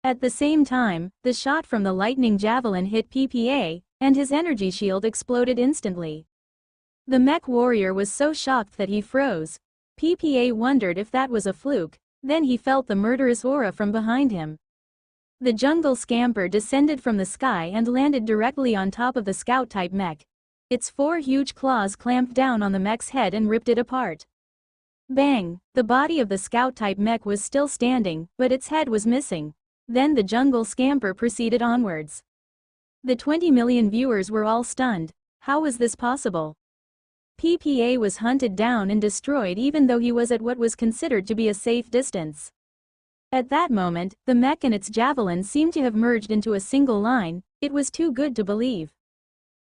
At the same time, the shot from the lightning javelin hit PPA, and his energy shield exploded instantly. The mech warrior was so shocked that he froze. PPA wondered if that was a fluke, then he felt the murderous aura from behind him. The Jungle Scamper descended from the sky and landed directly on top of the Scout-type mech. Its 4 huge claws clamped down on the mech's head and ripped it apart. Bang! The body of the Scout-type mech was still standing, but its head was missing. Then the Jungle Scamper proceeded onwards. The 20 million viewers were all stunned. How was this possible? PPA was hunted down and destroyed even though he was at what was considered to be a safe distance. At that moment, the mech and its javelin seemed to have merged into a single line. It was too good to believe.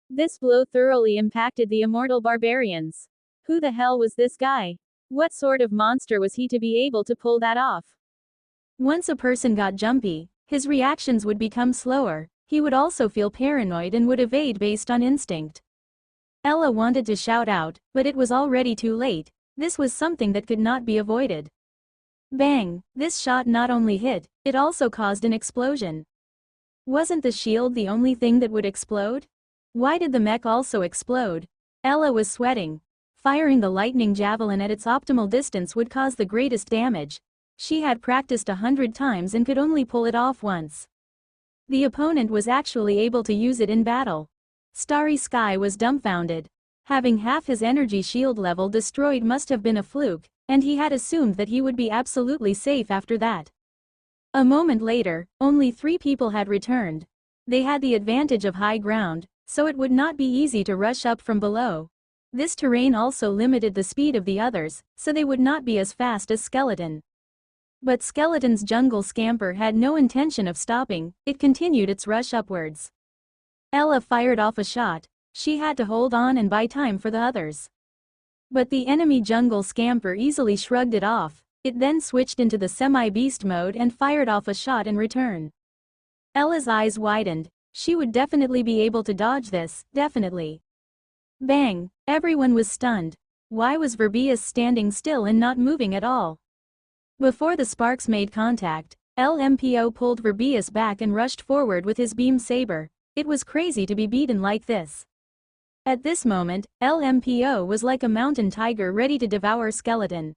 This blow thoroughly impacted the Immortal Barbarians. Who the hell was this guy? What sort of monster was he to be able to pull that off? Once a person got jumpy, his reactions would become slower. He would also feel paranoid and would evade based on instinct. Ella wanted to shout out, but it was already too late. This was something that could not be avoided. Bang! This shot not only hit, it also caused an explosion. Wasn't the shield the only thing that would explode? Why did the mech also explode? Ella was sweating. Firing the lightning javelin at its optimal distance would cause the greatest damage. She had practiced 100 times and could only pull it off once. The opponent was actually able to use it in battle. Starry Sky was dumbfounded. Having half his energy shield level destroyed must have been a fluke, and he had assumed that he would be absolutely safe after that. A moment later, only 3 people had returned. They had the advantage of high ground, so it would not be easy to rush up from below. This terrain also limited the speed of the others, so they would not be as fast as Skeleton. But Skeleton's Jungle Scamper had no intention of stopping. It continued its rush upwards. Ella fired off a shot. She had to hold on and buy time for the others. But the enemy Jungle Scamper easily shrugged it off. It then switched into the semi-beast mode and fired off a shot in return. Ella's eyes widened. She would definitely be able to dodge this, definitely. Bang! Everyone was stunned. Why was Verbius standing still and not moving at all? Before the sparks made contact, LMPO pulled Verbius back and rushed forward with his beam saber. It was crazy to be beaten like this. At this moment, LMPO was like a mountain tiger ready to devour Skeleton.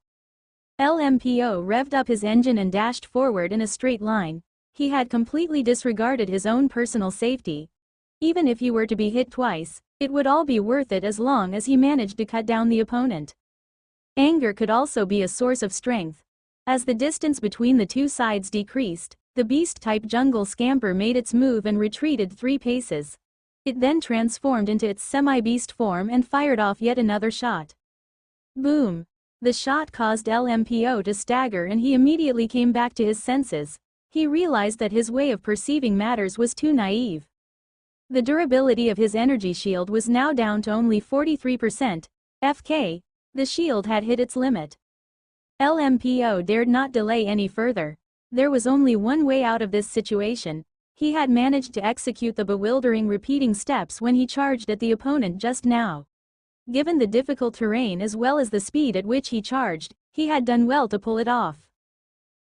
LMPO revved up his engine and dashed forward in a straight line. He had completely disregarded his own personal safety. Even if he were to be hit twice, it would all be worth it as long as he managed to cut down the opponent. Anger could also be a source of strength. As the distance between the two sides decreased, the beast-type jungle scamper made its move and retreated 3 paces. It then transformed into its semi-beast form and fired off yet another shot. Boom! The shot caused LMPO to stagger and he immediately came back to his senses. He realized that his way of perceiving matters was too naive. The durability of his energy shield was now down to only 43%. FK. The shield had hit its limit. LMPO dared not delay any further. There was only one way out of this situation. He had managed to execute the bewildering repeating steps when he charged at the opponent just now. Given the difficult terrain as well as the speed at which he charged, he had done well to pull it off.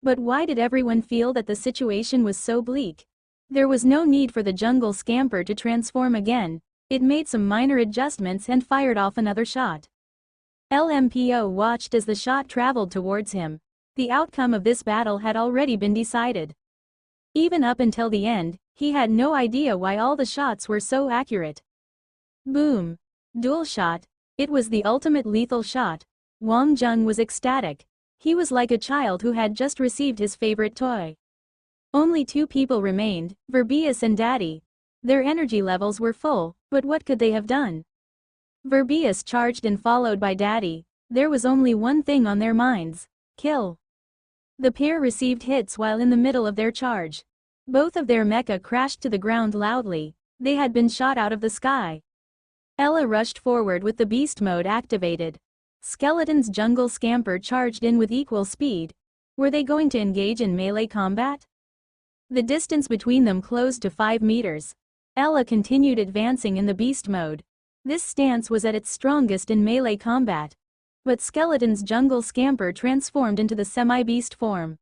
But why did everyone feel that the situation was so bleak? There was no need for the jungle scamper to transform again. It made some minor adjustments and fired off another shot. LMPO watched as the shot traveled towards him. The outcome of this battle had already been decided. Even up until the end, he had no idea why all the shots were so accurate. Boom! Dual shot. It was the ultimate lethal shot. Wang Jung was ecstatic. He was like a child who had just received his favorite toy. Only 2 people remained, Verbius and Daddy. Their energy levels were full, but what could they have done? Verbius charged and followed by Daddy. There was only one thing on their minds: kill. The pair received hits while in the middle of their charge. Both of their mecha crashed to the ground loudly. They had been shot out of the sky. Ella rushed forward with the beast mode activated. Skeleton's jungle scamper charged in with equal speed. Were they going to engage in melee combat? The distance between them closed to 5 meters. Ella continued advancing in the beast mode. This stance was at its strongest in melee combat. But Skeleton's jungle scamper transformed into the semi-beast form.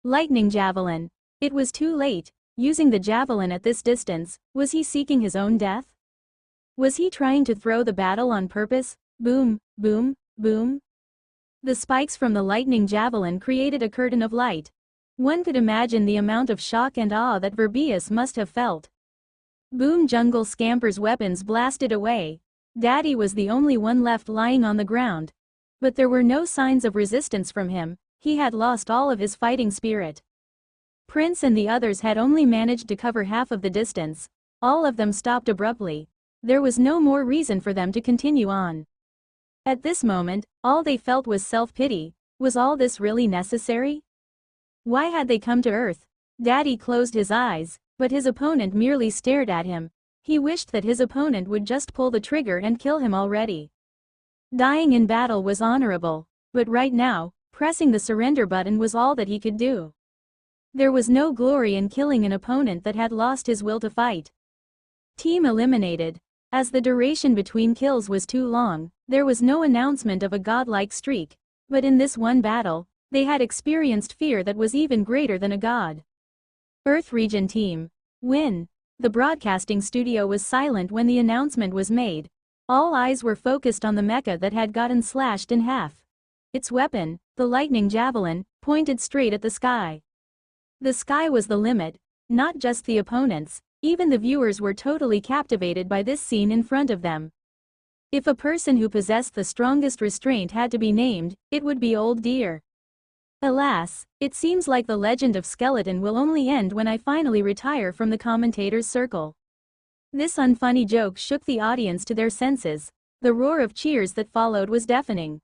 Lightning javelin. It was too late. Using the javelin at this distance, was he seeking his own death? Was he trying to throw the battle on purpose? Boom, boom, boom. The spikes from the lightning javelin created a curtain of light. One could imagine the amount of shock and awe that Verbius must have felt. Boom! Jungle scamper's weapons blasted away. Daddy was the only one left lying on the ground. But there were no signs of resistance from him. He had lost all of his fighting spirit. Prince and the others had only managed to cover half of the distance. All of them stopped abruptly. There was no more reason for them to continue on. At this moment, all they felt was self-pity. Was all this really necessary? Why had they come to Earth? Daddy closed his eyes, but his opponent merely stared at him. He wished that his opponent would just pull the trigger and kill him already. Dying in battle was honorable, but right now, pressing the surrender button was all that he could do. There was no glory in killing an opponent that had lost his will to fight. Team eliminated. As the duration between kills was too long, there was no announcement of a godlike streak, but in this one battle, they had experienced fear that was even greater than a god. Earth Region Team. Win. The broadcasting studio was silent when the announcement was made. All eyes were focused on the mecha that had gotten slashed in half. Its weapon, the lightning javelin, pointed straight at the sky. The sky was the limit, not just the opponents. Even the viewers were totally captivated by this scene in front of them. If a person who possessed the strongest restraint had to be named, it would be Old Deer. Alas, it seems like the legend of Skeleton will only end when I finally retire from the commentators' circle. This unfunny joke shook the audience to their senses. The roar of cheers that followed was deafening.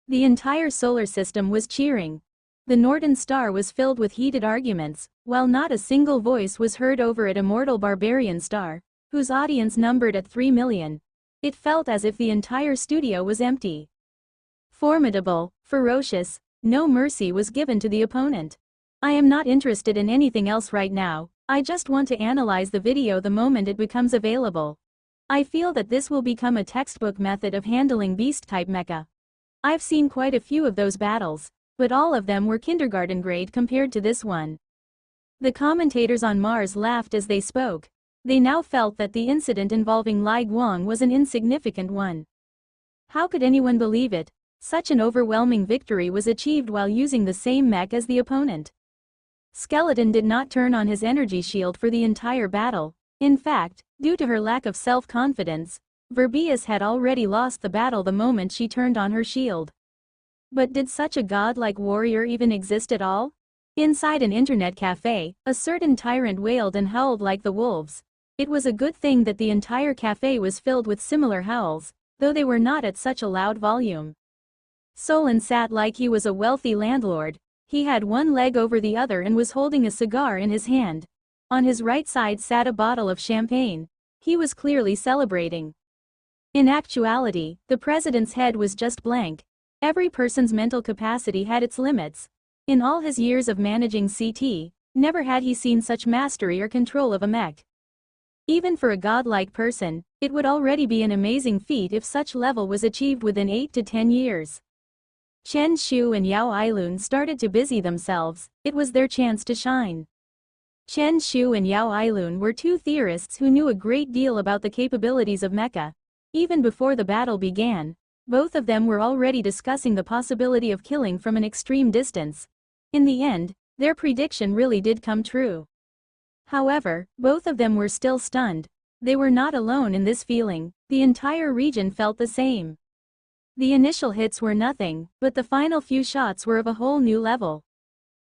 The entire solar system was cheering. The Northern Star was filled with heated arguments, while not a single voice was heard over at Immortal Barbarian Star, whose audience numbered at 3 million. It felt as if the entire studio was empty. Formidable, ferocious, no mercy was given to the opponent. I am not interested in anything else right now, I just want to analyze the video the moment it becomes available. I feel that this will become a textbook method of handling beast-type mecha. I've seen quite a few of those battles, but all of them were kindergarten grade compared to this one. The commentators on Mars laughed as they spoke. They now felt that the incident involving Lai Guang was an insignificant one. How could anyone believe it? Such an overwhelming victory was achieved while using the same mech as the opponent. Skeleton did not turn on his energy shield for the entire battle. In fact, due to her lack of self-confidence, Verbius had already lost the battle the moment she turned on her shield. But did such a godlike warrior even exist at all? Inside an internet cafe, a certain tyrant wailed and howled like the wolves. It was a good thing that the entire cafe was filled with similar howls, though they were not at such a loud volume. Solon sat like he was a wealthy landlord. He had one leg over the other and was holding a cigar in his hand. On his right side sat a bottle of champagne. He was clearly celebrating. In actuality, the president's head was just blank. Every person's mental capacity had its limits. In all his years of managing CT, never had he seen such mastery or control of a mech. Even for a godlike person, it would already be an amazing feat if such level was achieved within 8 to 10 years. Chen Shu and Yao Ailun started to busy themselves. It was their chance to shine. Chen Shu and Yao Ailun were two theorists who knew a great deal about the capabilities of mecha. Even before the battle began, both of them were already discussing the possibility of killing from an extreme distance. In the end, their prediction really did come true. However, both of them were still stunned. They were not alone in this feeling, the entire region felt the same. The initial hits were nothing, but the final few shots were of a whole new level.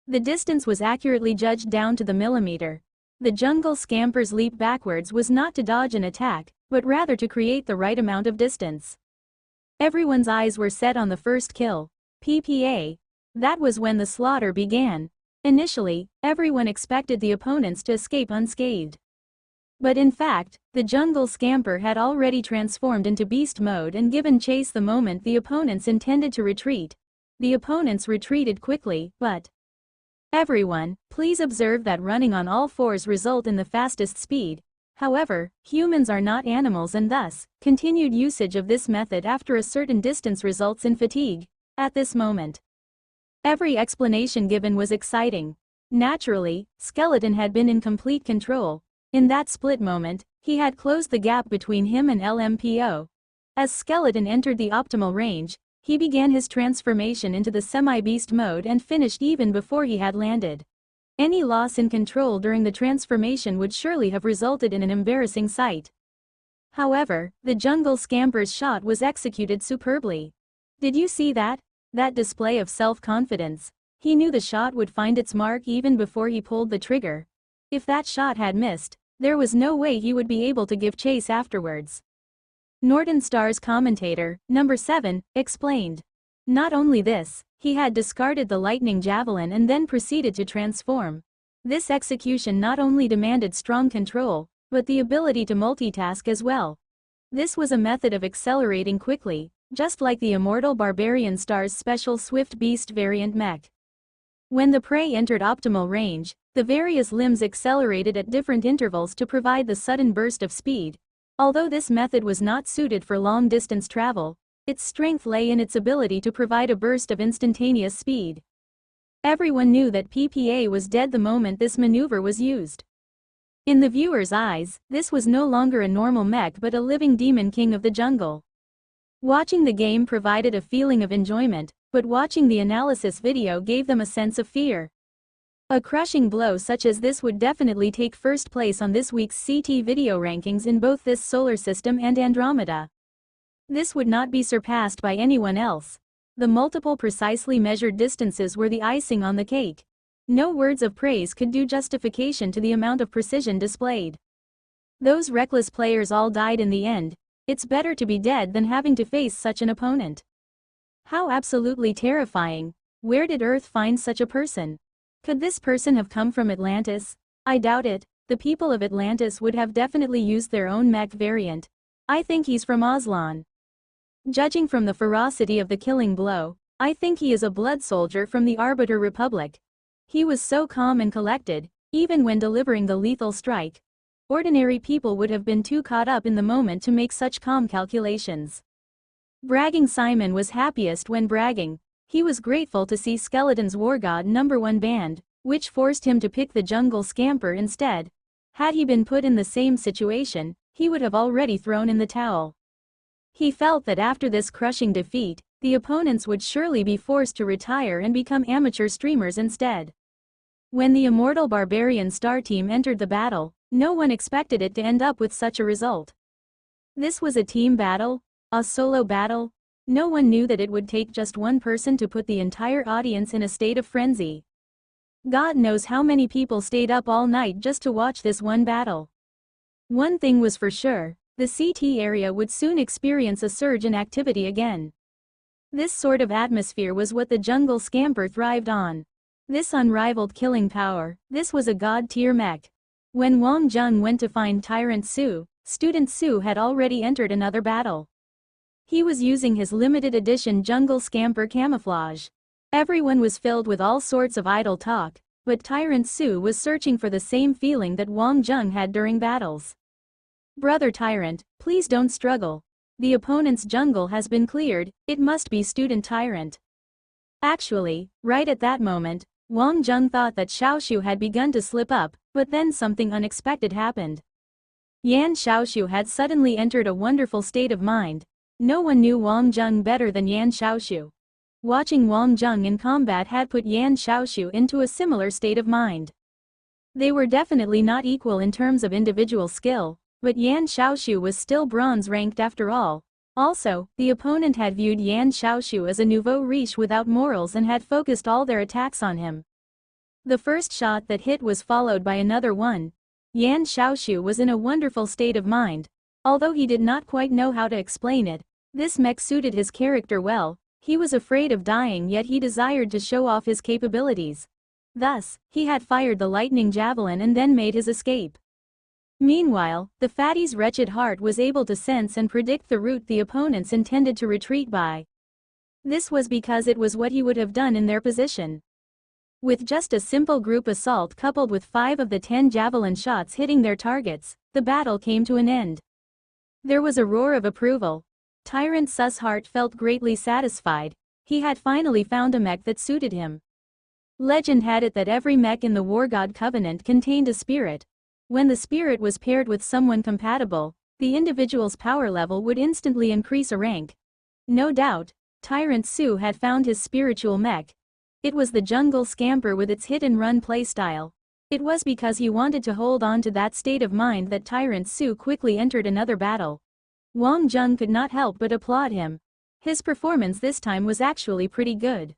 The distance was accurately judged down to the millimeter. The jungle scamper's leap backwards was not to dodge an attack, but rather to create the right amount of distance. Everyone's eyes were set on the first kill. PPA. That was when the slaughter began. Initially, everyone expected the opponents to escape unscathed. But in fact, the jungle scamper had already transformed into beast mode and given chase the moment the opponents intended to retreat. The opponents retreated quickly, but everyone, please observe that running on all fours result in the fastest speed. However, humans are not animals and thus, continued usage of this method after a certain distance results in fatigue. At this moment, every explanation given was exciting. Naturally, Skeleton had been in complete control. In that split moment, he had closed the gap between him and LMPO. As Skeleton entered the optimal range, he began his transformation into the semi-beast mode and finished even before he had landed. Any loss in control during the transformation would surely have resulted in an embarrassing sight. However, the jungle scamper's shot was executed superbly. Did you see that? That display of self-confidence. He knew the shot would find its mark even before he pulled the trigger. If that shot had missed, there was no way he would be able to give chase afterwards. Northern Star's commentator, number 7, explained. Not only this, he had discarded the lightning javelin and then proceeded to transform. This execution not only demanded strong control, but the ability to multitask as well. This was a method of accelerating quickly, just like the immortal Barbarian Star's special Swift Beast variant mech. When the prey entered optimal range, the various limbs accelerated at different intervals to provide the sudden burst of speed. Although this method was not suited for long-distance travel, its strength lay in its ability to provide a burst of instantaneous speed. Everyone knew that PPA was dead the moment this maneuver was used. In the viewer's eyes, this was no longer a normal mech but a living demon king of the jungle. Watching the game provided a feeling of enjoyment, but watching the analysis video gave them a sense of fear. A crushing blow such as this would definitely take first place on this week's CT video rankings in both this solar system and Andromeda. This would not be surpassed by anyone else. The multiple precisely measured distances were the icing on the cake. No words of praise could do justification to the amount of precision displayed. Those reckless players all died in the end. It's better to be dead than having to face such an opponent. How absolutely terrifying. Where did Earth find such a person? Could this person have come from Atlantis? I doubt it. The people of Atlantis would have definitely used their own mech variant. I think he's from Aslan. Judging from the ferocity of the killing blow, I think he is a blood soldier from the Arbiter Republic. He was so calm and collected, even when delivering the lethal strike. Ordinary people would have been too caught up in the moment to make such calm calculations. Bragging Simon was happiest when bragging. He was grateful to see Skeleton's War God #1 banned, which forced him to pick the jungle scamper instead. Had he been put in the same situation, he would have already thrown in the towel. He felt that after this crushing defeat, the opponents would surely be forced to retire and become amateur streamers instead. When the immortal Barbarian Star team entered the battle, no one expected it to end up with such a result. This was a team battle? A solo battle? No one knew that it would take just one person to put the entire audience in a state of frenzy. God knows how many people stayed up all night just to watch this one battle. One thing was for sure, the CT area would soon experience a surge in activity again. This sort of atmosphere was what the jungle scamper thrived on. This unrivaled killing power, this was a god-tier mech. When Wang Jung went to find Tyrant Su, Student Su had already entered another battle. He was using his limited edition jungle scamper camouflage. Everyone was filled with all sorts of idle talk, but Tyrant Su was searching for the same feeling that Wang Jung had during battles. Brother Tyrant, please don't struggle. The opponent's jungle has been cleared, it must be Student Tyrant. Actually, right at that moment, Wang Jung thought that Xiaoshu had begun to slip up, but then something unexpected happened. Yan Xiaoshu had suddenly entered a wonderful state of mind. No one knew Wang Jung better than Yan Xiaoshu. Watching Wang Jung in combat had put Yan Xiaoshu into a similar state of mind. They were definitely not equal in terms of individual skill, but Yan Xiaoshu was still bronze ranked after all. Also, the opponent had viewed Yan Xiaoshu as a nouveau riche without morals and had focused all their attacks on him. The first shot that hit was followed by another one. Yan Xiaoshu was in a wonderful state of mind. Although he did not quite know how to explain it, this mech suited his character well. He was afraid of dying, yet he desired to show off his capabilities. Thus, he had fired the lightning javelin and then made his escape. Meanwhile, the fatty's wretched heart was able to sense and predict the route the opponents intended to retreat by. This was because it was what he would have done in their position. With just a simple group assault coupled with 5 of the 10 javelin shots hitting their targets, the battle came to an end. There was a roar of approval. Tyrant Su's heart felt greatly satisfied. He had finally found a mech that suited him. Legend had it that every mech in the War God Covenant contained a spirit. When the spirit was paired with someone compatible, the individual's power level would instantly increase a rank. No doubt, Tyrant Su had found his spiritual mech. It was the jungle scamper with its hit-and-run playstyle. It was because he wanted to hold on to that state of mind that Tyrant Su quickly entered another battle. Wang Jung could not help but applaud him. His performance this time was actually pretty good.